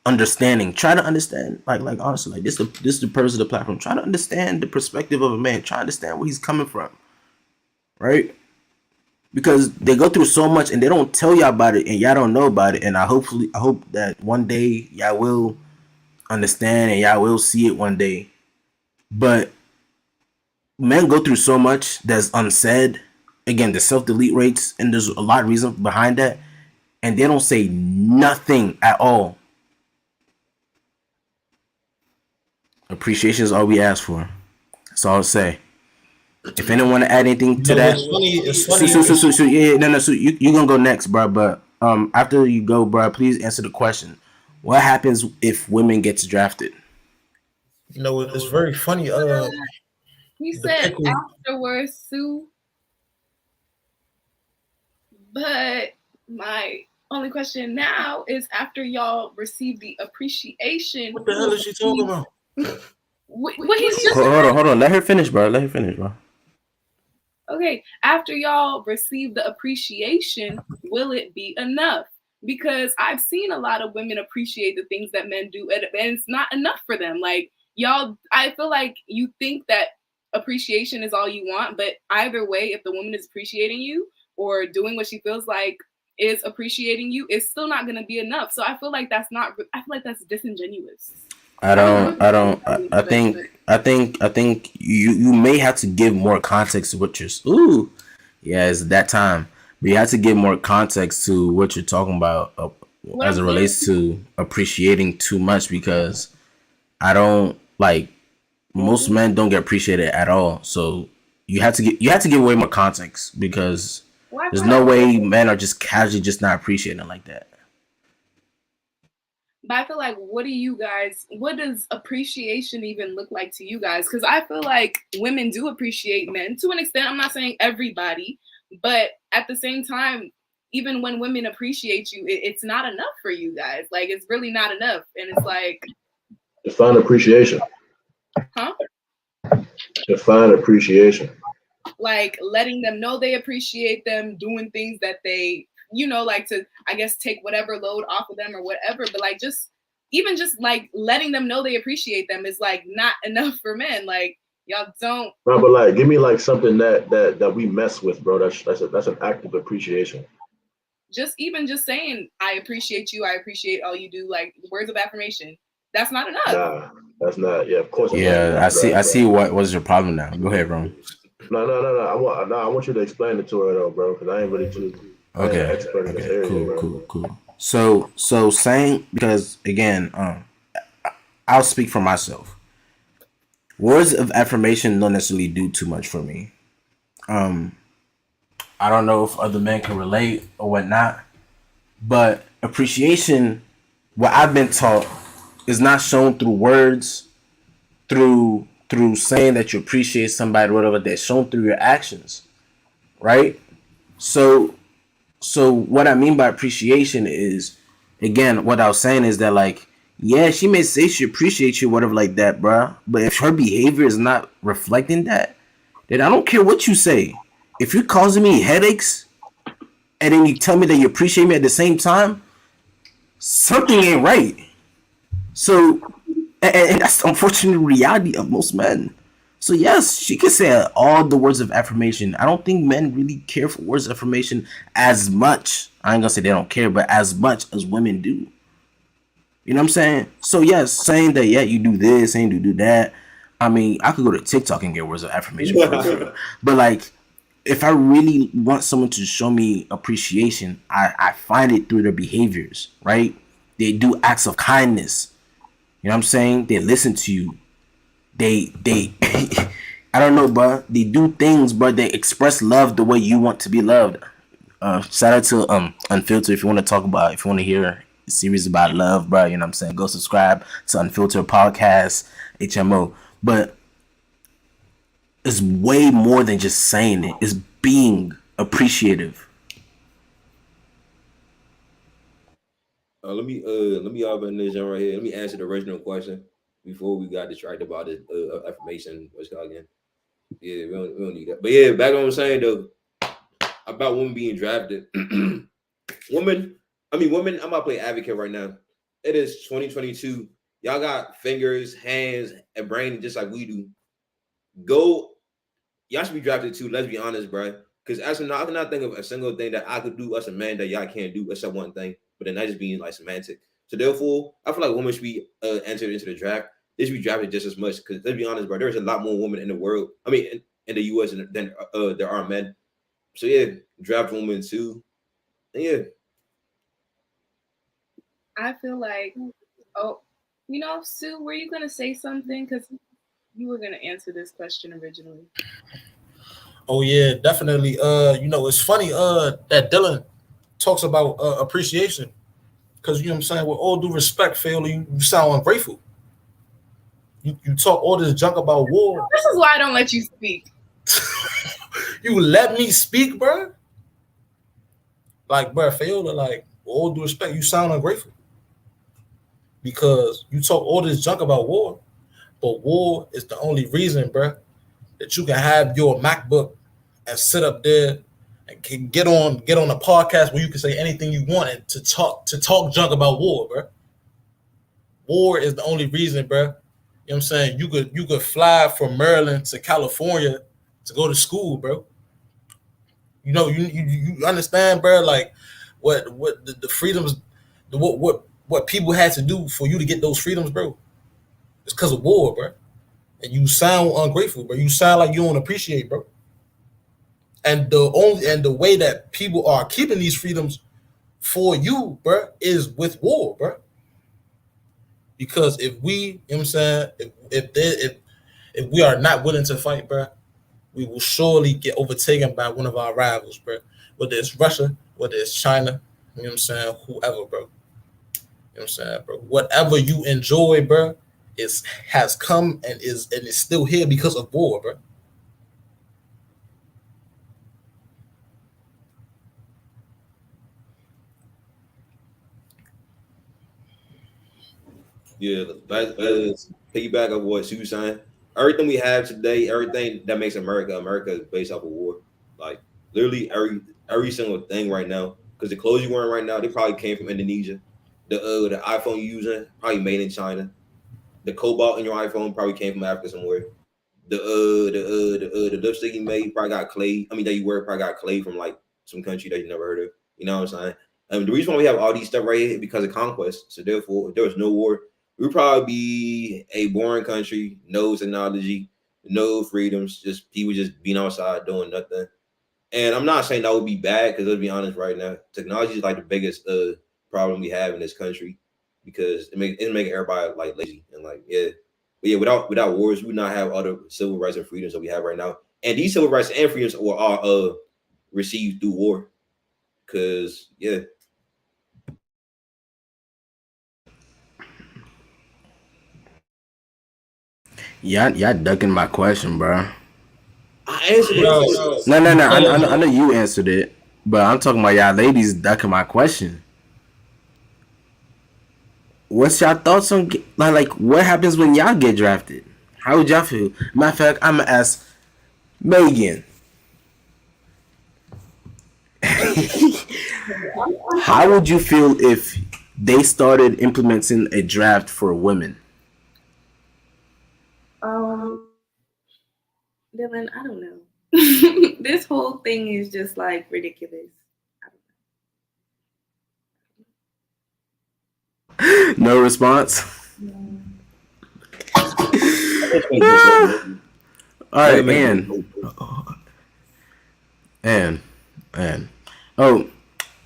understanding. Try to understand, like honestly, like this is the purpose of the platform. Try to understand the perspective of a man. Try to understand where he's coming from, right? Because they go through so much and they don't tell y'all about it, and y'all don't know about it. And I hope that one day y'all will understand and y'all will see it one day. But men go through so much that's unsaid. Again, the self-delete rates, and there's a lot of reason behind that, and they don't say nothing at all. Appreciation is all we ask for. That's all I'll say. If anyone want to add anything to that, it's funny. so yeah, no, so you gonna go next, bro. But after you go, bro, please answer the question: what happens if women gets drafted? You know, it's very funny. He The said pickle. afterwards, Sue. But my only question now is after y'all receive the appreciation. What the hell is she talking about? What he's just Hold on. Let her finish, bro. okay. After y'all receive the appreciation, will it be enough? Because I've seen a lot of women appreciate the things that men do, and it's not enough for them. Like y'all, I feel like you think that appreciation is all you want, but either way, if the woman is appreciating you or doing what she feels like is appreciating you, it's still not going to be enough. So I feel like that's disingenuous. I think you may have to give more context to what you're. Ooh, yeah, it's that time. But you have to give more context to what you're talking about as it relates to appreciating too much, because I don't like most men don't get appreciated at all. So you have to give way more context, because there's no way men are just casually just not appreciating like that. But I feel like, what does appreciation even look like to you guys? Because I feel like women do appreciate men to an extent. I'm not saying everybody, but at the same time, even when women appreciate you, it's not enough for you guys. Like, it's really not enough. And it's like, define appreciation. Huh? Define appreciation. Like letting them know they appreciate them, doing things that they, like to, I guess, take whatever load off of them or whatever. But like even just like letting them know they appreciate them is like not enough for men. Like y'all don't. No, but like, give me like something that we mess with, bro. That's an act of appreciation. Just saying, I appreciate you. I appreciate all you do. Like words of affirmation. That's not enough. Nah, that's not. Yeah, of course. Yeah, I see. What was your problem now? Go ahead, bro. No. I want you to explain it to her though, bro, because I ain't really too. Okay. Expert in this area, Cool. So saying, because again, I'll speak for myself. Words of affirmation don't necessarily do too much for me. I don't know if other men can relate or whatnot, but appreciation, what I've been taught, is not shown through words, through through saying that you appreciate somebody, whatever, that's shown through your actions, right? So, so what I mean by appreciation is, again, what I was saying is that like, yeah, she may say she appreciates you, whatever, like that, bruh. But if her behavior is not reflecting that, then I don't care what you say. If you're causing me headaches and then you tell me that you appreciate me at the same time, something ain't right. So, and that's the unfortunate reality of most men. So yes, she can say all the words of affirmation. I don't think men really care for words of affirmation as much. I ain't gonna say they don't care, but as much as women do. You know what I'm saying? So yes, saying that yeah you do this, saying you do that. I mean, I could go to TikTok and get words of affirmation for but like, if I really want someone to show me appreciation, I find it through their behaviors, right? They do acts of kindness. You know what I'm saying? They listen to you. They I don't know, but they do things, but they express love the way you want to be loved. Shout out to Unfiltered. If you want to talk about, if you want to hear a series about love, bro, you know what I'm saying, go subscribe to Unfiltered Podcast, HMO. But it's way more than just saying it. It's being appreciative. Let me hop in this right here. Let me answer the original question before we got distracted about this affirmation. What's called again? Yeah, we don't need that. But yeah, back on what I'm saying though about women being drafted. Women. I'm about to play advocate right now. It is 2022. Y'all got fingers, hands, and brain just like we do. Go, y'all should be drafted too. Let's be honest, bro. Because as of now, I cannot think of a single thing that I could do as a man that y'all can't do except one thing. But then that just being like semantic. So therefore, I feel like women should be entered into the draft. They should be drafted just as much. Because let's be honest, bro, there's a lot more women in the world. I mean, in the U.S. than there are men. So yeah, draft women too. And yeah. I feel like, Sue, were you gonna say something? Because you were gonna answer this question originally. Oh yeah, definitely. It's funny that Dylan talks about appreciation. Because you know what I'm saying, with all due respect, Phil, you sound ungrateful. You talk all this junk about war. This is why I don't let you speak. You let me speak, bro. Like, bro, Phil, like, with all due respect, you sound ungrateful. Because you talk all this junk about war, but war is the only reason, bro, that you can have your MacBook and sit up there and can get on a podcast where you can say anything you want and to talk junk about war, bro. War is the only reason, bro. You know what I'm saying? You could fly from Maryland to California to go to school, bro. You know, you understand, bro, like what the freedoms, what people had to do for you to get those freedoms, bro. It's because of war, bro. And you sound ungrateful, bro. You sound like you don't appreciate, bro. And the way that people are keeping these freedoms for you, bro, is with war, bro. Because if we, you know what I'm saying, if we are not willing to fight, bro, we will surely get overtaken by one of our rivals, bro. Whether it's Russia, whether it's China, you know what I'm saying, whoever, bro. You know what I'm saying, bro. Whatever you enjoy, bro, has come and is still here because of war, bro. Yeah, piggyback of what Sue saying. Everything we have today, everything that makes America is based off of war. Like literally every single thing right now. Because the clothes you're wearing right now, they probably came from Indonesia. The iPhone you're using probably made in China. The cobalt in your iPhone probably came from Africa somewhere. The lipstick you made probably got clay. I mean that you wear probably got clay from like some country that you never heard of. You know what I'm saying? The reason why we have all these stuff right here is because of conquest. So therefore, if there was no war, we'd probably be a boring country, no technology, no freedoms, just people just being outside doing nothing. And I'm not saying that would be bad because let's be honest, right now, technology is like the biggest problem we have in this country because it make everybody like lazy and like yeah. But yeah, without wars, we would not have all the civil rights and freedoms that we have right now. And these civil rights and freedoms were all received through war. Cause yeah. Y'all ducking my question, bro. I answered it. No. I know you answered it, but I'm talking about y'all ladies ducking my question. What's y'all thoughts on like what happens when y'all get drafted? How would y'all feel? Matter of fact, I'm gonna ask Megan. How would you feel if they started implementing a draft for women? Dylan, I don't know. This whole thing is just like ridiculous. No response. All right, and oh,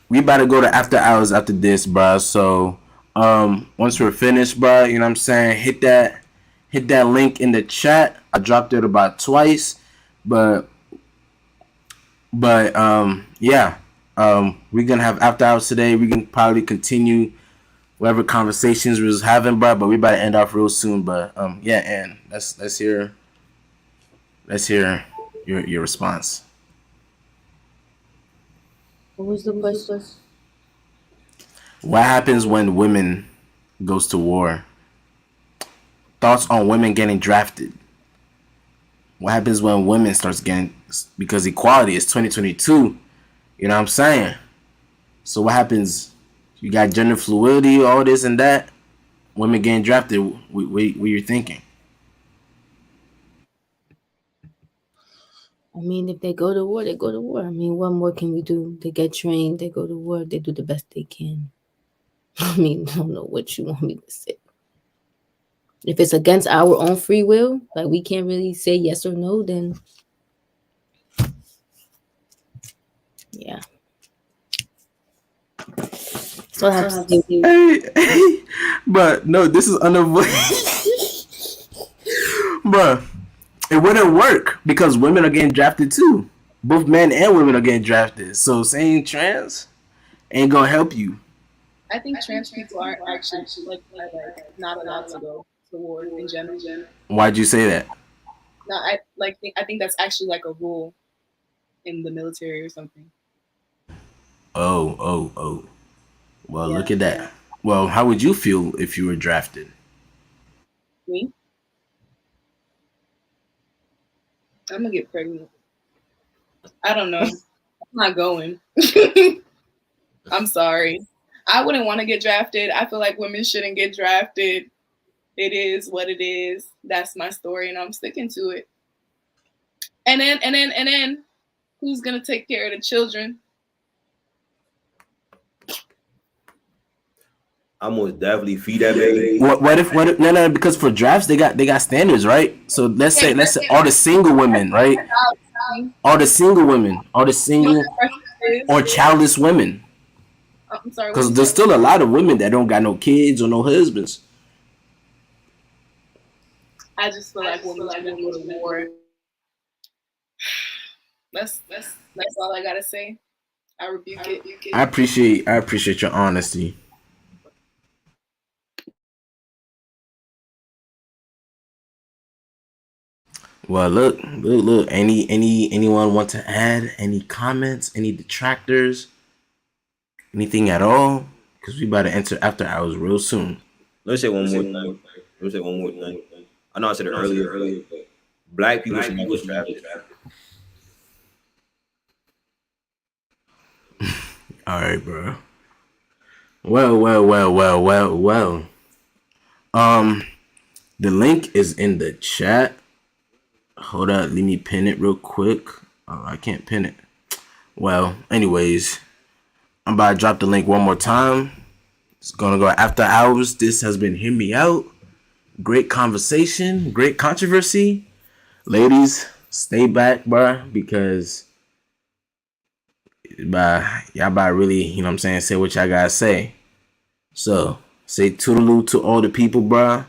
we about to go to after hours after this, bro. So once we're finished, bro, you know what I'm saying, hit that link in the chat. I dropped it about twice, but yeah, we're gonna have after hours today. We can probably continue whatever conversations we was having, bro. But we about to end off real soon. But yeah, and let's hear your response. What was the question? What happens when women goes to war? Thoughts on women getting drafted? What happens when women starts getting, because equality is 2022? You know what I'm saying? So what happens? You got gender fluidity, all this and that. Women getting drafted. What you're thinking? I mean, if they go to war, they go to war. I mean, what more can we do? They get trained, they go to war, they do the best they can. I mean, I don't know what you want me to say. If it's against our own free will, like we can't really say yes or no, then yeah. So I have to do. Hey, but no, this is unavoidable. Bruh, it wouldn't work because women are getting drafted too. Both men and women are getting drafted. So saying trans ain't gonna help you. I think trans people are actually like not allowed to go to war in general. Why'd you say that? No, I think that's actually like a rule in the military or something. Oh. Well, yeah, look at that. Yeah. Well, how would you feel if you were drafted? Me? I'm gonna get pregnant. I don't know. I'm not going. I'm sorry. I wouldn't want to get drafted. I feel like women shouldn't get drafted. It is what it is. That's my story, and I'm sticking to it. And then, who's gonna take care of the children? I'm most definitely feed that baby. What if no, because for drafts they got standards, right? So let's say all the single women, right? All the single or childless women. I'm sorry. Because there's still a lot of women that don't got no kids or no husbands. I just feel like women should go to war. That's all I gotta say. I rebuke it. I appreciate your honesty. Well, look. Anyone want to add any comments, any detractors, anything at all? Because we about to enter after hours real soon. Let's say one more thing. I know I said it earlier, but black people should never drafted. All right, bro. Well. The link is in the chat. Hold up, let me pin it real quick. Oh, I can't pin it. Well, anyways, I'm about to drop the link one more time. It's gonna go after hours. This has been Hear Me Out. Great conversation, great controversy. Ladies, stay back, bro, because y'all about really, you know what I'm saying, say what y'all gotta say. So, say toodaloo to all the people, bro.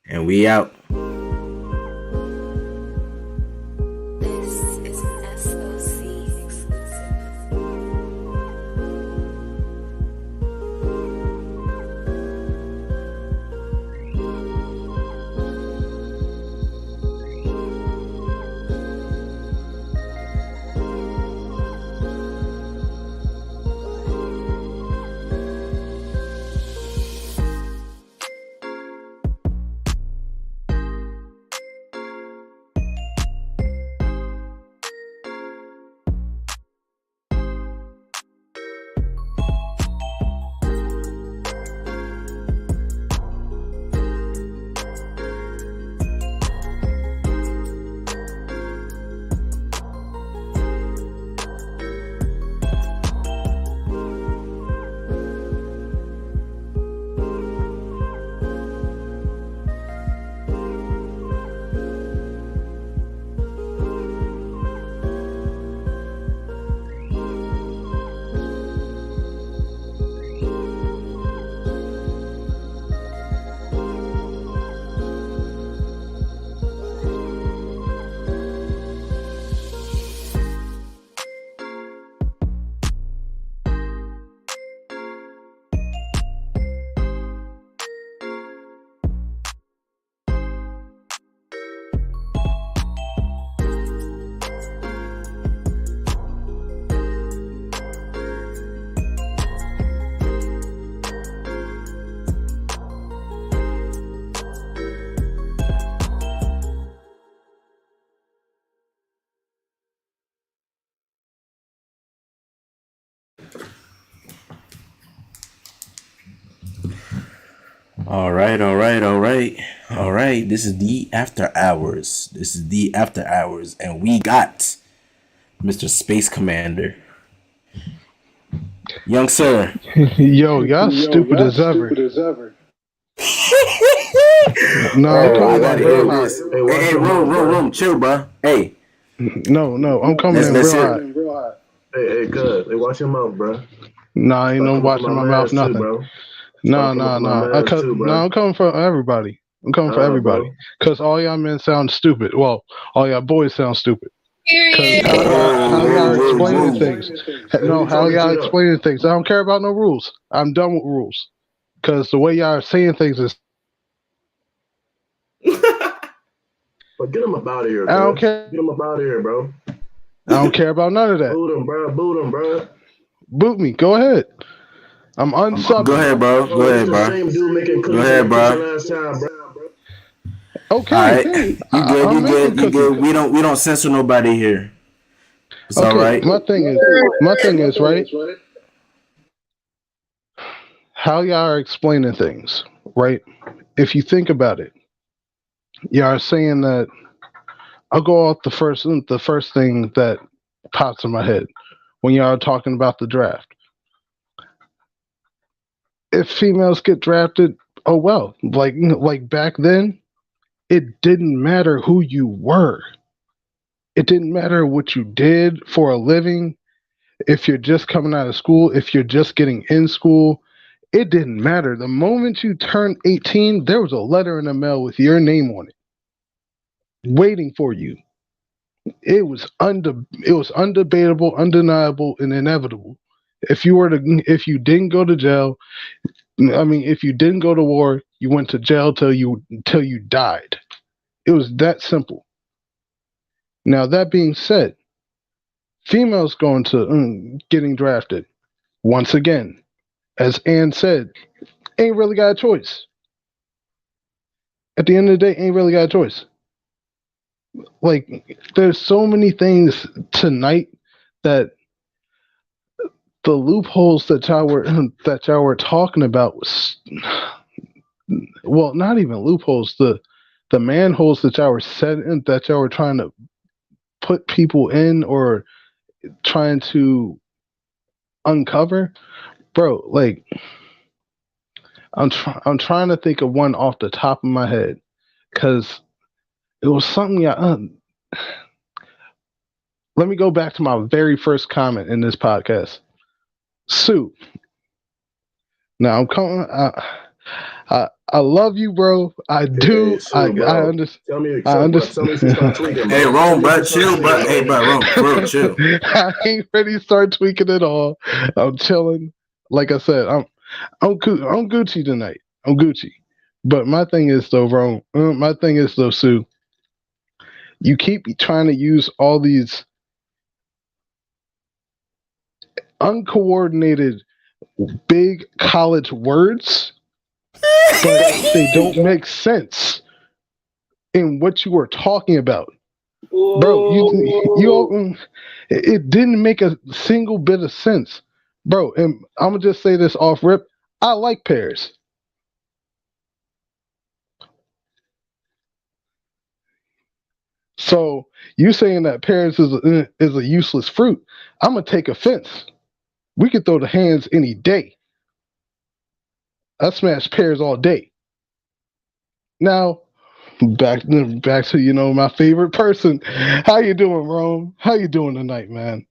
And we out. All right, all right, all right, all right. This is the after hours. And we got Mr. Space Commander, young sir. Yo, y'all stupid as ever. No, I'm Oh, I coming in gotta real hear hot. this. Hey, Hey, watch hey, your mouth, bro. room, chill, bro. Hey, No, I'm coming in let's real hear hot. it. Hey, cuz. Hey, watch your mouth, bro. Nah, ain't Start no coming for watching my my mouth, mans too, nothing. bro. Nah, Start coming for my mans too, bro. I'm coming for everybody. I'm coming for everybody. Bro. Cause all y'all men sound stupid. Well, all y'all boys sound stupid. Cause Period. how y'all are explaining Whoa. things. Hey, who No, you how talking y'all to, though? explaining things. I don't care about no rules. I'm done with rules. Cause the way y'all are saying things is But get him up out of here, I don't cuz. care. Get him up out of here, bro. I don't care about none of that. Boot him, bro. Boot him, bro. Boot me. Go ahead. I'm Go unsubbing. ahead, bro. Go Oh, it's ahead, the bro. same dude making Go cookies in ahead, the kitchen bro. last time, bro. All Okay. right, you good? I'm You making good? You cookies. good? We don't censor nobody here. It's all Okay. right. My thing is right. How y'all are explaining things, right? If you think about it, y'all are saying that I'll go off the first thing that pops in my head when y'all are talking about the draft. If females get drafted, oh well. Like back then, it didn't matter who you were. It didn't matter what you did for a living. If you're just coming out of school, if you're just getting in school, it didn't matter. The moment you turned 18, there was a letter in the mail with your name on it, waiting for you. It was undebatable, undeniable, and inevitable. If you didn't go to jail, I mean, if you didn't go to war, you went to jail till you died. It was that simple. Now that being said, females going to getting drafted once again, as Ann said, ain't really got a choice. At the end of the day, ain't really got a choice. Like, there's so many things tonight that the loopholes that y'all were talking about was, well, not even loopholes. The manholes that y'all were setting, that y'all were trying to put people in or trying to uncover, bro. Like, I'm trying to think of one off the top of my head because it was something. Let me go back to my very first comment in this podcast. Sue. Now I'm coming. I love you, bro. I do. Hey, Sue, I bro. understand. Tell me, I tell me if you start understand. tweaking, Hey, bro. Tell Rome, me if bro, you start chill, tweaking, bro. Hey, bro. bro, bro, chill. I ain't ready to start tweaking at all. I'm chilling. Like I said, I'm Gucci tonight. I'm Gucci. But my thing is though, bro. My thing is though, Sue. You keep trying to use all these uncoordinated big college words, but they don't make sense in what you were talking about, bro. It didn't make a single bit of sense, bro. And I'm gonna just say this off rip. I like pears. So you saying that pears is a useless fruit? I'm gonna take offense. We could throw the hands any day. I smash pears all day. Now back to my favorite person. How you doing, Rome? How you doing tonight, man?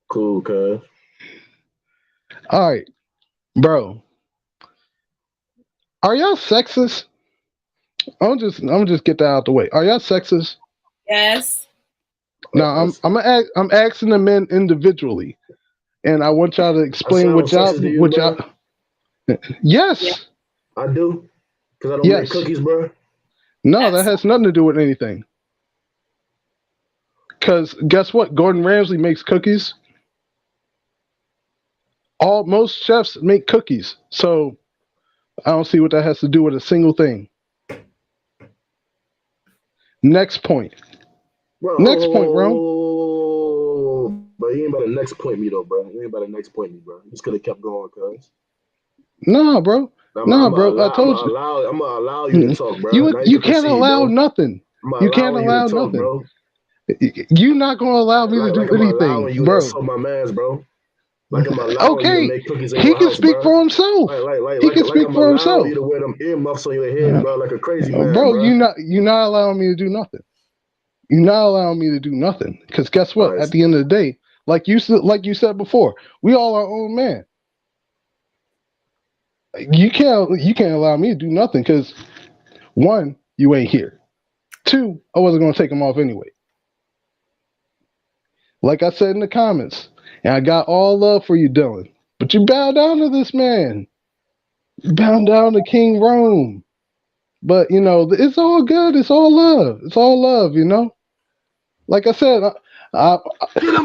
Cool, cuz. All right, bro. Are y'all sexist? I'm just get that out the way. Are y'all sexist? Yes. Now I'm asking the men individually, and I want y'all to I explain sound sexist to you, what y'all. bro. Yeah. Yes, I do. Because I don't make yes. cookies, bro. No, that Yes. has nothing to do with anything. Because guess what? Gordon Ramsay makes cookies. Most chefs make cookies, so I don't see what that has to do with a single thing. Next point. Bro, Next point, bro. But you ain't about to next point me, though, bro. You ain't about to next point me, bro. You just could have kept going, cuz. Nah, bro. I'm Nah, gonna bro. I told you. allow you to talk, bro. Now You can can't proceed, allow bro. nothing. I'm You can't allowing you to allow talk, nothing. bro. You're not gonna allow me to Like do I'm anything, allowing you to bro. insult my man's, bro. Like I'm allowing you to Okay, make cookies in he your can house, speak bro. for himself. He can Like speak I'm for allowing himself, you to wear them earmuffs on your head, bro, like a crazy man, bro. bro. You're not allowing me to do nothing. You're not allowing me to do nothing. Because guess All what? right. At the end of the day, like you said before, we all our own man. You can't allow me to do nothing because one, you ain't here. Two, I wasn't gonna take him off anyway. Like I said in the comments, and I got all love for you, Dylan. But you bow down to this man. You bow down to King Rome. But you know, it's all good. It's all love. It's all love. You know. Like I said, I,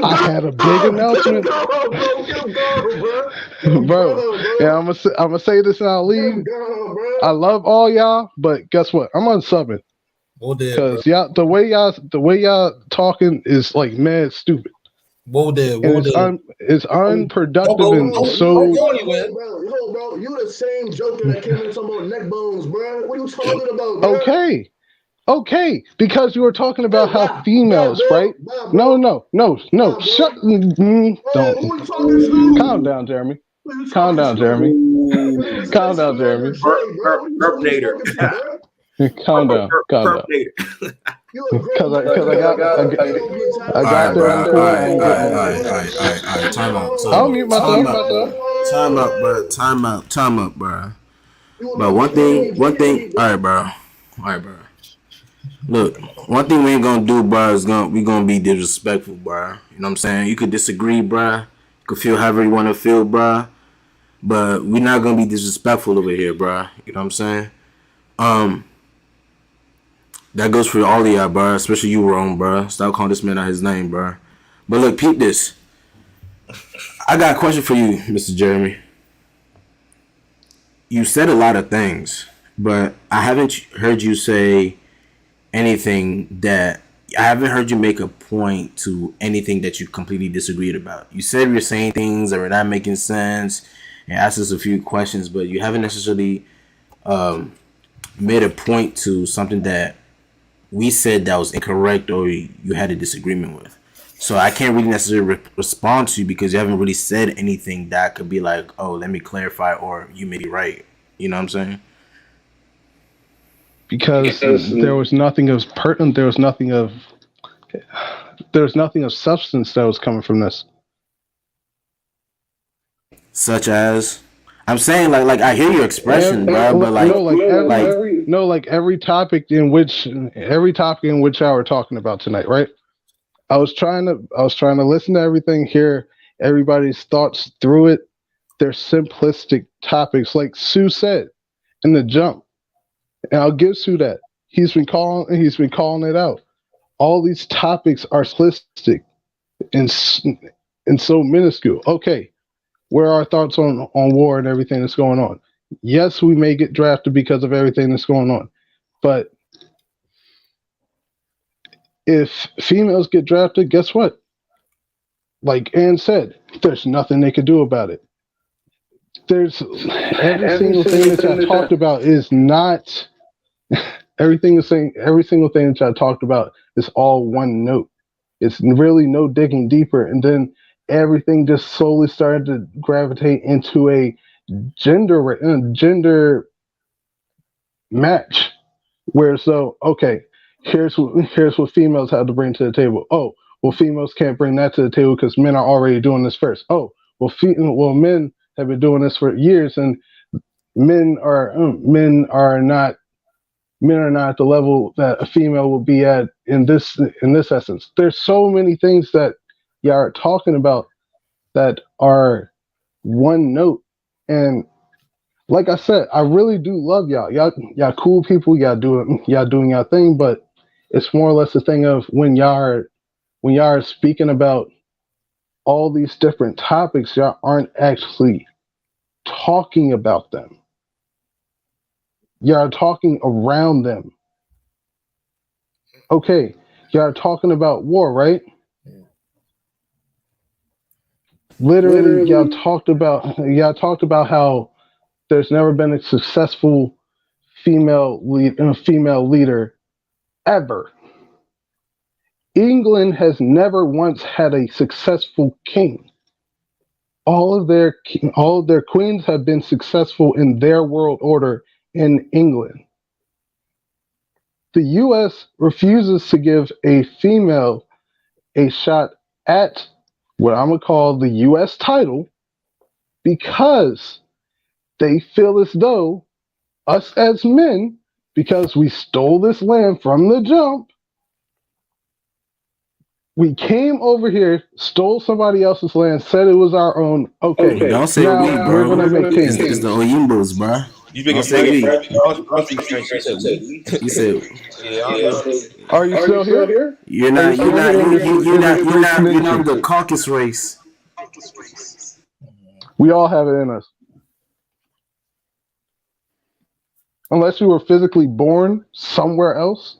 I had a big announcement, Get him gone, bro. Get him bro. gone, bro. And I'm gonna say this and I'll Get him leave. gone, bro. I love all y'all, but guess what? I'm unsubbing Whoa there, bro. because the way y'all talking is like mad stupid, Whoa there. and it's unproductive and so. Bro, you the same joker that came in talking about neck bones, bro. What are you talking about, bro? Okay, because you were talking about how females, right? No. Shut. Don't. Who you talking to? Calm down, Jeremy. Calm down, Jeremy. Calm down, Jeremy. Perpnator. Calm down. Perpnator. Because I got there before. I ain't getting Alright, time out. So, I'll mute myself. Time out, bro. Time out, bro. But one thing. Alright, bro. Look, one thing we ain't gonna do, bro, is we gonna be disrespectful, bro. You know what I'm saying? You could disagree, bro. You could feel however you want to feel, bro. But we're not gonna be disrespectful over here, bro. You know what I'm saying? That goes for all of y'all, bro. Especially you, Rome, bro. Stop calling this man out his name, bro. But look, peep this. I got a question for you, Mr. Jeremy. You said a lot of things, but I haven't heard you say anything that I haven't heard you make a point to anything that you completely disagreed about. You said you're saying things that are not making sense and asked us a few questions, but you haven't necessarily made a point to something that we said that was incorrect or you had a disagreement with. So I can't really necessarily respond to you because you haven't really said anything that could be like, oh, let me clarify, or you may be right. You know what I'm saying? Because there was nothing of pertinent. There was nothing of substance that was coming from this. Such as, I'm saying like I hear your expression, bro, but like every topic in which I were talking about tonight, right? I was trying to listen to everything, hear everybody's thoughts through it. They're simplistic topics, like Sue said in the jump, and I'll give Sue that. He's been calling it out. All these topics are simplistic and so minuscule. Okay, where are our thoughts on war and everything that's going on? Yes, we may get drafted because of everything that's going on, but if females get drafted, guess what? Like Ann said, there's nothing they could do about it. There's every single thing that I talked about is not every single thing that I talked about is all one note. It's really no digging deeper, and then everything just slowly started to gravitate into a gender match. Where okay, here's what females have to bring to the table. Oh, well, females can't bring that to the table because men are already doing this first. Oh, well, men have been doing this for years, and men are not at the level that a female will be at in this essence. There's so many things that y'all are talking about that are one note, and like I said, I really do love y'all. Y'all cool people. Y'all doing y'all thing, but it's more or less a thing of when y'all are speaking about all these different topics, y'all aren't actually talking about them. Y'all are talking around them. Okay, y'all are talking about war, right? Literally, y'all talked about how There's never been a successful female leader ever. England has never once had a successful king. All of their queens have been successful in their world order in England. The U.S. refuses to give a female a shot at what I'm gonna call the U.S. title because they feel as though us as men, because we stole this land from the jump, we came over here, stole somebody else's land, said it was our own. Okay, Don't say now we, we're bro. gonna make It's kings. the Oyimbos, bro. You Don't speaking say French? we. I speak French. You said we. You said Yeah, I don't know. Are you still here? you're Are you not. still You're not. here in You, this, you, you're in this not. You're Greek not. You're not nation? the caucus race. We all have it in us. Unless you were physically born somewhere else,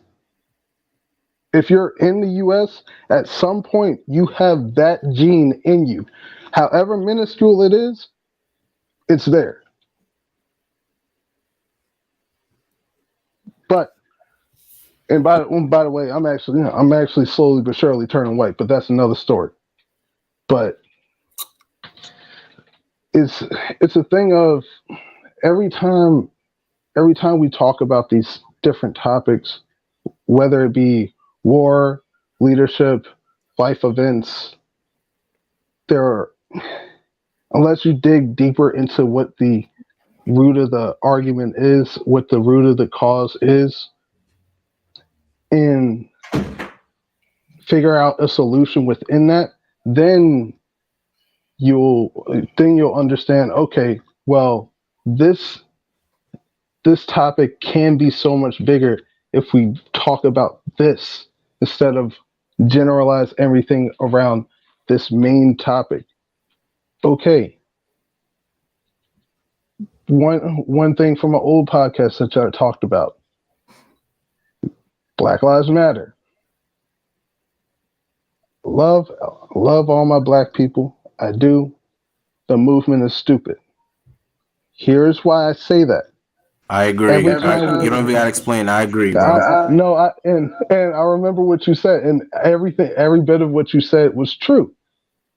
if you're in the US, at some point you have that gene in you. However minuscule it is, it's there. But and by the way, I'm actually slowly but surely turning white, but that's another story. But it's a thing of every time we talk about these different topics, whether it be war, leadership, life events, there are, unless you dig deeper into what the root of the argument is, what the root of the cause is, and figure out a solution within that, then you'll understand, okay, well, this topic can be so much bigger if we talk about this instead of generalize everything around this main topic. Okay. One thing from an old podcast that I talked about. Black Lives Matter. Love all my black people. I do. The movement is stupid. Here's why I say that. I agree. You don't even gotta explain. I agree, bro. And I remember what you said, and every bit of what you said was true.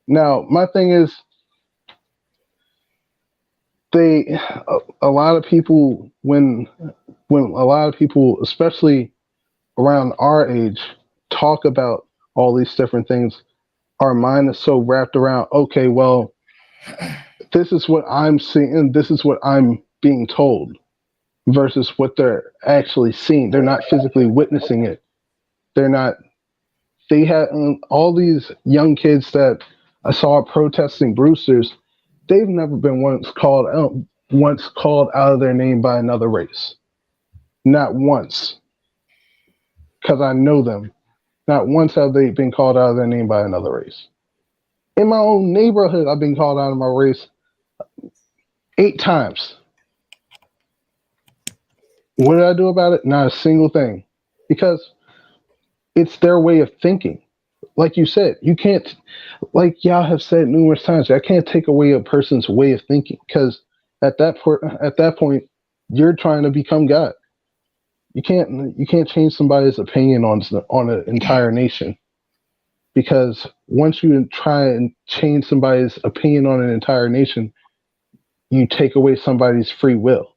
Now, my thing is, a lot of people, when a lot of people, especially around our age, talk about all these different things, our mind is so wrapped around, okay, well, this is what I'm seeing, this is what I'm being told, versus what they're actually seeing. They're not physically witnessing it. They had all these young kids that I saw protesting Brewsters. They've never been once called out of their name by another race. Not once. Because I know them. Not once have they been called out of their name by another race. In my own neighborhood, I've been called out of my race 8 times. What did I do about it? Not a single thing. Because it's their way of thinking. Like you said, you can't, like y'all have said numerous times, I can't take away a person's way of thinking, because at that point, you're trying to become God. You can't change somebody's opinion on an entire nation, because once you try and change somebody's opinion on an entire nation, you take away somebody's free will.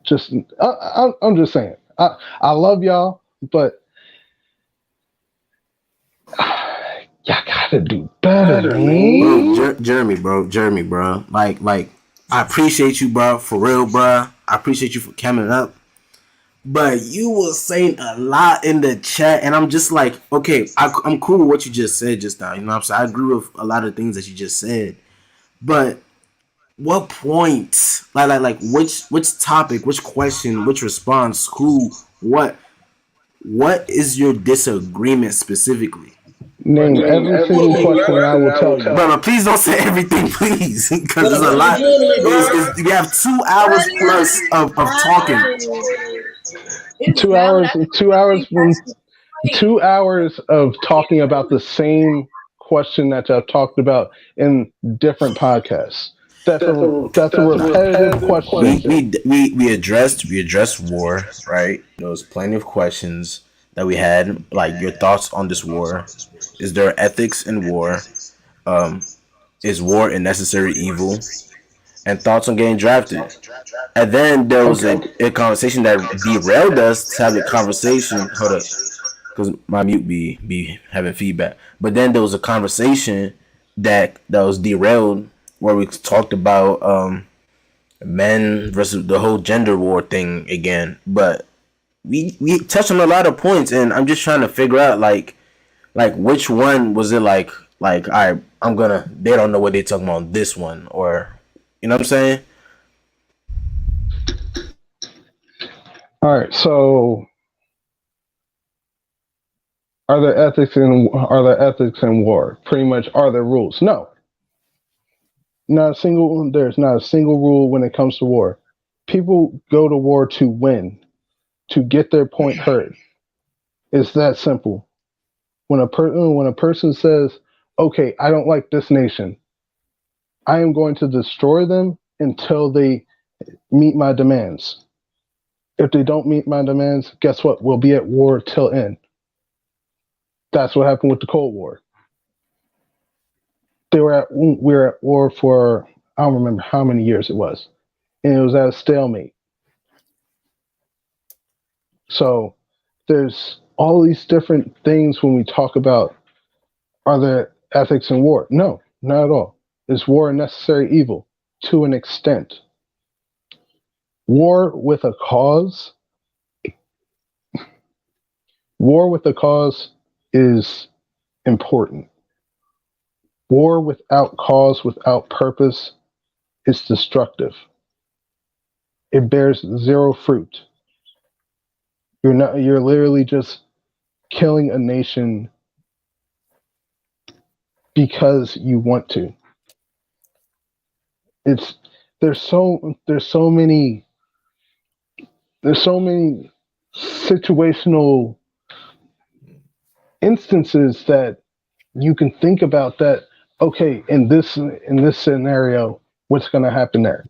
I'm just saying. I love y'all, but y'all gotta do better, man. Bro, Jeremy, bro. Like, I appreciate you, bro, for real, bro. I appreciate you for coming up. But you were saying a lot in the chat, and I'm just like, okay, I'm cool with what you just said just now. You know what I'm saying? I agree with a lot of things that you just said. But what point? Like which topic, which question, which response, who, what is your disagreement specifically? Name every single question and I will tell you. Brother, please don't say everything, please. Because there's a lot. We have 2 hours plus of talking. 2 hours of talking about the same question that I've talked about in different podcasts. That's a repetitive we question. we we addressed war, right? There was plenty of questions that we had, like your thoughts on this war. Is there ethics in war? Um, is war a necessary evil? And thoughts on getting drafted. And then there was Okay. a conversation that derailed us to have the conversation. Hold up, because my mute be having feedback. But then there was a conversation that was derailed where we talked about men versus the whole gender war thing again. But we touched on a lot of points, and I'm just trying to figure out like which one was it like all right, I'm gonna they don't know what they're talking about on this one, or you know what I'm saying? All right. So, are there ethics in war? Pretty much, are there rules? No, not a single. There's not a single rule when it comes to war. People go to war to win, to get their point heard. It's that simple. When a person says, "Okay, I don't like this nation. I am going to destroy them until they meet my demands. If they don't meet my demands, guess what? We'll be at war till end." That's what happened with the Cold War. We were at war for, I don't remember how many years it was, and it was at a stalemate. So there's all these different things when we talk about, are there ethics in war? No, not at all. Is war a necessary evil? To an extent. War with a cause, war with a cause is important. War without cause, without purpose, is destructive. It bears zero fruit. You're literally just killing a nation because you want to. It's there's so many situational instances that you can think about that, okay, in this scenario, what's going to happen there?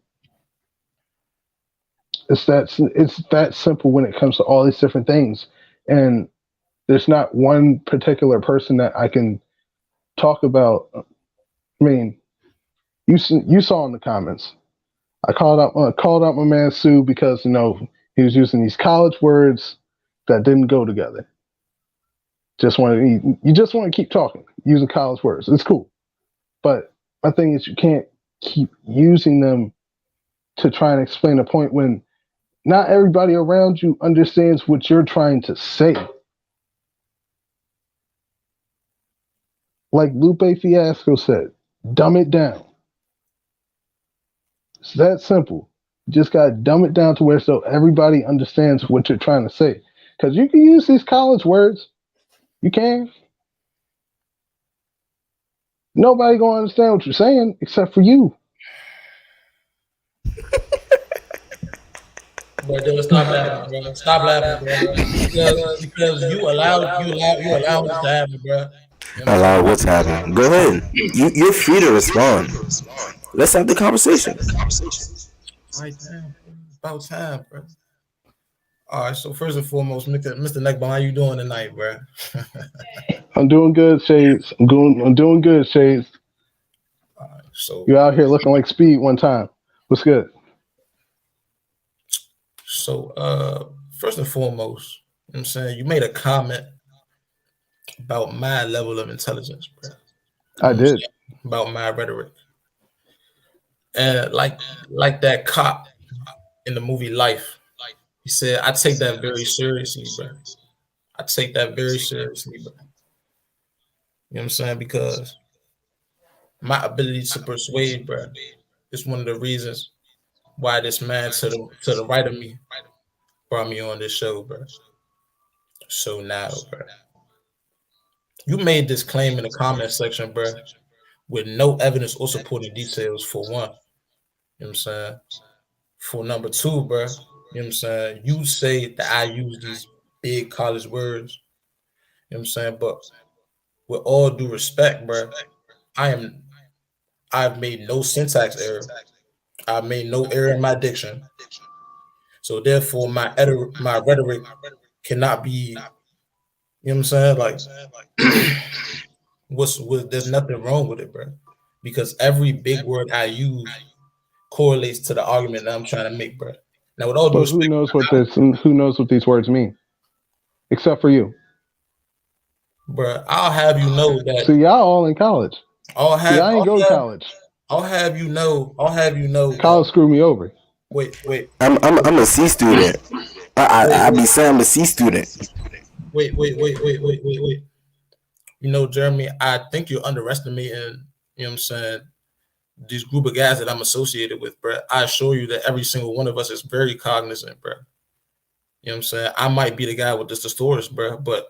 It's that simple when it comes to all these different things. And there's not one particular person that I can talk about. I mean, you saw in the comments, I called out my man Sue because he was using these college words that didn't go together. You just want to keep talking using college words. It's cool, but my thing is you can't keep using them to try and explain a point when not everybody around you understands what you're trying to say. Like Lupe Fiasco said, dumb it down. It's that simple. You just gotta dumb it down to where so everybody understands what you're trying to say. Because you can use these college words. You can. Nobody gonna understand what you're saying except for you. But dude, stop laughing, bro. Stop laughing, bro. Because you allow this to happen, bro. You know what I'm Allow saying? what's happening. Go ahead. You're free to respond. Let's have the conversation. Right now, about time, bro. All right. So first and foremost, Mr. Neckbone, how you doing tonight, bro? I'm doing good, Shades. I'm doing good, Shades. All right. So You out here looking like Speed one time. What's good? First and foremost, you know what I'm saying, you made a comment about my level of intelligence, bro. I did. About my rhetoric. And like that cop in the movie Life, he said, I take that very seriously, bro. I take that very seriously, bro. You know what I'm saying? Because my ability to persuade, bro, is one of the reasons why this man to the right of me brought me on this show, bro. So now, bro, you made this claim in the comment section, bro, with no evidence or supporting details for one. You know what I'm saying? For number two, bro, you know what I'm saying? You say that I use these big college words, you know what I'm saying? But with all due respect, bro, I've made no syntax error. I've made no error in my diction. So therefore, my rhetoric cannot be. You know what I'm saying? Like, there's nothing wrong with it, bro, because every big word I use correlates to the argument that I'm trying to make, bro. Now, with all due But who respect, knows what these words mean, except for you. bro, I'll have you know that See, y'all all in college. I'll See, have I ain't go to college. I'll have you know that. College screwed me over. Wait, I'm a C student. I be saying I'm a C student. wait. You know, Jeremy, I think you're underestimating. You know what I'm saying? These group of guys that I'm associated with, bro. I assure you that every single one of us is very cognizant, bro. You know what I'm saying? I might be the guy with the thesaurus, bro, but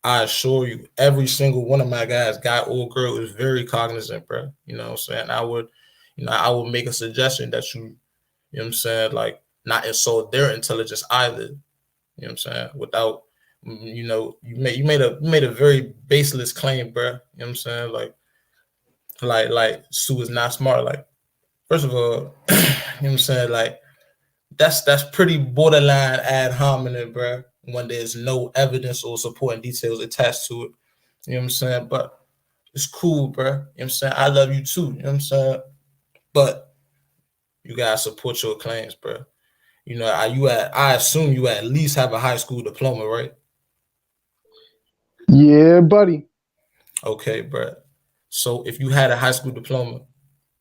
I assure you, every single one of my guys, guy or girl, is very cognizant, bro. You know what I'm saying? I would make a suggestion that you know what I'm saying, like not insult their intelligence either. You know what I'm saying? Without, you know, you made a very baseless claim, bro. You know what I'm saying? Like Sue is not smart. Like, first of all, you know what I'm saying? Like, that's pretty borderline ad hominem, bro, when there's no evidence or supporting details attached to it. You know what I'm saying? But it's cool, bro. You know what I'm saying? I love you too. You know what I'm saying? But you gotta support your claims, bro. You know, I assume you at least have a high school diploma, right? Yeah, buddy. Okay, bro. So if you had a high school diploma,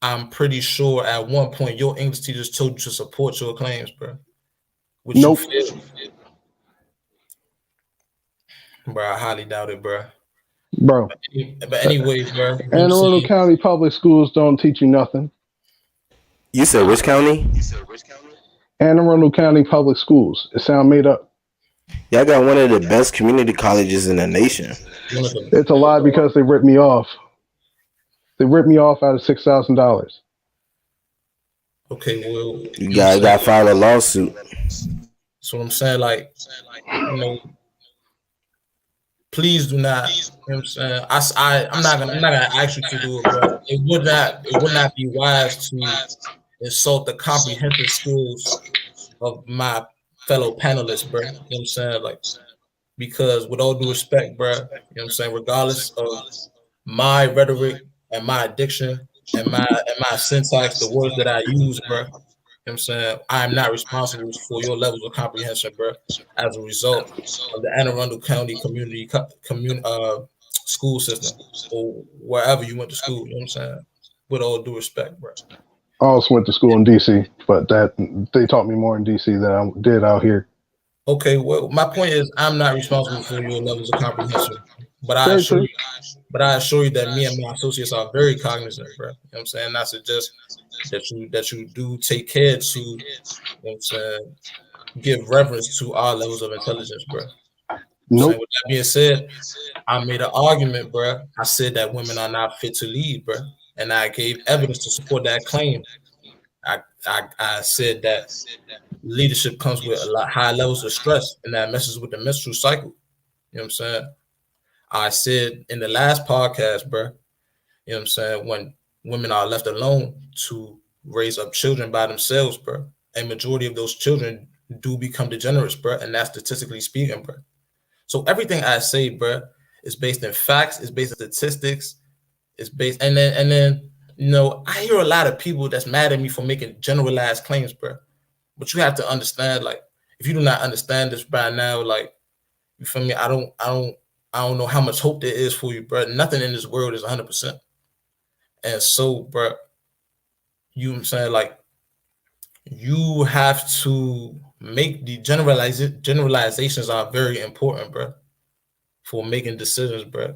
I'm pretty sure at one point your English teachers told you to support your claims, bro. Which Nope. you failed. Bro, I highly doubt it, bro. Bro. But anyways, bro. Anne Arundel County Public Schools don't teach you nothing. You said which county? Anne Arundel County Public Schools. It sound made up. Y'all got one of the best community colleges in the nation. It's a lie because they ripped me off. They ripped me off out of $6,000. Okay, well, you got to file a lawsuit. So what I'm saying, like, you know, please do not. You know what I'm saying? I'm not gonna ask you to do it, but it would not be wise to insult the comprehensive skills of my fellow panelists, bro. You know what I'm saying? Like, because with all due respect, bro, you know what I'm saying, regardless of my rhetoric and my addiction and my syntax, the words that I use, bro, you know what I'm saying, I am not responsible for your levels of comprehension, bro, as a result of the Anne Arundel County school system or wherever you went to school. You know what I'm saying? With all due respect, bro. I also went to school in DC, but they taught me more in DC than I did out here. Okay, well, my point is, I'm not responsible for your levels of comprehension, but I assure you that me and my associates are very cognizant, bro. You know what I'm saying? And I suggest that you do take care to, you know what I'm saying, give reverence to our levels of intelligence, bro. Nope. So with that being said, I made an argument, bro. I said that women are not fit to lead, bro, and I gave evidence to support that claim. I said that leadership comes with a lot high levels of stress, and that messes with the menstrual cycle. You know what I'm saying? I said in the last podcast, bro, you know what I'm saying, when women are left alone to raise up children by themselves, bro, a majority of those children do become degenerates, bro, and that's statistically speaking, bro. So everything I say, bro, is based in facts, it's based in statistics, it's based, and then you know, I hear a lot of people that's mad at me for making generalized claims, bro. But you have to understand, like, if you do not understand this by now, like, you feel me? I don't know how much hope there is for you, bro. Nothing in this world is 100%. And so, bro, you know what I'm saying, like, you have to make the generalizations are very important, bro, for making decisions, bro. You know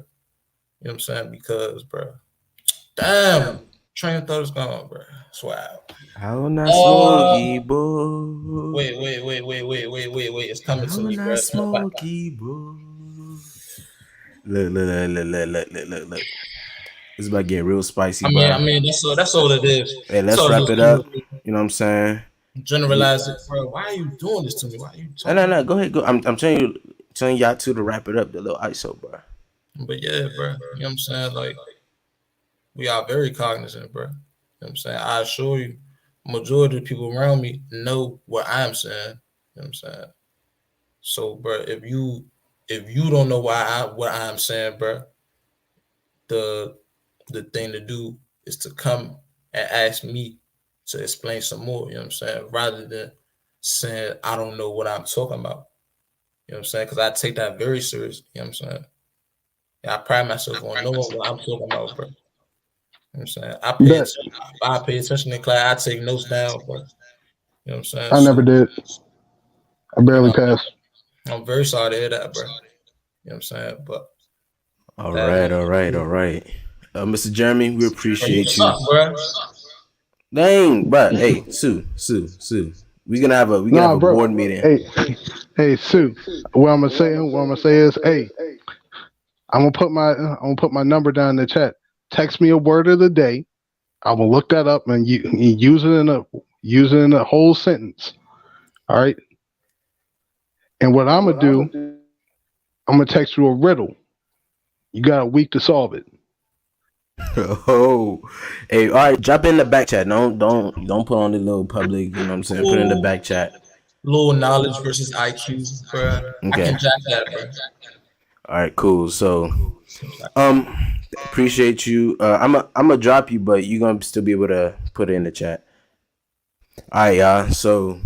what I'm saying? Because, bro, damn, train of thought is gone, bro. Swag. How not smoky, boy. Wait. It's coming to me, bro. Smoky, boy. Look. This is about to get real spicy, bro. I mean, that's all it is. Hey, let's wrap it up. You know what I'm saying? Generalize it, bro. Why are you doing this to me? Why are you talking? No. Go ahead. Go. I'm telling y'all two to wrap it up. The little ISO, bro. But yeah, bro. You know what I'm saying? Like, we are very cognizant, bro. You know what I'm saying? I assure you, majority of the people around me know what I'm saying. You know what I'm saying? So, bro, if you don't know what I'm saying, bro, the thing to do is to come and ask me to explain some more, you know what I'm saying? Rather than saying I don't know what I'm talking about. You know what I'm saying? Because I take that very serious, you know what I'm saying? And I pride myself on knowing what I'm talking about, bro. You know what I'm saying? Bet. I pay attention in class, I take notes down, bro. You know what I'm saying? I never So, did. I you barely know, passed. I'm very sorry to hear that, bro. You know what I'm saying? But All that right, all right, all right. Mr. Jeremy, we bro, you appreciate you. suck, bro. Dang, but hey, Sue. We gonna have Nah, a bro. board meeting. Hey, hey, Sue. What I'm gonna say is, hey, I'm gonna put my number down in the chat. Text me a word of the day. I will look that up and you use it in a whole sentence. All right. And what I'm gonna do, I'm gonna text you a riddle. You got a week to solve it. Oh, hey, all right, drop in the back chat. Don't put on the little public. You know what I'm saying? Put in the Cool. back chat. Low knowledge versus IQ, bro. I Okay. can jack that, bro. All right, cool. So, um, appreciate you. I'm gonna drop you, but you're gonna still be able to put it in the chat. All right, y'all. So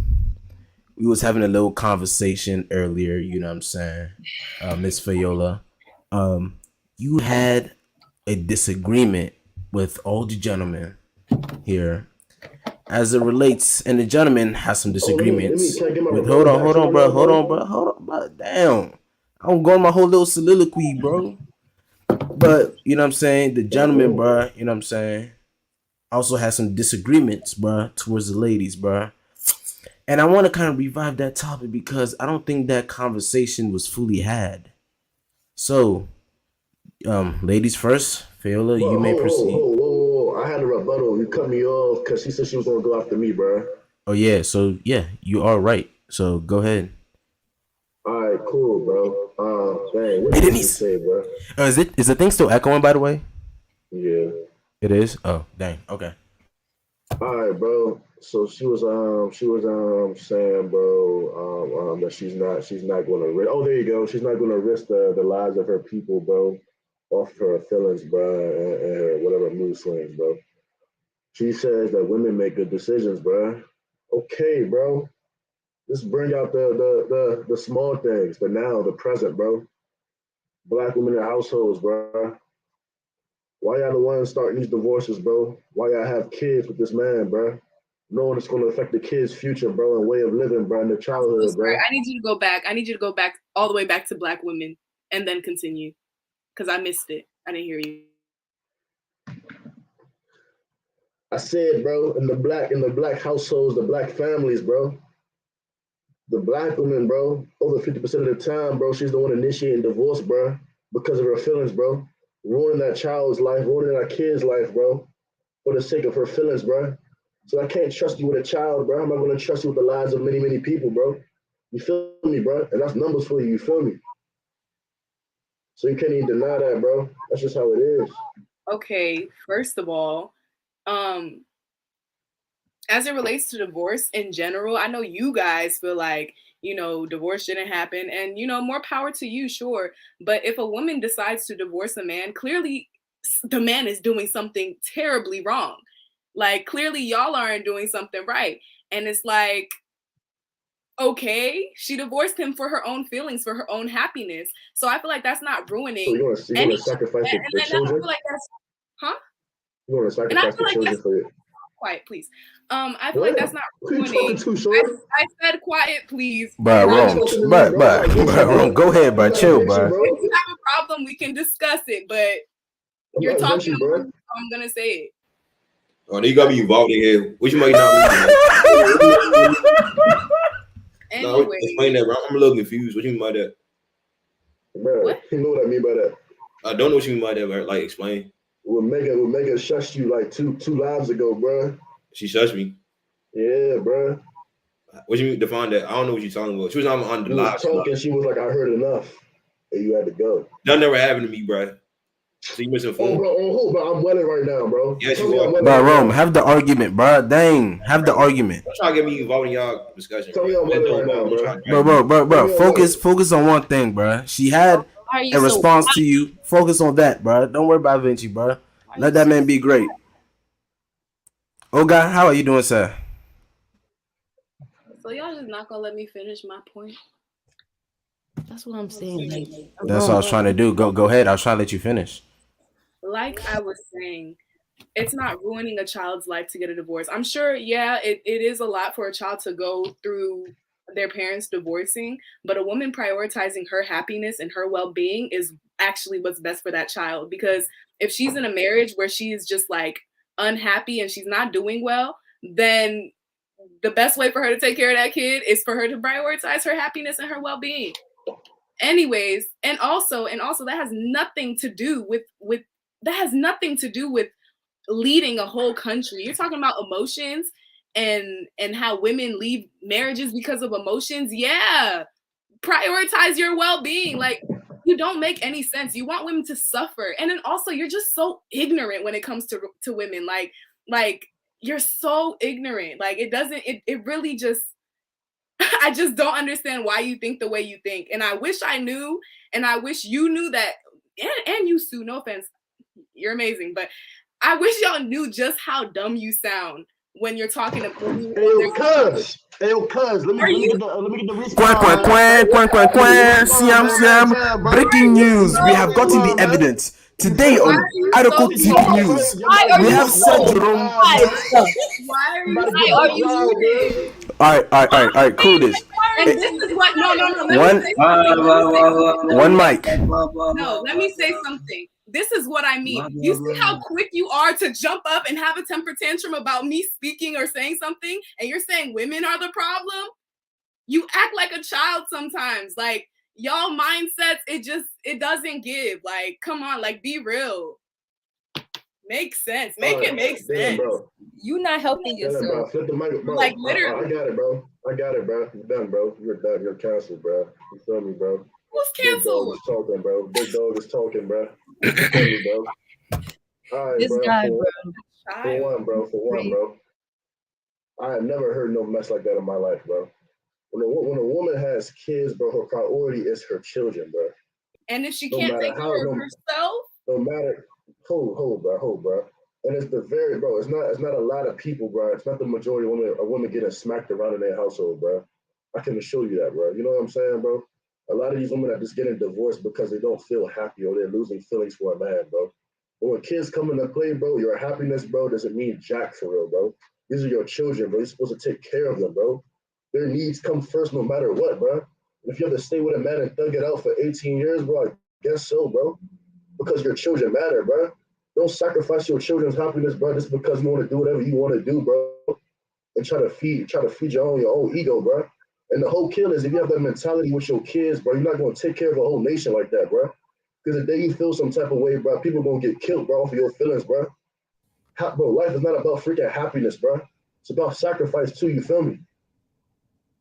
we was having a little conversation earlier. You know what I'm saying, Miss Fayola. You had a disagreement with all the gentlemen here as it relates, and the gentleman has some Oh, let me disagreements can I get my with. rebuttal back? Can I get my rebuttal? Hold on, bro. Damn, I'm going my whole little soliloquy, bro. But you know what I'm saying, the Back gentleman, on. bro. You know what I'm saying, also has some disagreements, bro, towards the ladies, bro. And I want to kind of revive that topic because I don't think that conversation was fully had. So, ladies first, Fayola, you Bro, may proceed. whoa. I had a rebuttal. You cut me off because she said she was going to go after me, bro. Oh yeah, so yeah, you are right. So go ahead. All right, cool, bro. Dang, what Hey did you just Denise, say, bro? is the thing still echoing? By the way, Yeah. it is. Oh dang. Okay. All right, bro. So she was saying, bro, that she's not going to risk. Oh, there you go. She's not going to risk the lives of her people, bro, off her feelings, bro, and whatever mood swings, bro. She says that women make good decisions, bro. Okay, bro. Just bring out the small things, the now, the present, bro. Black women in households, bro. Why y'all the ones starting these divorces, bro? Why y'all have kids with this man, bro? Knowing it's going to affect the kids' future, bro, and way of living, bro, and their I'm so childhood, sorry. bro. I need you to go back. I need you to go back all the way back to Black women and then continue because I missed it. I didn't hear you. I said, bro, in the black households, the black families, bro, the black woman, bro, over 50% of the time, bro, she's the one initiating divorce, bro, because of her feelings, bro. Ruining that child's life, ruining that kid's life, bro, for the sake of her feelings, bro. So I can't trust you with a child, bro. How am I going to trust you with the lives of many, many people, bro? You feel me, bro? And that's numbers for you. You feel me? So you can't even deny that, bro. That's just how it is. Okay, first of all, um, as it relates to divorce in general, I know you guys feel like, divorce shouldn't happen and, more power to you, sure. But if a woman decides to divorce a man, clearly the man is doing something terribly wrong. Like, clearly y'all aren't doing something right. And it's like, okay, she divorced him for her own feelings, for her own happiness. So I feel like that's not So ruining you're gonna sacrifice and the then I children? feel like that's, huh? You're gonna And I sacrifice feel the like that's children for you? quiet, please. I feel like What? that's not Who are you talking ruining. to, shorty? I said quiet, please. Bro, Why are you Rome, talking to me, but bro? I got addiction, Rome, bro. go ahead, You bro. got Chill, addiction, bro. bro. If you have a problem, we can discuss it, but I'm you're not talking addiction, over bro. me, so I'm gonna say it. Oh, you gotta be involved in here. Which might not No, explain Anyway, that, bro. I'm a little confused. What you mean by that? Bro, what? you know what I mean by that. I don't know what you mean by that, bro. Like, explain. Megan shushed you like two lives ago, bro. She shushed me. Yeah, bro. What you mean define that? I don't know what you're talking about. She was on the You was live. talking, she was like, I heard enough. and you had to go. That never happened to me, bro. So you misinformed. Oh, bro, bro, I'm welling right now, bro. Yes, you are. Bro, Rome, have the argument, bro. Dang, have the argument. Don't try to get me involved in y'all discussion, Tell me I'm welling right now, Bro. Focus on one thing, bro. She had a response to you. Focus on that, bro. Don't worry about Vinci, bro. Let that man be great. Oh God, how are you doing, sir? So y'all just not gonna let me finish my point? That's what I'm saying. Like, that's what I was trying to do. Go ahead. I was trying to let you finish. Like I was saying, it's not ruining a child's life to get a divorce. I'm sure, yeah, it is a lot for a child to go through their parents divorcing, but a woman prioritizing her happiness and her well-being is actually what's best for that child. Because if she's in a marriage where she is just like unhappy and she's not doing well, then the best way for her to take care of that kid is for her to prioritize her happiness and her well-being. Anyways, and also that has nothing to do with leading a whole country. You're talking about emotions and how women leave marriages because of emotions. Yeah. Prioritize your well-being. Like, you don't make any sense. You want women to suffer. And then also you're just so ignorant when it comes to women. Like you're so ignorant. Like it really just I just don't understand why you think the way you think. And I wish I knew, and I wish you knew that, and you, Sue, no offense, you're amazing, but I wish y'all knew just how dumb you sound when you're talking to me. Hey, yo, cuz, let me get the response. Breaking news. We have gotten the evidence. Today on Article Tip News, we have said Jerome. Why are you muted? All right, cool this. And this is what, no. One mic. No, let me say something. This is what I mean. You see how quick you are to jump up and have a temper tantrum about me speaking or saying something, and you're saying women are the problem? You act like a child sometimes. Like, y'all mindsets, it doesn't give. Like, come on, like, be real. Make sense. Make it make sense. Bro. You not helping yourself. Flip the mic, bro. Like, literally. I got it, bro. You're done, bro. You're done. You're canceled, bro. You feel me, bro? Who's canceled? Big dog is talking, bro. You feel me, bro? All right, This bro. guy, For one, bro. I have never heard no mess like that in my life, bro. When a woman has kids, bro, her priority is her children, bro. And if she can't take care of herself, no matter, hold, bro. And it's it's not a lot of people, bro. It's not the majority of women getting smacked around in their household, bro. I can assure you that, bro. You know what I'm saying, bro? A lot of these women are just getting divorced because they don't feel happy or they're losing feelings for a man, bro. But when kids come into play, bro, your happiness, bro, doesn't mean jack for real, bro. These are your children, bro. You're supposed to take care of them, bro. Their needs come first no matter what, bro. And if you have to stay with a man and thug it out for 18 years, bro, I guess so, bro. Because your children matter, bro. Don't sacrifice your children's happiness, bro, just because you want to do whatever you want to do, bro. And try to feed your own ego, bro. And the whole kill is if you have that mentality with your kids, bro, you're not going to take care of a whole nation like that, bro. Because the day you feel some type of way, bro, people going to get killed, bro, off of your feelings, bro. Bro, life is not about freaking happiness, bro. It's about sacrifice too, you feel me?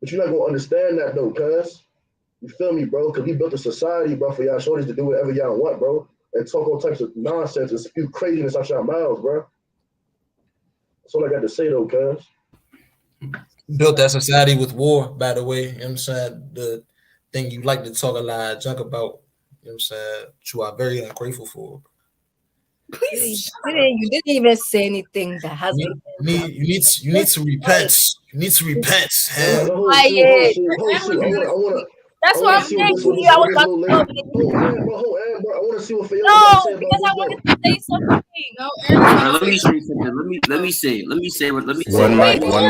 But you're not going to understand that, though, cuz. You feel me, bro? Because we built a society, bro, for y'all shorties to do whatever y'all want, bro. And talk all types of nonsense and spew craziness out your mouths, bro. That's all I got to say, though, cuz. Built that society with war, by the way. You know what I'm saying? The thing you like to talk a lot of junk about, you know what I'm saying, which you are very ungrateful for. Please. You didn't even say anything that has you need to repent. You need to repent. That's what I'm saying to you. I was about to tell you. I want to see what Fayola No, because I wanted to say something. No, let me say. One mic. I want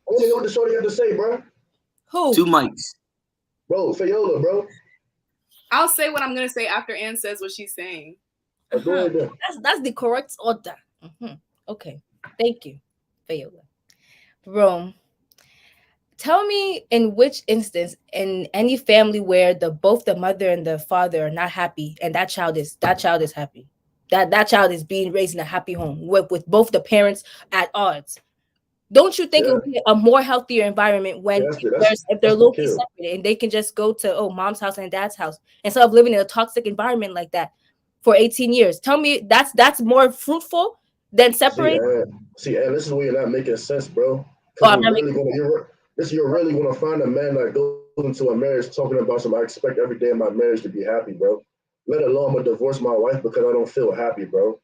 to hear what the shorty have to say, bro. Who? 2 mics. Bro, Fayola, bro. I'll say what I'm gonna say after Ann says what she's saying. That's the correct order. Okay, thank you, Fayola. Bro, tell me in which instance in any family where both the mother and the father are not happy and that child is happy. That child is being raised in a happy home with both the parents at odds. Don't you think it would be a more healthier environment when if they're low-key separated and they can just go to mom's house and dad's house instead of living in a toxic environment like that for 18 years? Tell me that's more fruitful than separate. See, and this is where you're not making sense, bro. Because you're really gonna find a man that goes into a marriage talking about some. I expect every day in my marriage to be happy, bro. Let alone I'm gonna divorce my wife because I don't feel happy, bro.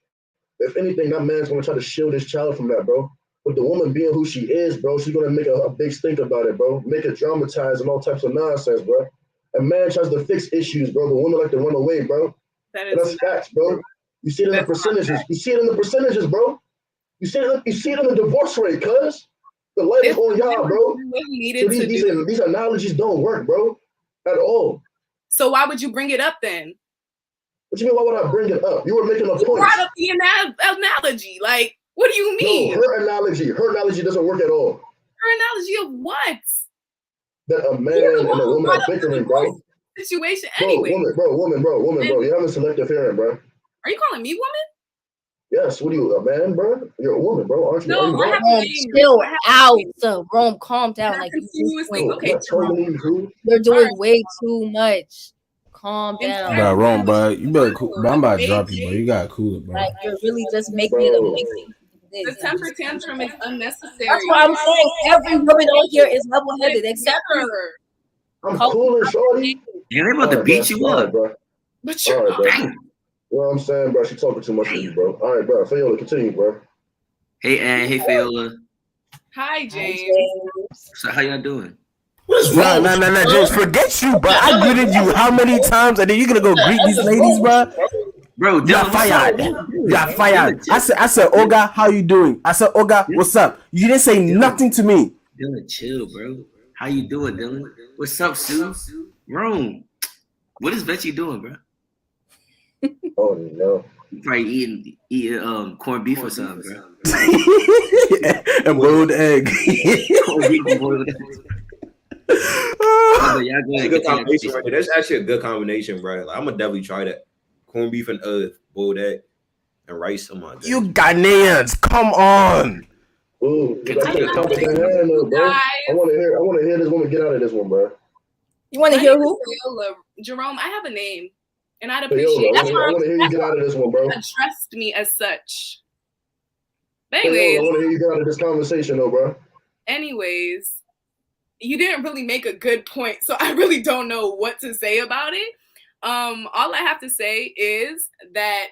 If anything, that man's gonna try to shield his child from that, bro. With the woman being who she is, bro, she's gonna make a big stink about it, bro. Make it dramatized and all types of nonsense, bro. A man tries to fix issues, bro. The women like to run away, bro. That's facts, bro. You see it in the percentages. You see it in the percentages, bro. You see it in the divorce rate, cuz. The light is on y'all, bro. So these analogies don't work, bro, at all. So why would you bring it up then? What you mean, why would I bring it up? You were making a point. You brought up the analogy. Like, what do you mean? No, her analogy doesn't work at all. Her analogy of what? That a man and a woman are bickering, bro. Situation anyway. Woman, bro. You're having selective hearing, bro. Are you calling me woman? Yes. What are you, a man, bro? You're a woman, bro, aren't you? No, I have chill out. So Rome, calm down. Like okay, you're doing way too much. Calm down. Bro, Rome, bro. You better cool. Bro, I'm about to drop you, bro. You gotta cool it, bro. Like you're really just making it a The temper tantrum is unnecessary. That's what I'm saying. Every woman on here is level-headed, except her. I'm cool, shorty. Yeah, they about to beat you up, bro. But you're bro. You know what I'm saying, bro? She talking too much to you, bro. All right, bro. Fayola, continue, bro. Hey, Ann. Hey, Fayola. Hi, James. So how y'all doing? No, James, forget you, bro. I greeted you how many times, and then you're gonna go greet these ladies, bro? Bro, you're fired. You're fired. I said, Olga, how you doing? I said, Olga, what's up? You didn't say nothing to me. Dylan, chill, bro. How you doing, Dylan? What's up, Sue? Rome. What is Betty doing, bro? Oh no. You probably eating corned beef or something, bro. And boiled egg. That's actually a good combination, bro. Like, I'm gonna definitely try that. Corned beef and boiled egg and rice. On my you Ghanaians, come on. Ooh, I want to hear this woman get out of this one, bro. You want to hear who? Jerome, I have a name, and I'd appreciate. I want to hear you get out of this one, bro. Addressed me as such. Anyways, I want to hear you get out of this conversation, though, bro. Anyways, you didn't really make a good point, so I really don't know what to say about it. All I have to say is that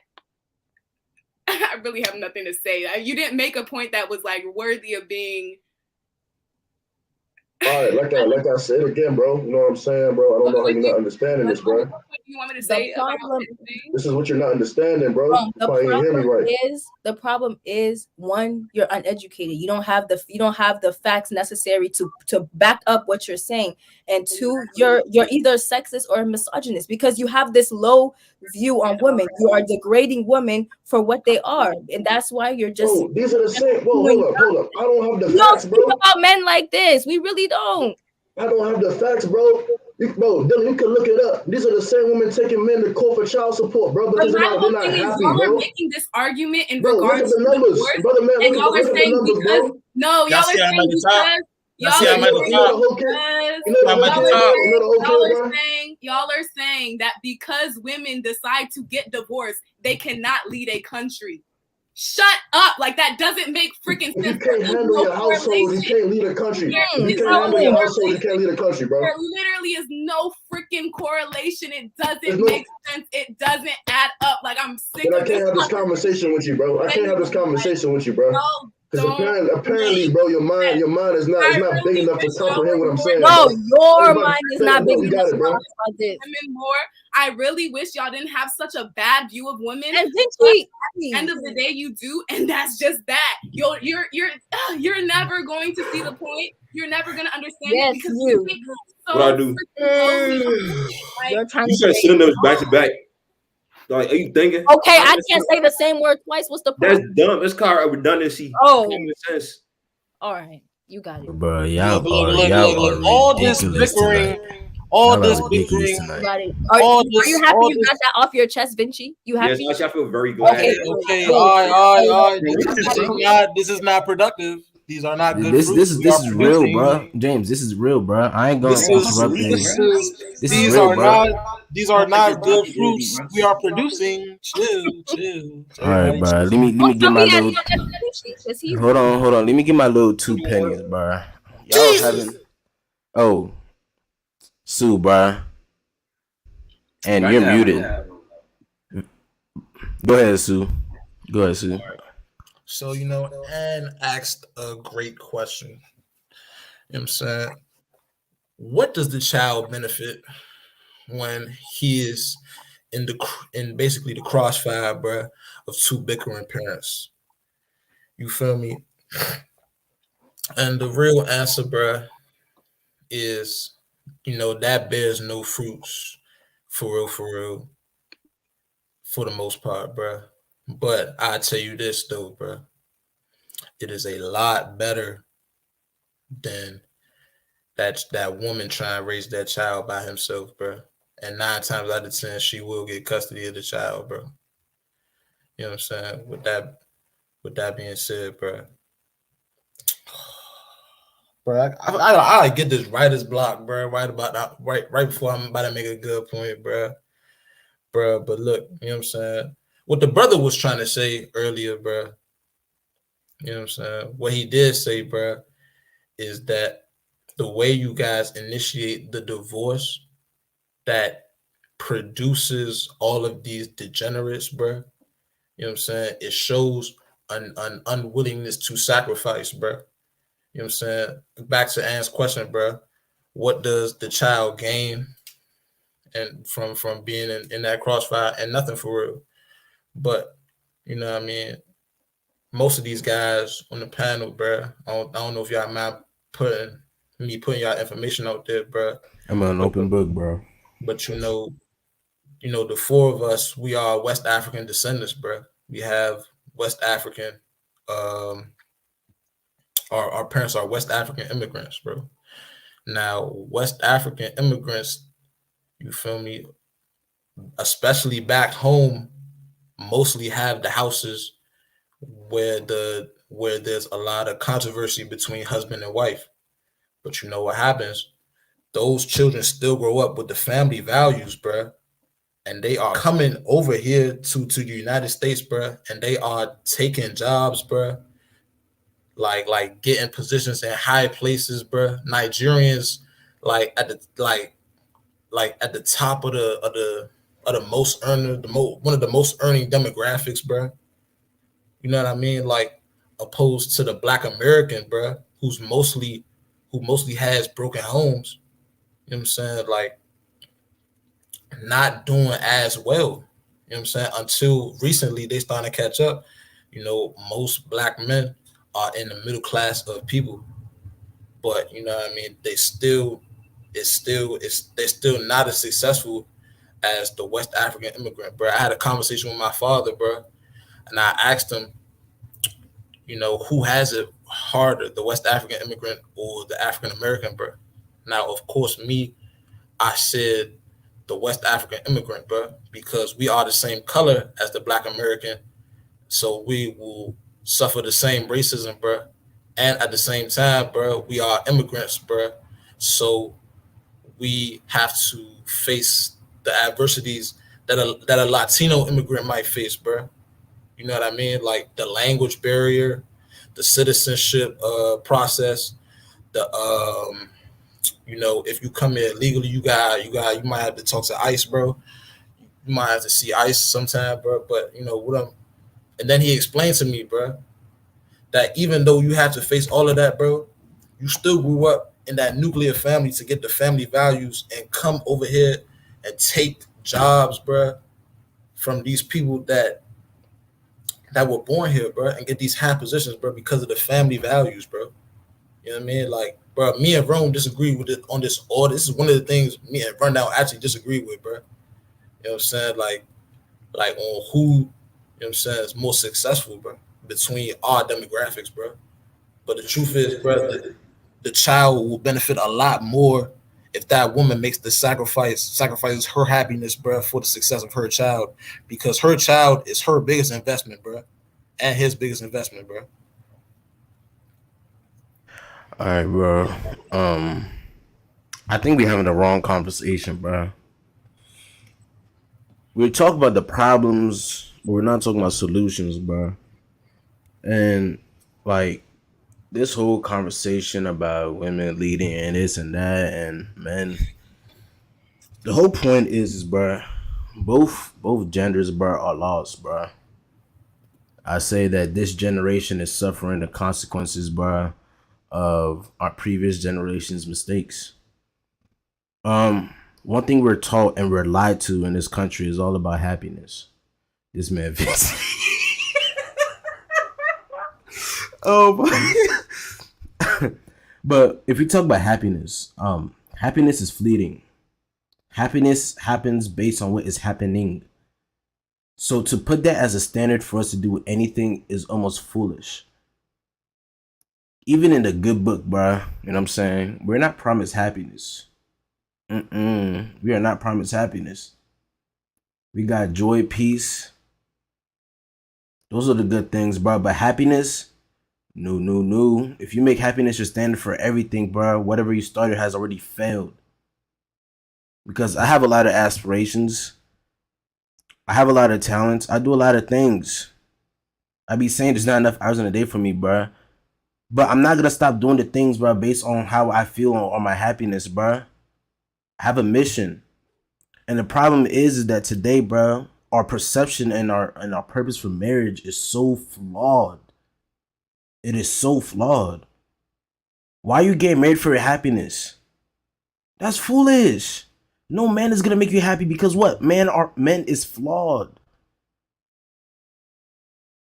I really have nothing to say. You didn't make a point that was like worthy of being. All right, like I said again, bro. You know what I'm saying, bro? I don't know how you're not understanding this, bro. What do you want me to say? This is what you're not understanding, bro. The problem is one, you're uneducated. You don't have the facts necessary to back up what you're saying. And two, you're either sexist or misogynist because you have this low view on women. You are degrading women for what they are, and that's why you're just. Oh, these are the same. Whoa, hold up. I don't have the facts, bro. Don't speak about men like this. We really don't. I don't have the facts, bro. Dylan, you can look it up. These are the same women taking men to court for child support, bro. Because they're not happy, y'all bro. are making this argument in bro, regards to the numbers, brother man. And y'all are saying because y'all are saying because. Y'all are saying that because women decide to get divorced, they cannot lead a country. Shut up! Like that doesn't make freaking sense. You can't handle your household. You can't lead a country. You can't handle your household. You can't lead a country, bro. There literally is no freaking correlation. It doesn't make sense. It doesn't add up. Like I'm sick. I can't have this conversation with you, bro. I can't have this conversation with you, bro. Because apparently, bro, your mind is not big enough to comprehend what I'm saying. No, your mind is not big enough to comprehend this. Women more. I really wish y'all didn't have such a bad view of women. And at the end of the day, you do, and that's just that. You're never going to see the point. You're never going to understand it because you. What I do? You said synonyms back to back. Like, are you thinking? Okay, I can't say the same word twice. What's the problem? That's dumb. It's called redundancy. Oh, sense. All right, you got it, bro. Y'all are all this bickering, all this bickering. Are you happy you got that off your chest, Vinci? You happy? Yes, I feel very glad. Okay. All right. This is not productive. These are not good This fruits. is We are this is real, producing. bro. James, this is real, bro. I ain't gonna This is interrupt you. this is This is these real, are bro. not these are not good fruits we are producing. Chill. All right, Everybody bro. chill. Let me get my little. Because he's Hold on. Let me get my little 2 pennies, bro. Y'all Jesus. having? Oh, Sue, bro, and you're muted. Go ahead, Sue. Go ahead, Sue. So, Anne asked a great question. You know what I'm saying? What does the child benefit when he is in basically the crossfire, bruh, of two bickering parents? You feel me? And the real answer, bruh, is that bears no fruits, for real, for the most part, bruh. But I tell you this though, bruh, it is a lot better than that woman trying to raise that child by himself, bro. And 9 times out of 10, she will get custody of the child, bro. You know what I'm saying? With that being said, bro, I get this writer's block, bro. Right about that, right before I'm about to make a good point, bro. But look, you know what I'm saying? What the brother was trying to say earlier, bro. You know what I'm saying? What he did say, bro, is that the way you guys initiate the divorce that produces all of these degenerates, bro. You know what I'm saying? It shows an unwillingness to sacrifice, bro. You know what I'm saying? Back to Ann's question, bro. What does the child gain and from being in that crossfire? And nothing for real. But you know what I mean? Most of these guys on the panel, bro, I don't know if y'all mind putting y'all information out there, bro. I'm an open book, bro. But the four of us, we are West African descendants, bro. We have West African, our parents are West African immigrants, bro. Now, West African immigrants, you feel me, especially back home, mostly have the houses where there's a lot of controversy between husband and wife. But you know what happens? Those children still grow up with the family values, bro. And they are coming over here to the United States, bro, and they are taking jobs, bro, like getting positions in high places, bro. Nigerians, like at the top of the most earner, one of the most earning demographics, bro. You know what I mean? Like opposed to the Black American, bro, who mostly has broken homes. You know what I'm saying? Like not doing as well. You know what I'm saying? Until recently, they starting to catch up. Most Black men are in the middle class of people, but you know what I mean. They're still not as successful as the West African immigrant, bro. I had a conversation with my father, bro, and I asked him, who has it harder, the West African immigrant or the African American, bro? Now, of course, I said the West African immigrant, bro, because we are the same color as the Black American. So we will suffer the same racism, bro. And at the same time, bro, we are immigrants, bro. So we have to face the adversities that a Latino immigrant might face, bro. You know what I mean? Like the language barrier, the citizenship process, the if you come here legally, you might have to talk to ICE, bro. You might have to see ICE sometime, bro. But and then he explained to me, bro, that even though you have to face all of that, bro, you still grew up in that nuclear family to get the family values and come over here and take jobs, bro, from these people that were born here, bro, and get these high positions, bro, because of the family values, bro. You know what I mean? Like, bro, me and Rome disagree with it on this order. This is one of the things me and Rundown actually disagree with, bro. You know what I'm saying? Like on who, you know what I'm saying, is more successful, bro, between our demographics, bro. But the truth is, bro, the child will benefit a lot more if that woman makes the sacrifices her happiness, bro, for the success of her child, because her child is her biggest investment, bro, and his biggest investment, bro. All right, bro. I think we're having the wrong conversation, bro. We're talking about the problems, but we're not talking about solutions, bro. And like this whole conversation about women leading and this and that and men, the whole point is bro, both genders, bro, are lost, bro. I say that this generation is suffering the consequences, bro, of our previous generation's mistakes. One thing we're taught and we're lied to in this country is all about happiness. This man, Vince. Oh my. But if we talk about happiness, happiness is fleeting. Happiness happens based on what is happening. So to put that as a standard for us to do anything is almost foolish. Even in the good book, bruh, you know what I'm saying? We're not promised happiness. We are not promised happiness. We got joy, peace. Those are the good things, bro. But happiness, no. If you make happiness your standard for everything, bro, whatever you started has already failed. Because I have a lot of aspirations. I have a lot of talents. I do a lot of things. I be saying there's not enough hours in a day for me, bro. But I'm not gonna stop doing the things, bro, based on how I feel or my happiness, bro. I have a mission. And the problem is that today, bro, our perception and our purpose for marriage is so flawed. It is so flawed. Why you getting married for your happiness? That's foolish. No man is gonna make you happy because what? Men is flawed.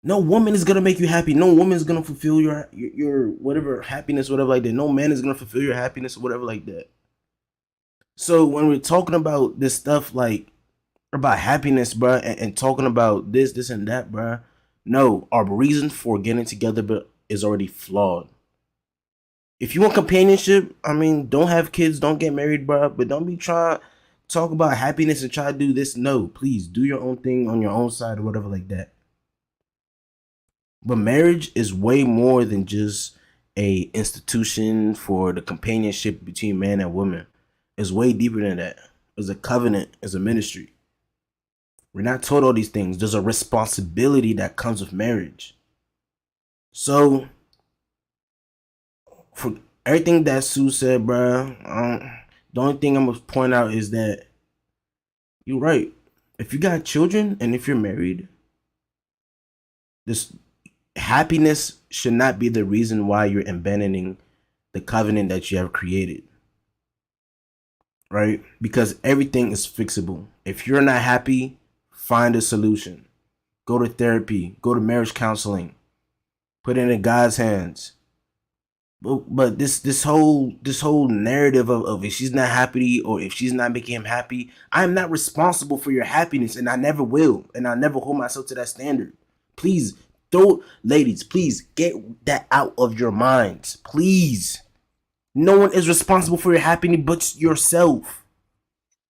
No woman is gonna make you happy. No woman is gonna fulfill your whatever happiness, whatever like that. No man is gonna fulfill your happiness, whatever like that. So when we're talking about this stuff like about happiness, bro, and talking about this and that, bro, no, our reason for getting together but is already flawed. If you want companionship, I mean, don't have kids, don't get married, bro, but don't be trying to talk about happiness and try to do this. No, please do your own thing on your own side or whatever like that. But marriage is way more than just a institution for the companionship between man and woman. It's way deeper than that. It's a covenant, it's a ministry. We're not taught all these things. There's a responsibility that comes with marriage. So, for everything that Sue said, bro, the only thing I'm gonna point out is that you're right. If you got children and if you're married, this happiness should not be the reason why you're abandoning the covenant that you have created. Right? Because everything is fixable. If you're not happy, find a solution. Go to therapy, go to marriage counseling, put it in God's hands. But this whole narrative of if she's not happy or if she's not making him happy, I'm not responsible for your happiness, and I never will, and I'll never hold myself to that standard. Please, ladies, please get that out of your minds. Please. No one is responsible for your happiness but yourself.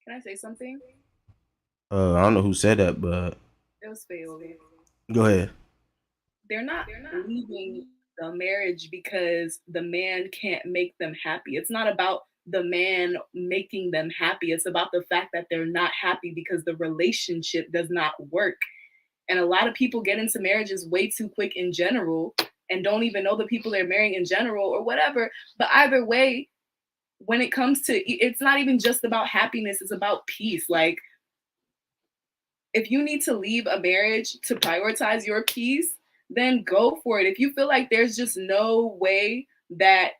Can I say something? I don't know who said that, but It was Fayola. Go ahead. They're not leaving the marriage because the man can't make them happy. It's not about the man making them happy. It's about the fact that they're not happy because the relationship does not work. And a lot of people get into marriages way too quick in general and don't even know the people they're marrying in general or whatever. But either way, when it comes to, it's not even just about happiness, it's about peace. Like, if you need to leave a marriage to prioritize your peace, then go for it. If you feel like there's just no way that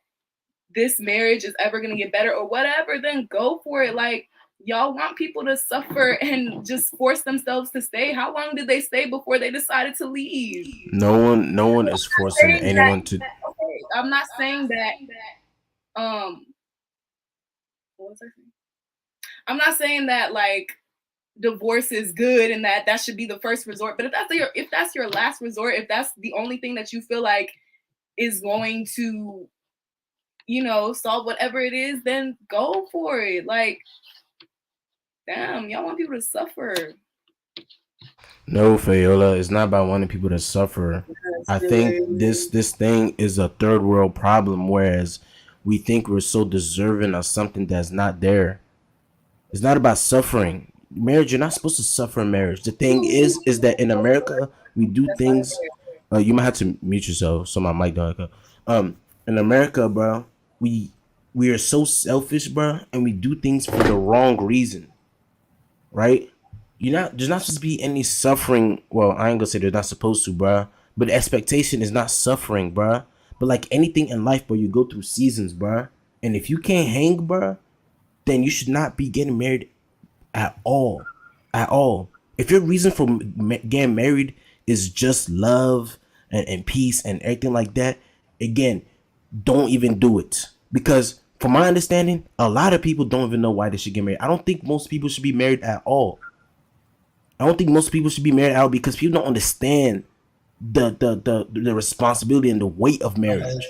this marriage is ever going to get better or whatever, then go for it. Like, y'all want people to suffer and just force themselves to stay. How long did they stay before they decided to leave? No one is forcing anyone to. Okay, I'm not saying that. What was I saying? I'm not saying that like divorce is good and that should be the first resort. But if that's your last resort, if that's the only thing that you feel like is going to, solve whatever it is, then go for it. Like, damn, y'all want people to suffer. No, Fayola, it's not about wanting people to suffer. I think this thing is a third world problem, whereas we think we're so deserving of something that's not there. It's not about suffering. Marriage, you're not supposed to suffer in marriage. The thing is that in America we do things. You might have to mute yourself so my mic don't echo. In America, bro, we we are so selfish, bro, and we do things for the wrong reason, right? There's not supposed to be any suffering. Well, I ain't gonna say there's not supposed to, bruh. But the expectation is not suffering, bruh. But like anything in life, bro, you go through seasons, bruh. And if you can't hang, bruh, then you should not be getting married at all. At all. If your reason for getting married is just love and peace and everything like that, again, don't even do it. Because from my understanding, a lot of people don't even know why they should get married. I don't think most people should be married at all. I don't think most people should be married out because people don't understand the responsibility and the weight of marriage.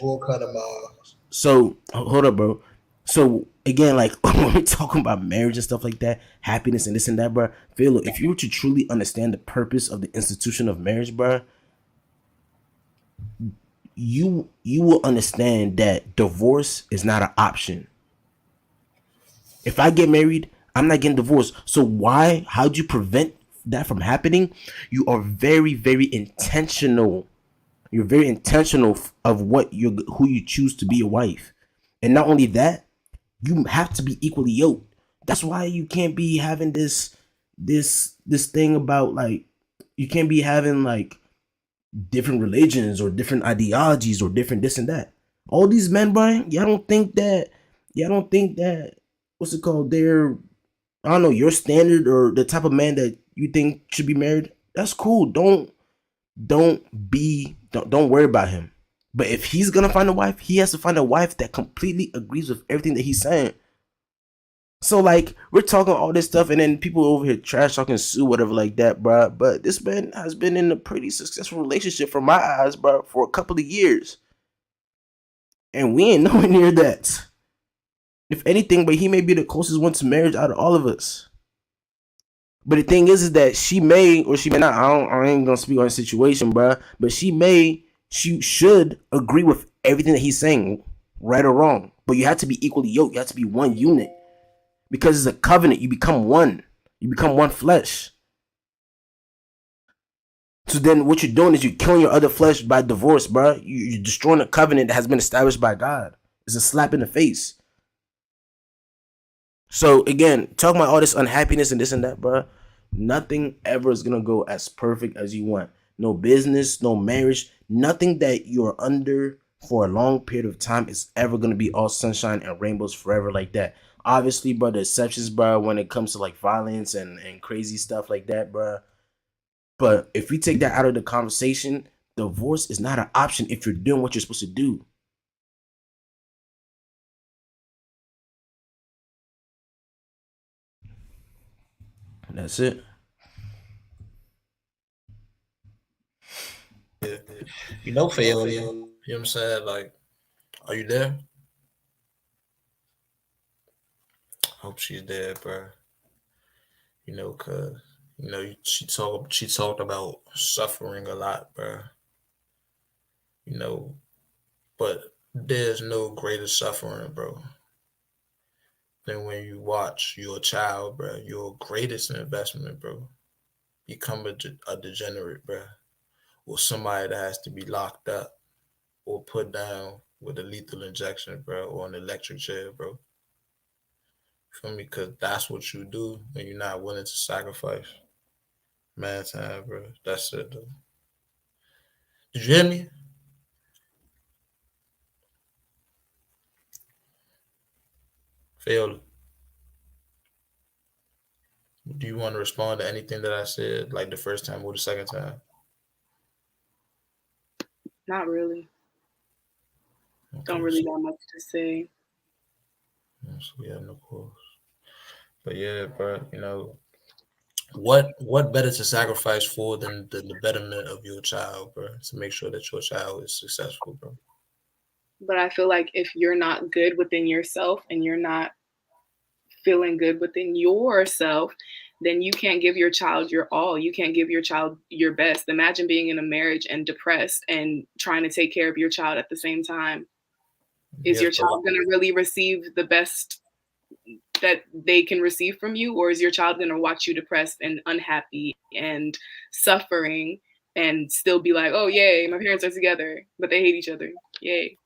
So hold up, bro. So again, like when we're talking about marriage and stuff like that, happiness and this and that, bro. Phil, if you were to truly understand the purpose of the institution of marriage, bro, you will understand that divorce is not an option. If I get married, I'm not getting divorced. So why? How'd you prevent that from happening? You are very, very intentional. You're very intentional of who you choose to be your wife, and not only that, you have to be equally yoked. That's why you can't be having this thing about like you can't be having like different religions or different ideologies or different this and that. All these men, Brian, y'all don't think that what's it called? They're I don't know, your standard or the type of man that you think should be married. That's cool. Don't worry about him. But if he's gonna find a wife, he has to find a wife that completely agrees with everything that he's saying. So like we're talking all this stuff, and then people over here trash talking Sue, whatever like that, bro. But this man has been in a pretty successful relationship from my eyes, bro, for a couple of years, and we ain't nowhere near that. If anything, but he may be the closest one to marriage out of all of us. But the thing is that she may or she may not. I ain't gonna speak on the situation, bro. But she should agree with everything that he's saying, right or wrong. But you have to be equally yoked. You have to be one unit because it's a covenant. You become one. You become one flesh. So then, what you're doing is you're killing your other flesh by divorce, bro. You're destroying a covenant that has been established by God. It's a slap in the face. So again, talking about all this unhappiness and this and that, bro. Nothing ever is gonna go as perfect as you want. No business, no marriage, nothing that you're under for a long period of time is ever gonna be all sunshine and rainbows forever like that. Obviously, bro, the exceptions, bro, when it comes to like violence and crazy stuff like that, bro. But if we take that out of the conversation, divorce is not an option if you're doing what you're supposed to do. That's it. Yeah. You know, Fayolia, you know what I'm saying? Like, are you there? Hope she's there, bro. You know, cause you know she talked about suffering a lot, bro. You know, but there's no greater suffering, bro, than when you watch your child, bro, your greatest investment, bro, become a degenerate, bro, or somebody that has to be locked up or put down with a lethal injection, bro, or an electric chair, bro. Feel me? Because that's what you do when you're not willing to sacrifice. Man time, bro. That's it, though. Did you hear me? Failed. Do you want to respond to anything that I said, like the first time or the second time? Not really. Okay, Don't really got much to say. So we have no course. But yeah, bro, you know, what better to sacrifice for than the betterment of your child, bro, to make sure that your child is successful, bro. But I feel like if you're not good within yourself and you're not feeling good within yourself, then you can't give your child your all. You can't give your child your best. Imagine being in a marriage and depressed and trying to take care of your child at the same time. Is Yes, your but child going to really receive the best that they can receive from you, or is your child going to watch you depressed and unhappy and suffering and still be like, oh yay, my parents are together but they hate each other, yay?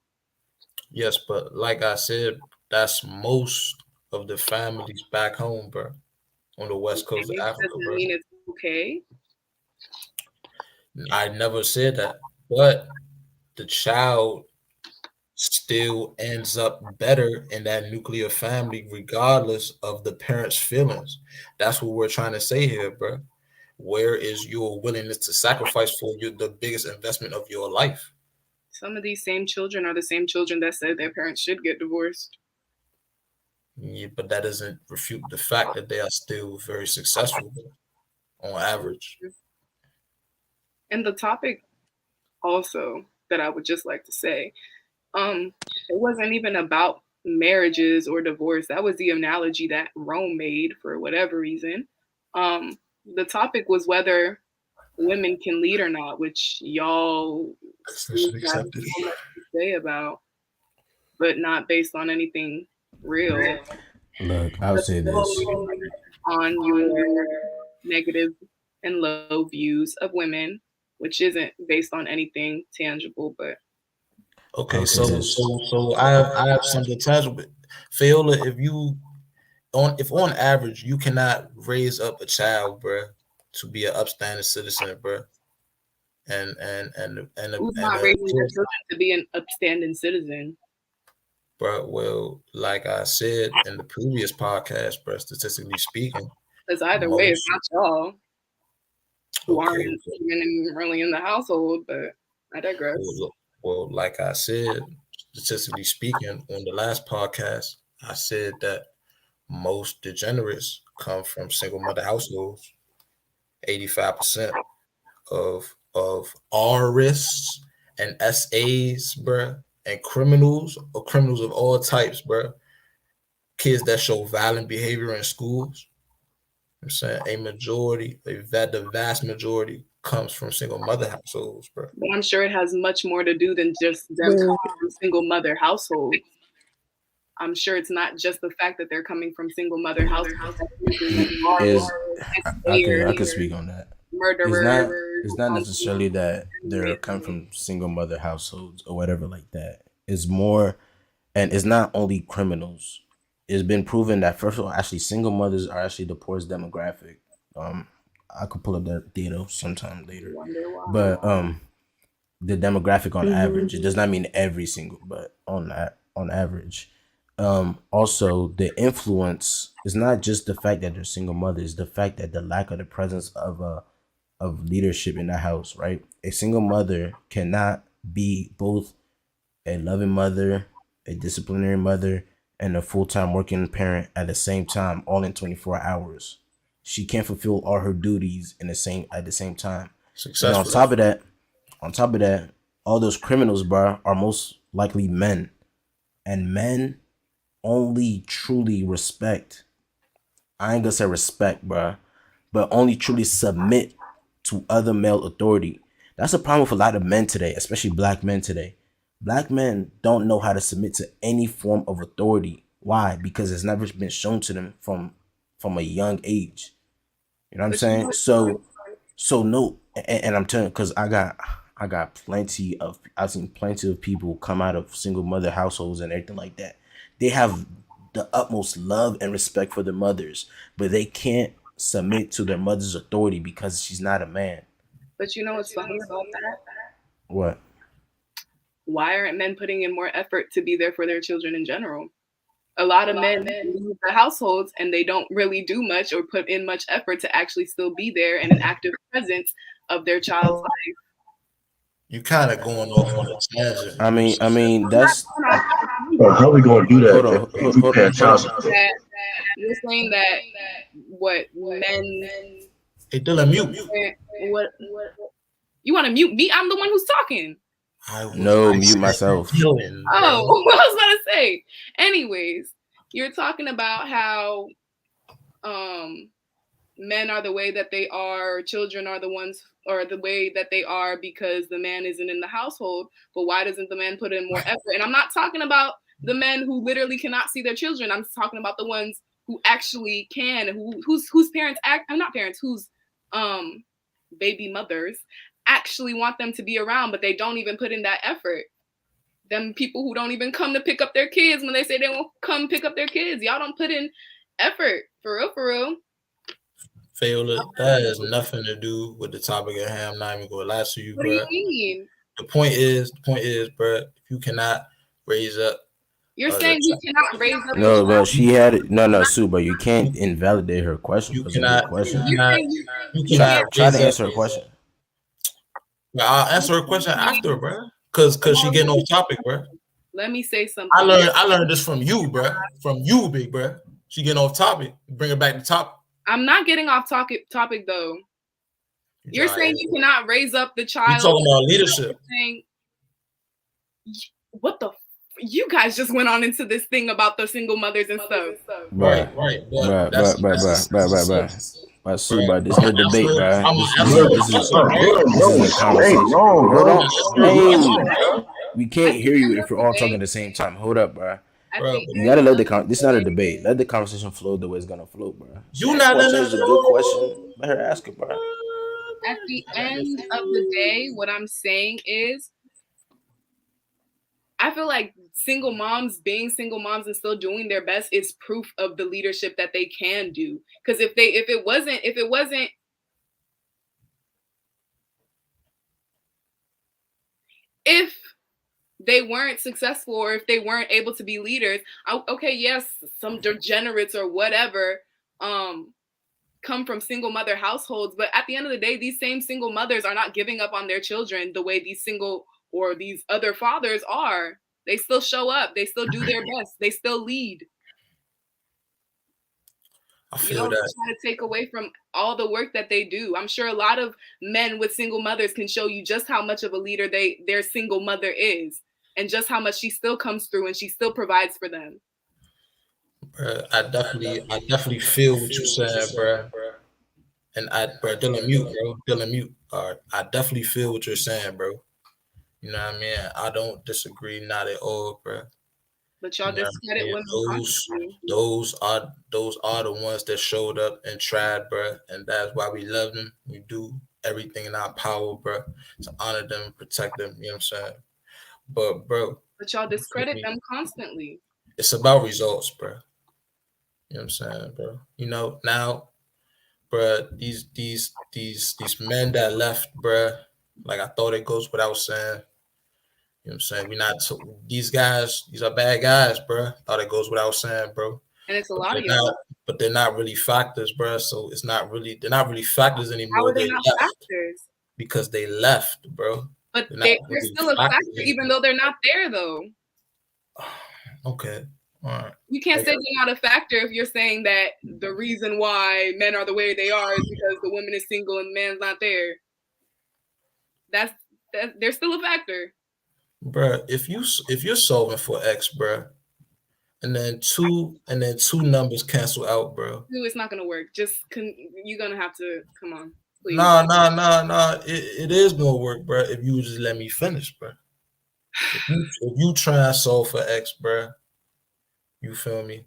yes, but like I said, that's most of the families back home, bro, on the west coast of Okay, Africa, doesn't bro. mean it's okay. I never said that, but the child still ends up better in that nuclear family, regardless of the parents' feelings. That's what we're trying to say here, bro. Where is your willingness to sacrifice for you the biggest investment of your life? Some of these same children are the same children that said their parents should get divorced. Yeah, but that doesn't refute the fact that they are still very successful on average. And the topic also that I would just like to say, it wasn't even about marriages or divorce. That was the analogy that Rome made for whatever reason. The topic was whether women can lead or not, which y'all seem to have Accepted. so much to say about, but not based on anything real. Look, I'll Just say this. solely on your negative and low views of women, which isn't based on anything tangible, but Okay, I'll say this. so I have something tangible. Fiola, if on average you cannot raise up a child, bruh, to be an upstanding citizen, bruh, who's and not raising their children to be an upstanding citizen? bro, well, like I said in the previous podcast, bro, statistically speaking, Because either way, it's not y'all who aren't even really in the household, but I digress. Well, like I said, statistically speaking, on the last podcast, I said that most degenerates come from single mother households. 85% of RISs and SAs, bruh, and criminals or criminals of all types, bruh, kids that show violent behavior in schools. I'm saying the vast majority comes from single mother households, bro. But I'm sure it has much more to do than just them coming from single mother households. I'm sure it's not just the fact that they're coming from single mother households. I could speak on that. Murderers. It's not necessarily that they're coming from single mother households or whatever like that. It's more, and it's not only criminals. It's been proven that first of all, actually, single mothers are actually the poorest demographic. I could pull up that data sometime later, but the demographic on average, it does not mean every single, but on average. Also, the influence is not just the fact that they're single mothers, the fact that the lack of the presence of leadership in the house, right? A single mother cannot be both a loving mother, a disciplinary mother, and a full-time working parent at the same time, all in 24 hours. She can't fulfill all her duties at the same time. And on top of that, all those criminals, bro, are most likely men. And men only truly respect. I ain't gonna say respect, bruh, but only truly submit to other male authority. That's a problem with a lot of men today, especially black men today. Black men don't know how to submit to any form of authority. Why? Because it's never been shown to them from a young age. You know what I'm saying? So no, and I'm telling, because I've seen plenty of people come out of single mother households and everything like that. They have the utmost love and respect for their mothers, but they can't submit to their mother's authority because she's not a man. But you know what's funny about that? What? Why aren't men putting in more effort to be there for their children in general? A lot of men leave the households and they don't really do much or put in much effort to actually still be there and an active presence of their child's life. You kind of going off on a tangent. I mean, that's. How we gonna do that? Hold on. You're saying that what men? Hey, Dylan, mute. What? You want to mute me? I'm the one who's talking. Mute myself. Oh, I was about to say. Anyways, you're talking about how men are the way that they are, children are the ones or the way that they are because the man isn't in the household. But why doesn't the man put in more effort? And I'm not talking about the men who literally cannot see their children. I'm talking about the ones who actually can, whose parents I'm not parents, whose baby mothers actually want them to be around, but they don't even put in that effort. Them people who don't even come to pick up their kids when they say they won't come pick up their kids. Y'all don't put in effort. For real, for real. Failure, that has nothing to do with the topic at hand. I'm not even gonna lie to you, What bro. do you mean? The point is, bro, if you cannot raise up, you're saying you cannot raise up. No, bro, she had it. No, Sue, but you can't invalidate her question. You cannot. Question. You cannot Try to raise answer up. her question. I'll answer her question after, bro. Cause she getting off topic, bro. Let me say something. I learned this from you, bro. From you, big bro. She getting off topic. Bring her back to topic. I'm not getting off topic though. You're saying you cannot raise up the child. You're talking about leadership. What the? You guys just went on into this thing about the single mothers and stuff. Right. But Sue, but this is no debate, bro. This is a conversation. Hold on. Hey, we can't hear you if we're all talking at the same time. Hold up, bro. You gotta let this is not a debate. Let the conversation flow the way it's gonna flow, bro. You not letting it. It's a good question. Let her ask it, bro. At the end of the day, what I'm saying is, I feel like single moms being single moms and still doing their best is proof of the leadership that they can do. Because if it wasn't if they weren't successful or if they weren't able to be leaders, okay, yes, some degenerates or whatever come from single mother households, but at the end of the day, these same single mothers are not giving up on their children the way these single or these other fathers are. They still show up. They still do their best. They still lead. I feel that. Try to take away from all the work that they do. I'm sure a lot of men with single mothers can show you just how much of a leader their single mother is, and just how much she still comes through and she still provides for them. Bruh, I definitely feel what you're saying, bro. And Dylan mute, bro. Dylan mute. All right, I definitely feel what you're saying, bro. You know what I mean? I don't disagree, not at all, bro. But y'all discredit women. Those are the ones that showed up and tried, bro, and that's why we love them. We do everything in our power, bro, to honor them, protect them. You know what I'm saying? But y'all discredit them constantly. It's about results, bro. You know what I'm saying, bro? You know now, bro. These men that left, bro. Like I thought it goes without saying. You know what I'm saying? These guys, these are bad guys, bro. Thought it goes without saying, bro. And it's a lot of y'all. But they're not really factors, bro. So they're not really factors anymore. How are they not factors? Because they left, bro. But they're still a factor, even though they're not there, though. Okay. All right. You can't say they're not a factor if you're saying that the reason why men are the way they are is because the woman is single and the man's not there. They're still a factor. Bruh, if you're solving for X, bruh, and then two numbers cancel out, bro. It's not gonna work. You're gonna have to come on, please. No. It is gonna work, bro. If you just let me finish, bro. If you try and solve for X, bro, you feel me?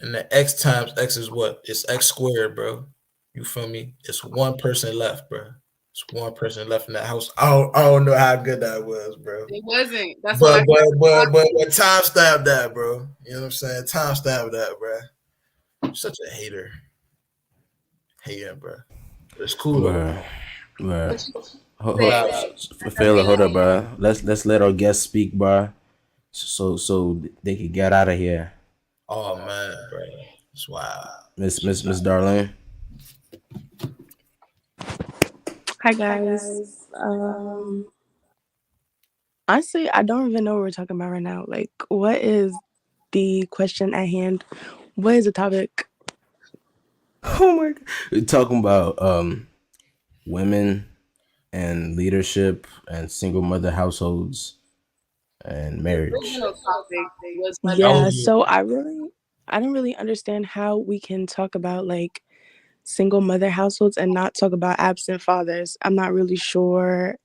And the X times X is what? It's X squared, bro. You feel me? It's one person left, bro. It's one person left in that house. I don't know how good that was, bro. It wasn't. That's but timestamp that, bro. You know what I'm saying? Timestamp that, bro. I'm such a hater. Hater, bro. But it's cool, bro. Hold up, bro. Let's let our guests speak, bro. So they can get out of here. Oh man, bro. That's wild. Miss Darlene. Hi guys. Honestly, I don't even know what we're talking about right now. Like, what is the question at hand? What is the topic? Oh my God. We're talking about women and leadership and single mother households and marriage. Yeah, so I don't really understand how we can talk about like single mother households and not talk about absent fathers. I'm not really sure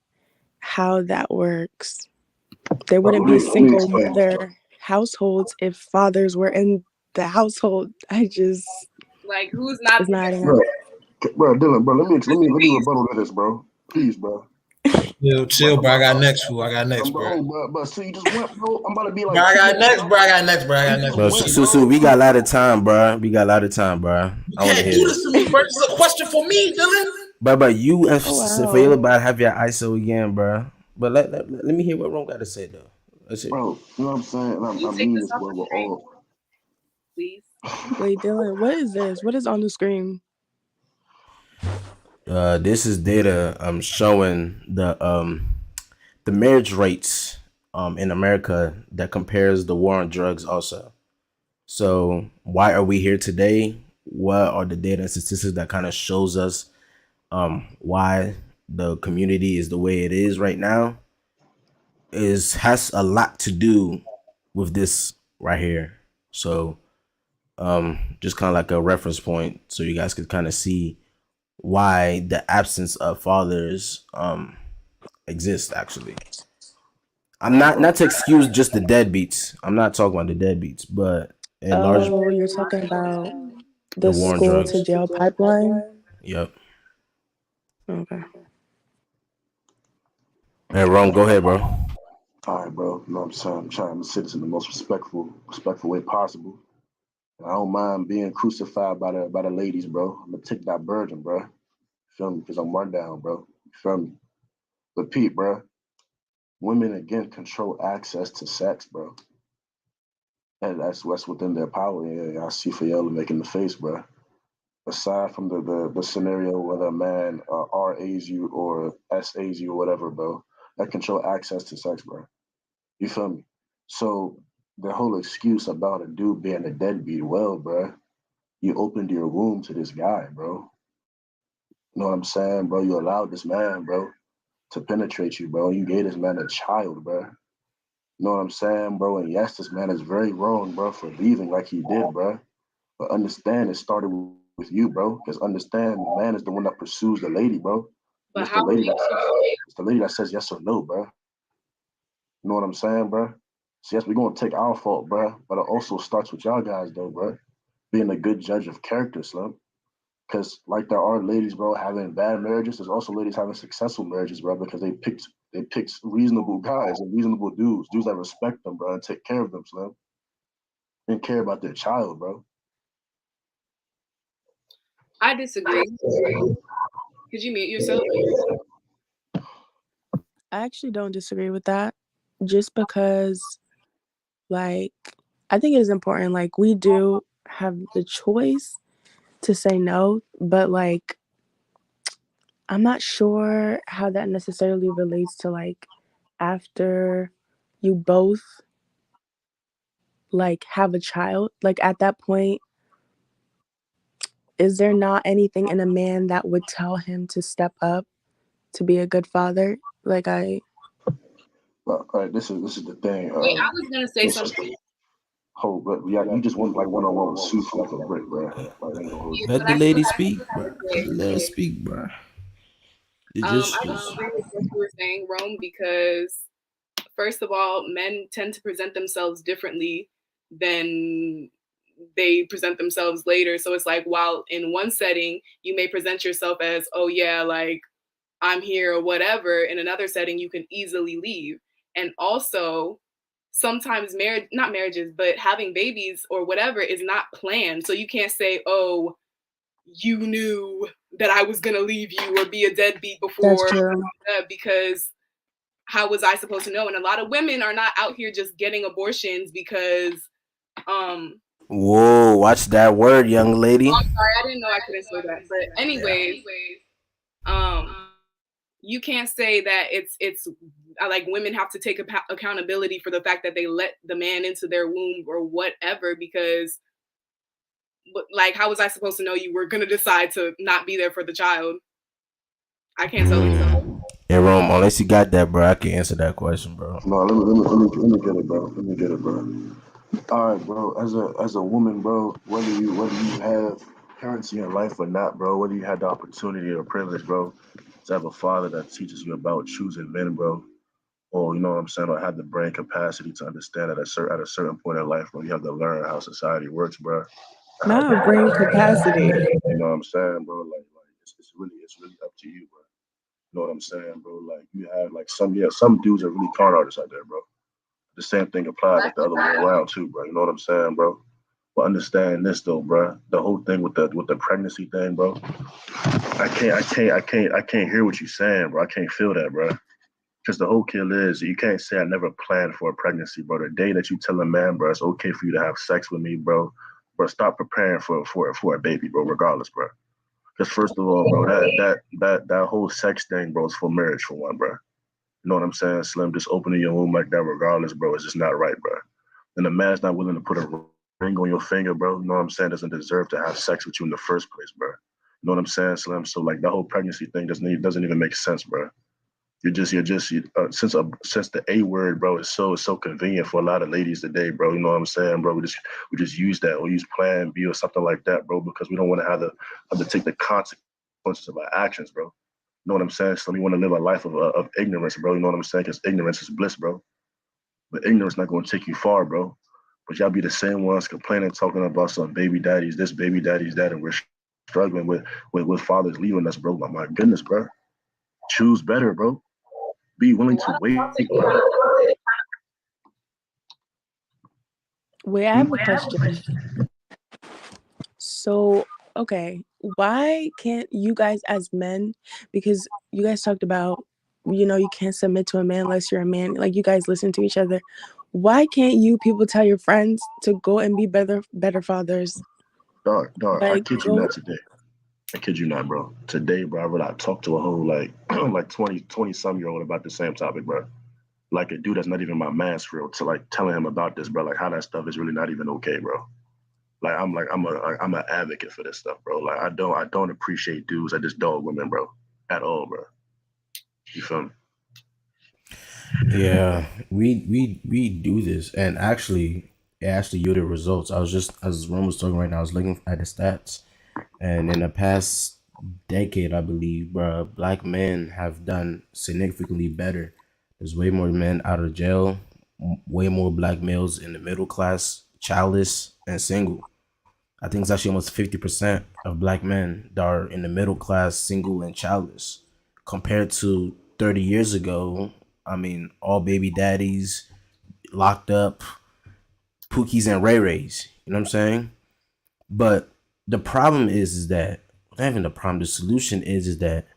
how that works. There wouldn't be single mother households if fathers were in the household. Like, who's not it's not adding Bro, up. bro, Dylan, bro, let me rebuttal to this, bro. Please, bro. Chill, bro. I got next, fool. I got next, bro. But so you just went, bro. I'm about to be like, Bro, I got next, bro. I got next, bro. I got next. Bro, so we got a lot of time, bro. We got a lot of time, bro. You can't do this to me, bro. This is a question for me, Dylan. But you and Fail about to have your ISO again, bro. But let me hear what Rome got to say though. Let's see. Bro, you know what I'm saying? I mean this, bro. We're all. Please. Wait, Dylan, what is this? What is on the screen? This is data showing the marriage rates in America that compares the war on drugs also. So why are we here today? What are the data and statistics that kind of shows us why the community is the way it is right now? Has a lot to do with this right here. So just kind of like a reference point so you guys could kind of see why the absence of fathers exists actually. I'm not to excuse just the deadbeats. I'm not talking about the deadbeats, but in large. Oh, you're talking about The the war on school drugs. to jail pipeline? Yep. Okay. Hey, Rome, go ahead, bro. All right, bro. You know what I'm saying? I'm trying to sit this in the most respectful way possible. I don't mind being crucified by the ladies, bro. I'm gonna take that burden, bro. Feel me? Because I'm run down, bro. Feel me? But Pete, bro, women again control access to sex, bro. And that's what's within their power. Yeah, I see Fiala making the face, bro. Aside from the scenario whether a man RAs you or SAs you or whatever, bro, that control access to sex, bro. You feel me? So the whole excuse about a dude being a deadbeat, well, bro, you opened your womb to this guy, bro. You know what I'm saying, bro? You allowed this man, bro, to penetrate you, bro. You gave this man a child, bro. You know what I'm saying, bro? And yes, this man is very wrong, bro, for leaving like he did, bro. But understand it started with you, bro. Because understand the man is the one that pursues the lady, bro. But It's the lady that says yes or no, bro. You know what I'm saying, bro? So yes, we're gonna take our fault, bro. But it also starts with y'all guys, though, bro. Being a good judge of character, Slim. Because like there are ladies, bro, having bad marriages. There's also ladies having successful marriages, bro, because they picked reasonable guys and reasonable dudes that respect them, bro, and take care of them, Slim, and care about their child, bro. I disagree. Could you mute yourself? I actually don't disagree with that. Just because, like, I think it is important. Like, we do have the choice to say no, but, like, I'm not sure how that necessarily relates to, like, after you both, like, have a child. Like, at that point, is there not anything in a man that would tell him to step up to be a good father? Like, Well, all right, this is the thing. Wait, I was gonna say something. Hold, but yeah, you just went like one-on-one with Sue like a brick, bro. Like, ain't gonna hold you. Let the lady speak, bro. Let her speak, bro. I disagree with what you were saying, Rome, because first of all, men tend to present themselves differently than they present themselves later. So it's like, while in one setting you may present yourself as, oh yeah, like I'm here or whatever, in another setting you can easily leave. And also sometimes not marriages, but having babies or whatever is not planned. So you can't say, oh, you knew that I was gonna leave you or be a deadbeat before, that's true. because how was I supposed to know? And a lot of women are not out here just getting abortions because Whoa, watch that word, young lady. I'm sorry, I didn't know I couldn't say that. But anyways, you can't say that it's like women have to take accountability for the fact that they let the man into their womb or whatever, because like, how was I supposed to know you were gonna decide to not be there for the child? I can't tell them. Yeah, Rome, unless you got that, bro, I can answer that question, bro. No, let me get it, bro. Let me get it, bro. All right, bro. As a woman, bro, whether you have currency in life or not, bro, whether you had the opportunity or privilege, bro, to have a father that teaches you about choosing men, bro, or you know what I'm saying, or have the brain capacity to understand at a certain point in life, bro, you have to learn how society works, bro. Not brain capacity. You know what I'm saying, bro? Like it's really up to you, bro. You know what I'm saying, bro? Like you have like some dudes are really con artists out there, bro. The same thing applies like the other way around too, bro. You know what I'm saying, bro? But understand this though, bro. The whole thing with the pregnancy thing, bro. I can't hear what you're saying, bro. I can't feel that, bro. Because the whole kill is you can't say I never planned for a pregnancy, bro. The day that you tell a man, bro, it's okay for you to have sex with me, bro, stop preparing for a baby, bro. Regardless, bro. Because first of all, bro, that whole sex thing, bro, is for marriage for one, bro. You know what I'm saying, Slim? Just opening your womb like that, regardless, bro, it's just not right, bro. And the man's not willing to put a ring on your finger, bro. You know what I'm saying? Doesn't deserve to have sex with you in the first place, bro. You know what I'm saying, Slim? So like that whole pregnancy thing doesn't even make sense, bro. Since the A word, bro, is so convenient for a lot of ladies today, bro. You know what I'm saying, bro? We just use that or use Plan B or something like that, bro, because we don't want to have to take the consequences of our actions, bro. You know what I'm saying? So we want to live a life of ignorance, bro. You know what I'm saying? Because ignorance is bliss, bro. But ignorance not going to take you far, bro. But y'all be the same ones complaining, talking about some baby daddies, this baby daddies, that, and we're struggling with fathers leaving us, bro. My goodness, bro. Choose better, bro. Be willing to wait, bro. Wait, I have a question. So, okay, why can't you guys as men, because you guys talked about, you can't submit to a man unless you're a man, like you guys listen to each other. Why can't you people tell your friends to go and be better fathers? Dog, I Like kid you go not today. I kid you not, bro. Today, bro, I would like talk to a whole like like 20 some year old about the same topic, bro. Like a dude that's not even my man's for real, to like telling him about this, bro. Like how that stuff is really not even okay, bro. I'm an advocate for this stuff, bro. Like I don't appreciate dudes. I just dog women, bro, at all, bro. You feel me? Yeah, we do this, and actually, it actually yielded results. I was just as Ron was talking right now. I was looking at the stats, and in the past decade, I believe, bro, black men have done significantly better. There's way more men out of jail, way more black males in the middle class, childless, and single. I think it's actually almost 50% of black men that are in the middle class, single, and childless, compared to 30 years ago. I mean, all baby daddies, locked up, Pookies and Ray Rays. You know what I'm saying? But the problem is that not even the problem. The solution is that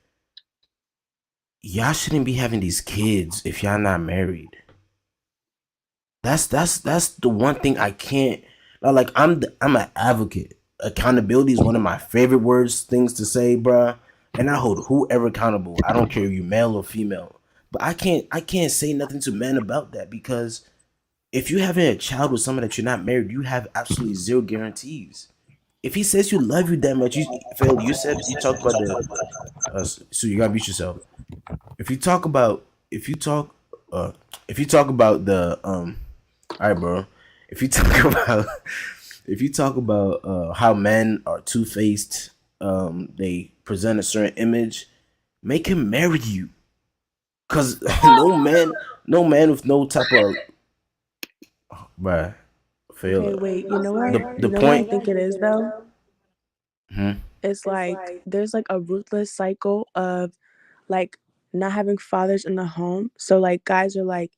y'all shouldn't be having these kids if y'all not married. That's the one thing I can't. Like I'm an advocate. Accountability is one of my favorite things to say, bruh. And I hold whoever accountable. I don't care if you male or female. But I can't say nothing to men about that, because if you're having a child with someone that you're not married, you have absolutely zero guarantees. If he says you love you that much, Phil, you talked about the so you gotta beat yourself. If you talk about if you talk if you talk about the all right, bro. If you talk about if you talk about how men are two faced, they present a certain image, make him marry you. Cause no man with no type of bruh, fail okay, wait, you know what? the You know what I point. think it is though? Hmm? It's like there's like a ruthless cycle of like not having fathers in the home. So like guys are like,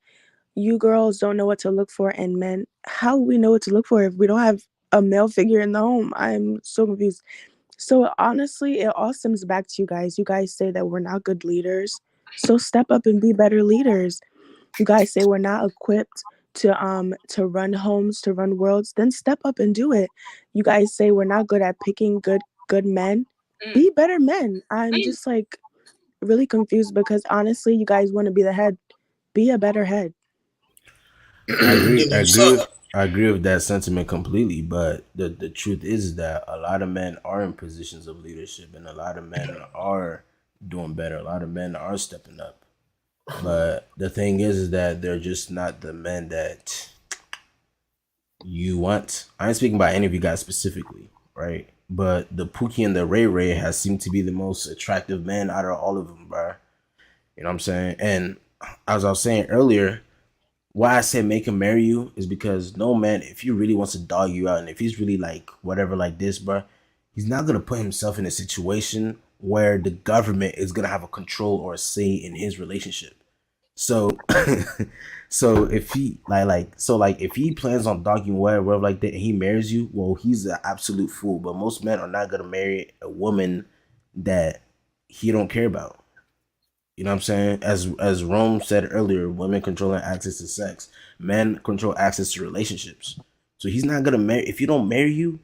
you girls don't know what to look for in men. How we know what to look for if we don't have a male figure in the home? I'm so confused. So honestly, it all stems back to you guys. You guys say that we're not good leaders. So step up and be better leaders. You guys say we're not equipped to run homes, to run worlds, then step up and do it. You guys say we're not good at picking good men. Be better men. I'm just like really confused because honestly, you guys want to be the head. Be a better head. I agree. I You agree suck. with I agree with that sentiment completely. But the truth is that a lot of men are in positions of leadership, and a lot of men are doing better. A lot of men are stepping up. But the thing is that they're just not the men that you want. I ain't speaking about any of you guys specifically, right? but the Pookie and the Ray Ray has seemed to be the most attractive men out of all of them, bro. You know what I'm saying? And as I was saying earlier, why I say make him marry you is because no man, if he really wants to dog you out and if he's really like whatever like this, bro, he's not gonna put himself in a situation where the government is gonna have a control or a say in his relationship. So so if he like if he plans on dogging whatever like that and he marries you, well he's an absolute fool. But most men are not gonna marry a woman that he don't care about. You know what I'm saying? As Rome said earlier, women controlling access to sex, men control access to relationships. So he's not gonna marry if you don't marry you,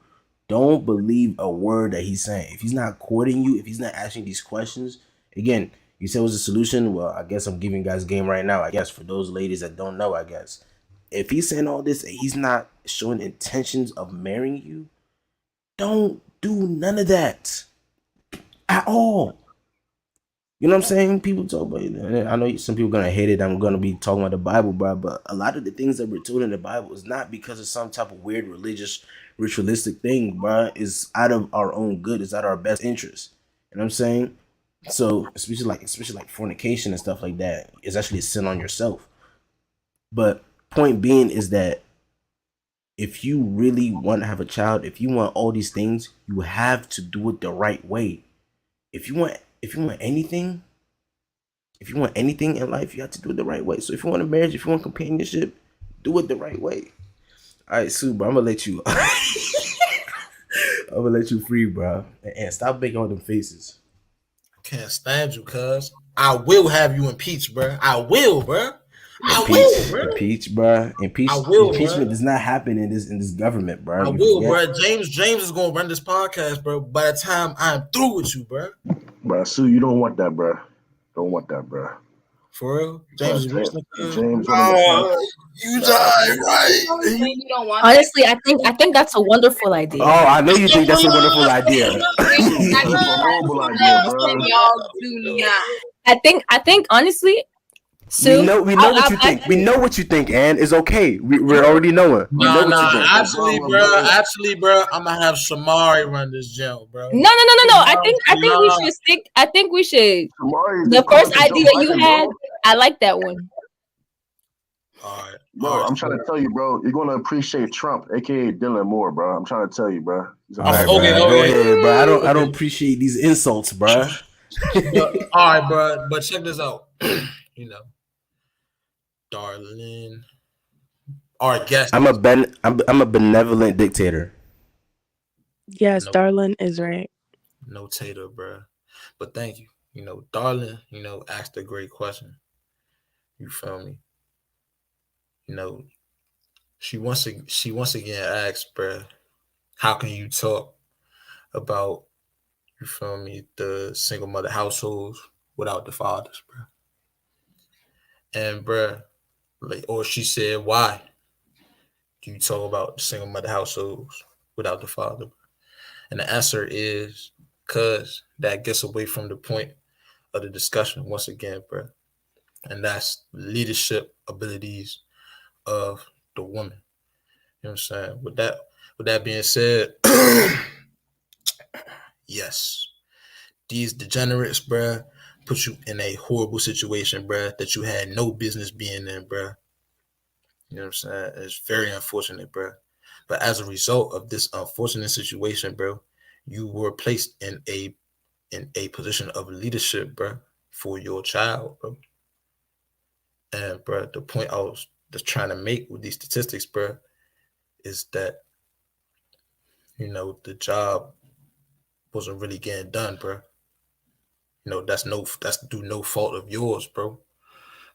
don't believe a word that he's saying. If he's not courting you, if he's not asking these questions, again, you said was a solution. Well, I guess I'm giving you guys game right now. I guess for those ladies that don't know, I guess. If he's saying all this and he's not showing intentions of marrying you, don't do none of that at all. You know what I'm saying? People talk about it. I know some people gonna hate it. I'm gonna be talking about the Bible, bro. But a lot of the things that we're told in the Bible is not because of some type of weird religious, ritualistic thing, bro. It's out of our own good. It's out of our best interest. You know what I'm saying? So especially like fornication and stuff like that is actually a sin on yourself. But point being is that if you really want to have a child, if you want all these things, you have to do it the right way. If you want if you want anything, if you want anything in life, you have to do it the right way. So if you want a marriage, if you want companionship, do it the right way. All right, Sue, bro, I'm gonna let you. I'm gonna let you free, bro, and stop making all them faces. Can't stand you, cuz. I will have you impeached, bro. I will, bro. I will, bro. Impeach, bro. Impeachment does not happen in this government, bro. I will, bro. James is gonna run this podcast, bro. By the time I'm through with you, bro. Bro, Sue, you don't want that, bro. Don't want that, bro. For real, James is listening. James, you died, right? You don't want Honestly, I think that's a wonderful idea. Oh, I know you think that's a wonderful idea. That's a horrible idea, bro. Y'all do not. I think honestly, Sue, we know what you think. We know what you think, and it's okay. We're already knowing. We know what you think. Actually, bro, I'm gonna have Shamari run this jail, bro. No. I think we should stick. I think we should. The first idea you had, I like that one. All right. Bro, I'm trying to tell you, bro, you're gonna appreciate Trump, aka Dylan more, bro. I'm trying to tell you, bro. All right, bro. Go ahead, bro. I don't appreciate these insults, bro. All right, bro. But check this out. You know, darling, our guest. I'm a benevolent dictator. Yes, Darlin is right. No tater, bro. But thank you. You know, Darlin, asked a great question. You feel me? You know, she once again asked, bro, how can you talk about, you feel me, the single mother households without the fathers, bro? And bro, or she said, why do you talk about the single mother households without the father? And the answer is because that gets away from the point of the discussion once again, bro. And that's leadership abilities of the woman. You know what I'm saying? With that being said, yes, these degenerates, bruh, put you in a horrible situation, bruh, that you had no business being in, bruh. You know what I'm saying? It's very unfortunate, bruh. But as a result of this unfortunate situation, bro, you were placed in a position of leadership, bro, for your child, bro. And bro, the point I was just trying to make with these statistics, bro, is that the job wasn't really getting done, bro. That's through no fault of yours, bro.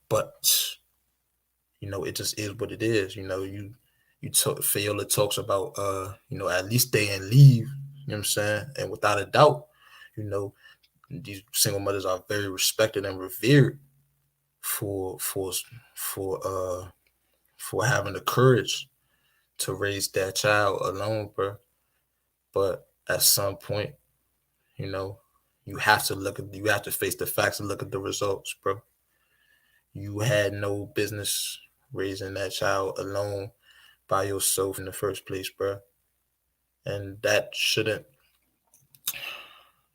But it just is what it is. Fayola talks about at least stay and leave. You know what I'm saying? And without a doubt, these single mothers are very respected and revered for having the courage to raise that child alone, bro. But at some point, you have to face the facts and look at the results, bro. You had no business raising that child alone by yourself in the first place, bro. And that shouldn't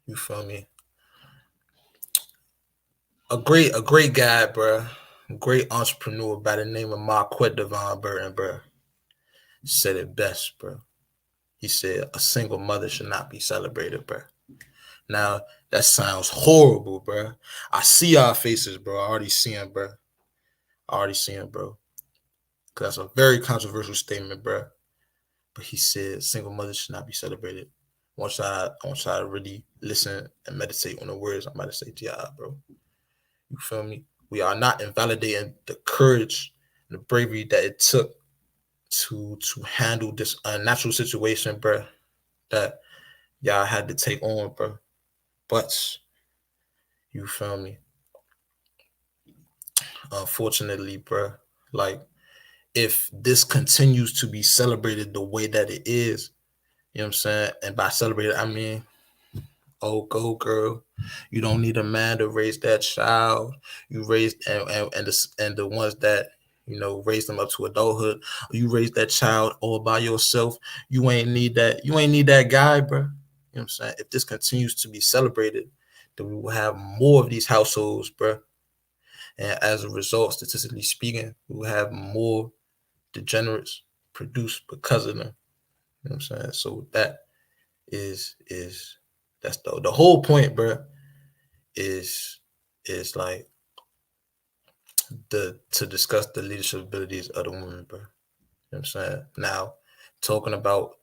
You feel me? A great guy, bro. A great entrepreneur by the name of Marquette Devon Burton, bro. Said it best, bro. He said a single mother should not be celebrated, bro. Now that sounds horrible, bro. I see our faces, bro. I already see him, bro. I already see him, bro. Cause that's a very controversial statement, bro. But he said single mothers should not be celebrated. I want y'all to really listen and meditate on the words I'm about to say to y'all, bro. You feel me? We are not invalidating the courage and the bravery that it took to handle this unnatural situation, bro, that y'all had to take on, bro. But you feel me? Unfortunately, bro, like if this continues to be celebrated the way that it is, you know what I'm saying? And by celebrated, I mean, oh, go girl, you don't need a man to raise that child. You raised and the ones that raise them up to adulthood. You raise that child all by yourself. You ain't need that. You ain't need that guy, bro. You know what I'm saying? If this continues to be celebrated, then we will have more of these households, bro. And as a result, statistically speaking, we will have more degenerates produced because of them. You know what I'm saying? So that is that's the whole point, bro. Is like to discuss the leadership abilities of the woman, bro. You know what I'm saying? Now, talking about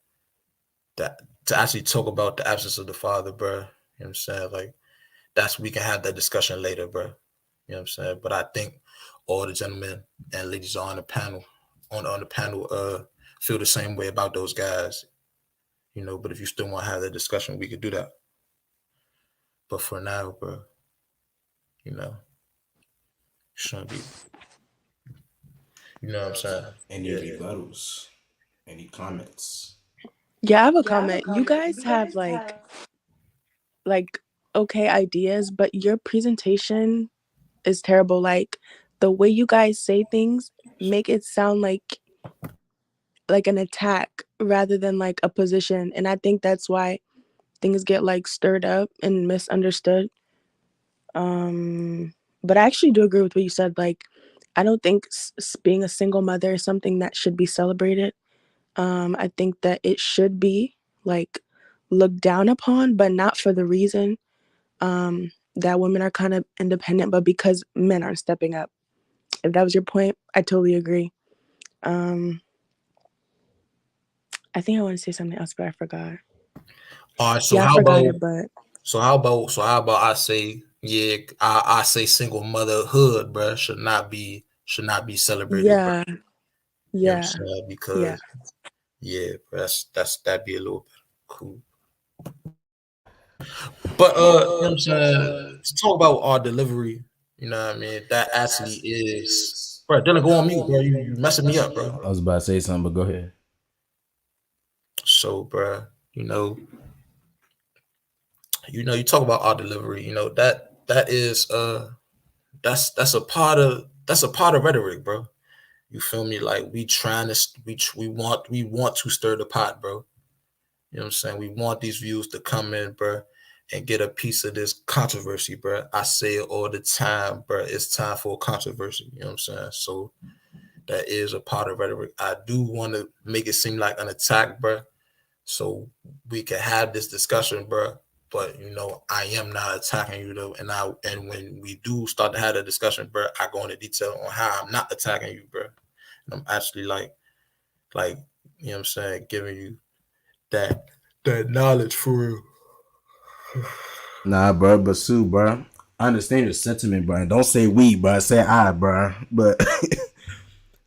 that, to actually talk about the absence of the father, bro. You know what I'm saying? Like we can have that discussion later, bro. You know what I'm saying? But I think all the gentlemen and ladies on the panel, on the panel, feel the same way about those guys. But if you still want to have that discussion, we could do that. But for now, bro, shouldn't be. You know what I'm saying? Any rebuttals? Any comments? Yeah, I have a comment. You guys have like okay ideas, but your presentation is terrible. Like the way you guys say things make it sound like an attack rather than like a position, and I think that's why things get like stirred up and misunderstood. But I actually do agree with what you said. Like, I don't think being a single mother is something that should be celebrated. I think that it should be like looked down upon, but not for the reason that women are kind of independent, but because men aren't stepping up. If that was your point, I totally agree. I think I want to say something else, but I forgot. All right, so yeah, I forgot it, but how about I say, yeah, I say single motherhood, bro, should not be celebrated, yeah, bro. You know what I'm yeah, saying? yeah. Because bro, that'd be a little bit cool. But you know what I'm saying? Let's talk about our delivery. You know what I mean? That actually is, bro. Dylan, go on mute, bro. You messing me up, bro. I was about to say something, but go ahead. So, bro, you talk about our delivery. That is that's a part of rhetoric, bro. You feel me? Like we want to stir the pot, bro. You know what I'm saying? We want these views to come in, bro, and get a piece of this controversy, bro. I say it all the time, bro. It's time for controversy. You know what I'm saying? So that is a part of rhetoric. I do want to make it seem like an attack, bro, so we can have this discussion, bro. But I am not attacking you though, and when we do start to have a discussion, bro, I go into detail on how I'm not attacking you, bro. And I'm actually like, you know what I'm saying, giving you that knowledge for real. Nah, bro, but Sue, bro, I understand your sentiment, bro. Don't say we, bro. Say I, bro. But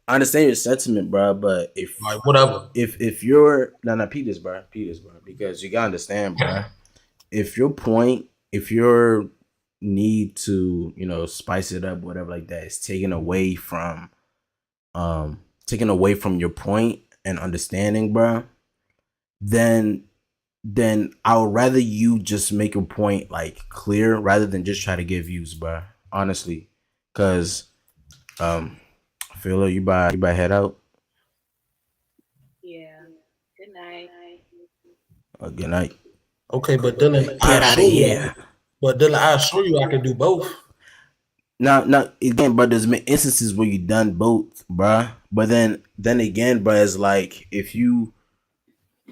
I understand your sentiment, bro. But whatever. If you're Pete this, bro, because you gotta understand, bro. If your need to spice it up, whatever like that, is taken away from your point and understanding, bro, then I would rather you just make your point like clear rather than just try to give views, bro. Honestly, because Philo, you by head out. Yeah. Good night. Good night. Okay, but Dylan, I Get out of assure you, here. I can do both. Now again, but there's been instances where you done both, bruh. But then again, bruh, it's like if you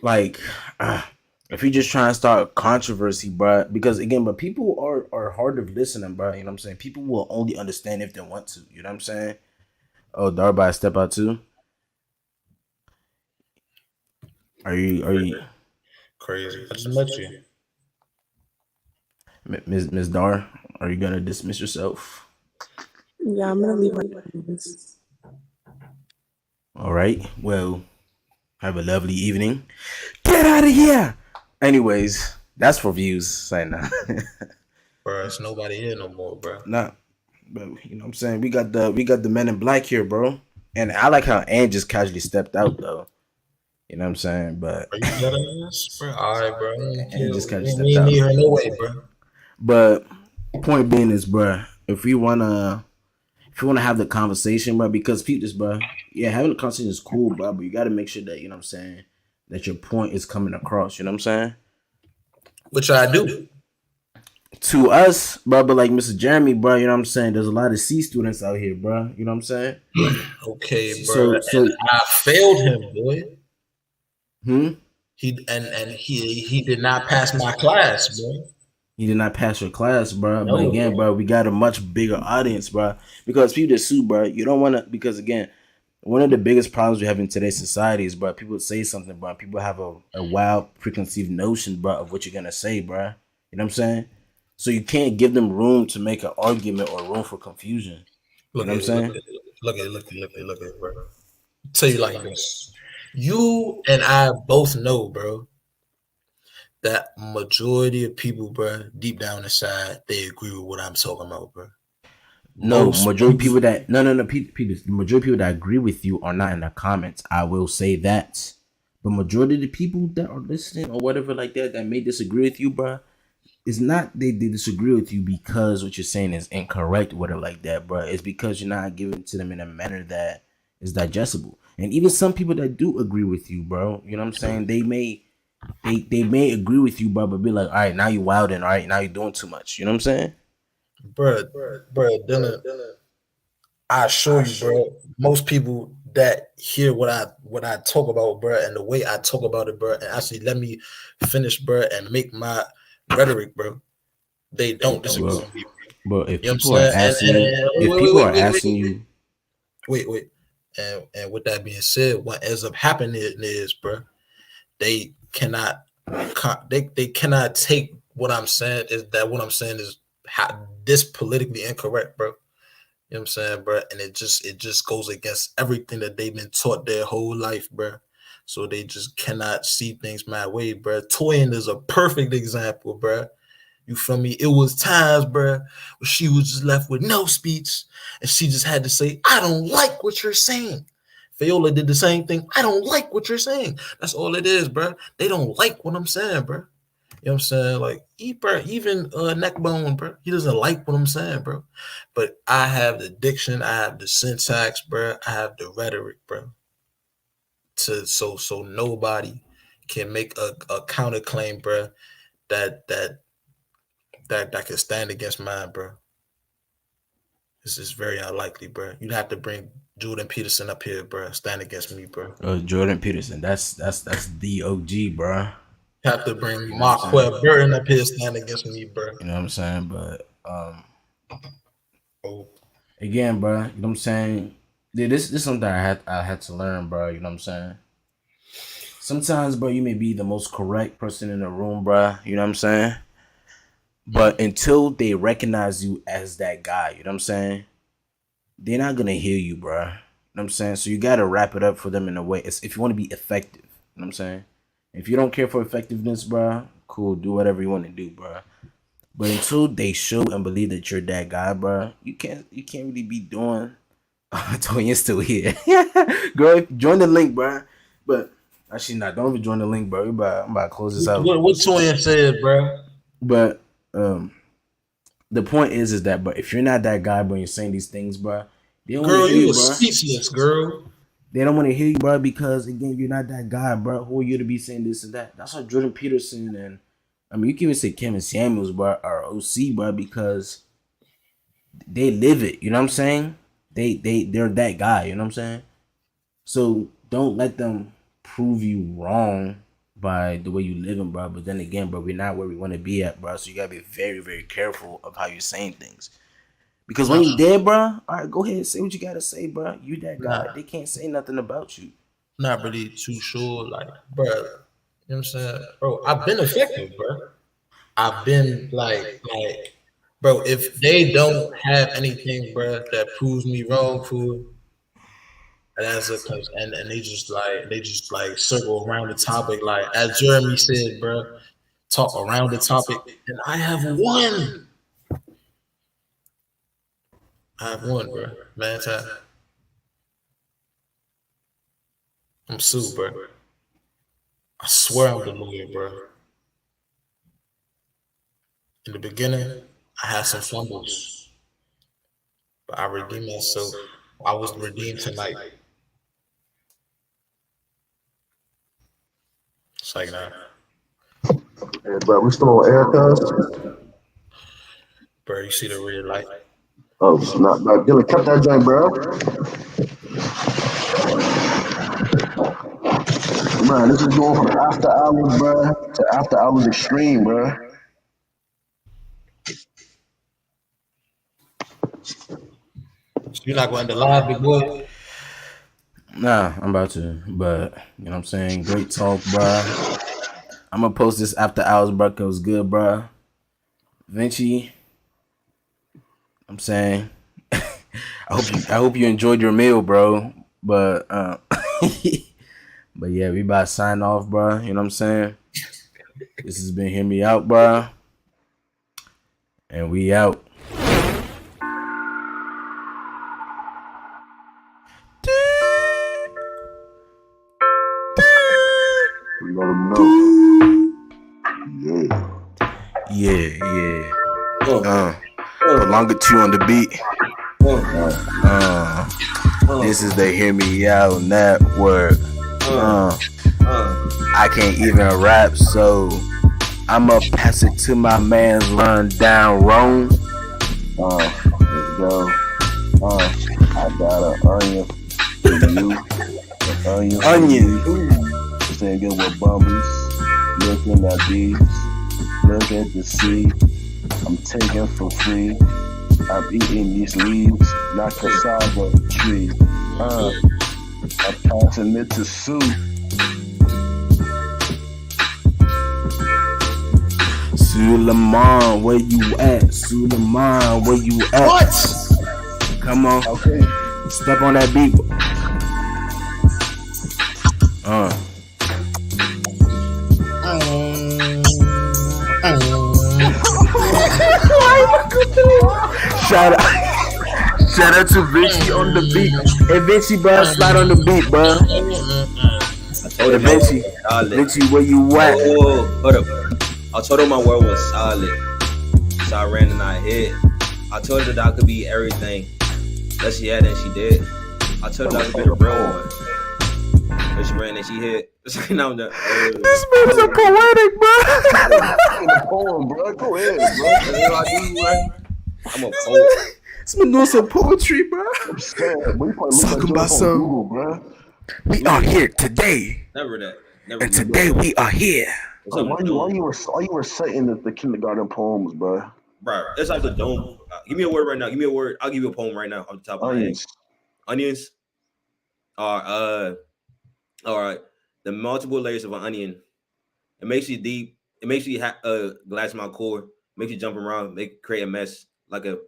like, uh, if you just try and start controversy, bruh, because again, but people are hard of listening, bruh. You know what I'm saying? People will only understand if they want to. You know what I'm saying? Oh, Darby, step out too. Are you Crazy. I just met you. Miss Dar? Are you gonna dismiss yourself? Yeah, I'm gonna leave my comments. All right. Well, have a lovely evening. Get out of here. Anyways, that's for views. Say nah. Bro, it's nobody here no more, bro. Nah. But you know what I'm saying? We got the men in black here, bro. And I like how Ann just casually stepped out though. You know what I'm saying? But Are you dead ass, bro? All right, bro. I don't care. Ann just casually We stepped ain't out. need her no way, bro. But point being is, bro, if you wanna have the conversation, bro, because peep this, bro. Yeah, having the conversation is cool, bro, but you gotta make sure that, you know what I'm saying, that your point is coming across, you know what I'm saying? Which I do. To us, bro, but like Mr. Jeremy, bro, you know what I'm saying? There's a lot of C students out here, bro. You know what I'm saying? Okay, bro. So And I failed him, boy. hmm? He did not pass my class, boy. You did not pass your class, bro. But No, again, bro, we got a much bigger audience, bro. Because people just sue, bro. You don't want to, because again, one of the biggest problems we have in today's society is, bro, people say something, bro. People have a wild preconceived notion, bro, of what you're gonna say, bro. You know what I'm saying? So you can't give them room to make an argument or room for confusion. You Look know what at I'm it, saying? look at it, bro. Tell you like this. You and I both know, bro, that majority of people, bro, deep down inside, they agree with what I'm talking about, bro. No, Most majority of people, people that no, Peter, the majority of people that agree with you are not in the comments. I will say that, but majority of the people that are listening or whatever like that may disagree with you, bro. It's not they disagree with you because what you're saying is incorrect, whatever like that, bro. It's because you're not giving it to them in a manner that is digestible. And even some people that do agree with you, bro, you know what I'm saying? They may agree with you, bro, but be like, all right, now you wilding, all right, now you're doing too much. You know what I'm saying? bro, Dylan, I assure you, bro, most people that hear what I talk about, bro, and the way I talk about it, bro, and actually let me finish, bro, and make my rhetoric, bro, they don't disagree Well, with me, bro. but if You know what I'm people are saying? asking you, if people are asking you, wait. And with that being said, what ends up happening is, bro, they cannot they cannot take what I'm saying is this politically incorrect, bro. You know what I'm saying, bro? And it just goes against everything that they've been taught their whole life, bro. So they just cannot see things my way, bro. Toyin is a perfect example, bro. You feel me? It was times, bro, where she was just left with no speech, and she just had to say, "I don't like what you're saying." Fayola did the same thing. I don't like what you're saying. That's all it is, bro. They don't like what I'm saying, bro. You know what I'm saying? Like, even Neckbone, bro, he doesn't like what I'm saying, bro. But I have the diction, I have the syntax, bro. I have the rhetoric, bro. So nobody can make a counterclaim, bro, that that that can stand against mine, bro. This is very unlikely, bro. You'd have to bring Jordan Peterson up here, bro. Stand against me, bro. Jordan Peterson, that's the OG, bro. You have to bring You know what I'm saying? Marquette Burton up here, stand against me, bro. You know what I'm saying? But Oh, again, bro, you know what I'm saying? Dude, this is something I had to learn, bro. You know what I'm saying? Sometimes, bro, you may be the most correct person in the room, bro. You know what I'm saying? But until they recognize you as that guy, you know what I'm saying? They're not gonna hear you, bro. You know what I'm saying? So you gotta wrap it up for them in a way. It's, if you want to be effective, you know what I'm saying? If you don't care for effectiveness, bro, cool, do whatever you want to do, bro. But until they show and believe that you're that guy, bro, you can't really be doing. Tonya's still here. Girl, join the link, bro. But actually, not. Don't even join the link, bro. I'm about to close this out. what Toyin said, bro? But the point is that, but if you're not that guy, bro, you're saying these things, bro, they don't want Girl, to hear you you, was bro. speechless, girl. They don't want to hear you, bro, because again, you're not that guy, bro. Who are you to be saying this and that? That's why Jordan Peterson and I mean, you can even say Kevin Samuels, bro, or OC, bro, because they live it. You know what I'm saying? They're that guy. You know what I'm saying? So don't let them prove you wrong by the way you living, bro. But then again, bro, we're not where we want to be at, bro. So you gotta be very, very careful of how you're saying things. Because when Nah, you dead, bro, all right, go ahead, say what you gotta say, bro. You that guy. nah, They can't say nothing about you. not really too sure. Like, bro, you know what I'm saying, bro? I've been effective, bro. I've been bro. If they don't have anything, bro, that proves me wrong, fool, and that's a and they just circle around the topic, like as Jeremy said, bro, talk around the topic, and I have won. I have won, bro. Man, I'm sued, bro. I swear I'm the lawyer, bro. In the beginning, I had some fumbles, but I redeemed myself. I was redeemed tonight. It's like, nah, Hey, bro, we still on air, cuz? bro, you see the red light? Oh, not Dylan, cut that joint, bro. Man, this is going from after hours, bro, to after hours extreme, bro. So you're not going to live, big boy? Nah, I'm about to, but you know what I'm saying? Great talk, bro. I'm gonna post this after hours, bro. Cause it was good, bro. Vinci, I'm saying, I hope you enjoyed your meal, bro. But but yeah, we about to sign off, bro. You know what I'm saying? This has been Hear Me Out, bro. And we out. Let them know. Yeah. Prolongature on the beat. This is the Hear Me Out Network. I can't even rap, so I'ma pass it to my man Rundown Rome. Let's go. I got an onion for you. An onion. For you. Singing with bummies. Looking at these. Look at the sea. I'm taking for free. I'm eating these leaves, not cassava tree. I'm passing it to Sue. Suleiman, where you at? Suleiman, where you at? What? Come on. Okay. Step on that beat. Shout out to Vinci on the beat. Hey Vinci, bro, slide on the beat, bro. Hey Vinci, where you at? Hold up. I told her my word was solid, so I ran and I hit. I told her that I could be everything that she had and she did. I told her I could be the real one, but she ran and she hit. Now I'm done. This man's a poetic, bro. A poem, bro. Go ahead, bro. I'm a poet. This man doing some poetry, bro. I'm scared. Talking about some. Google, bro. We are here today. Never that. And today we are here. Why you reciting the kindergarten poems, bro? Bro, it's like the dome. Give me a word right now. Give me a word. I'll give you a poem right now off the top of my head. Onions are all right. The multiple layers of an onion. It makes you deep. It makes you glass my core. Makes you jump around. Create a mess like a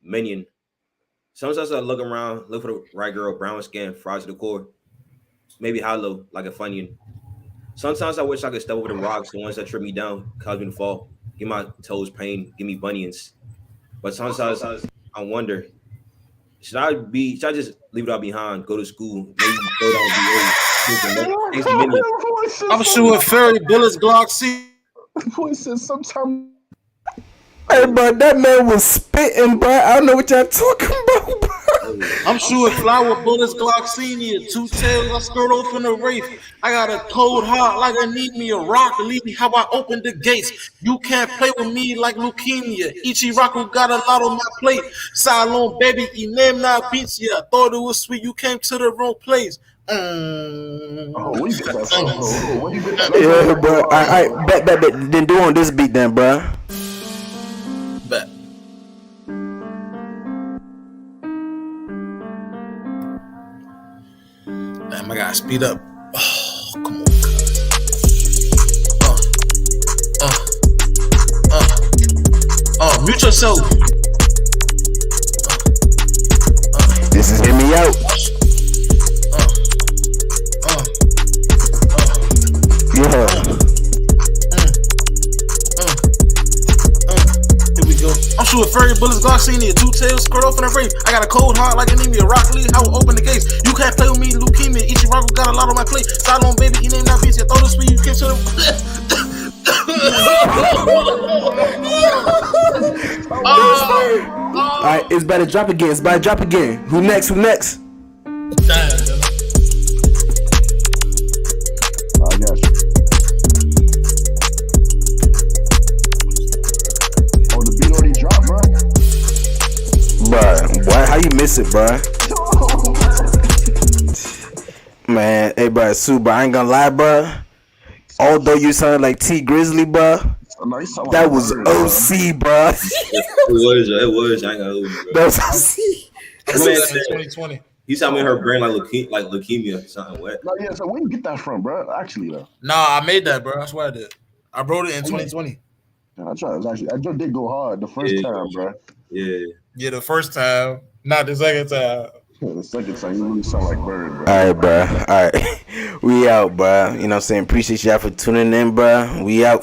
minion. Sometimes I look around, look for the right girl, brown skin, fries to the core. Maybe hollow like a funyun. Sometimes I wish I could step over the rocks, the ones that trip me down, cause me to fall, give my toes pain, give me bunions. But sometimes I wonder, should I just leave it all behind, go to school, maybe go down the I'm shooting fairy bullets, Glock C. Boy said sometimes. Hey, bro, that man was spitting, bro. I don't know what y'all talking about, bro. I'm shooting flower bullets, Gloxenia, 2 tails, I skirt off in a wraith. I got a cold heart like I need me a rock. Leave me how I open the gates. You can't play with me like leukemia. Ichiraku got a lot on my plate. Salon baby, Inem na beats ya. I thought it was sweet. You came to the wrong place. Oh, where you get that from, bro? Where you get that? Yeah, bro. I bet. Then do on this beat, then, bro. Bet. Damn, I gotta speed up. Oh, come on. Mute yourself. This is Hear Me Out. Yeah. Here we go. I'm shooting fairy bullets, Gloxenia, 2 tails, skirt off in a rape. I got a cold heart like anemia, Rock Lee, how I open the gates. You can't play with me, leukemia. Ichiraku got a lot on my plate. Salon baby, he named that beats. I throw this for you, can't to Alright, it's about to drop again. It's about to drop again. Who next? I got you. Oh, the beat already dropped, bro. Bruh, why? How you miss it, bruh? Man, hey, bruh, Sue, bruh, I ain't gonna lie, bruh. Although you sounded like T Grizzly, bruh, that was OC, bruh. It was. I ain't gonna hold you, bro. That was OC. That's 2020. He saw me in her brain like leukemia, something wet. No, yeah. So where you get that from, bro? Actually, though. Nah, I made that, bro. I swear I did. I wrote it in 2020. I tried. I just did go hard the first time, bro. Yeah, the first time, not the second time. The second time, you really sound like Bird, bro. All right, bro. All right. We out, bro. You know what I'm saying? Appreciate y'all for tuning in, bro. We out.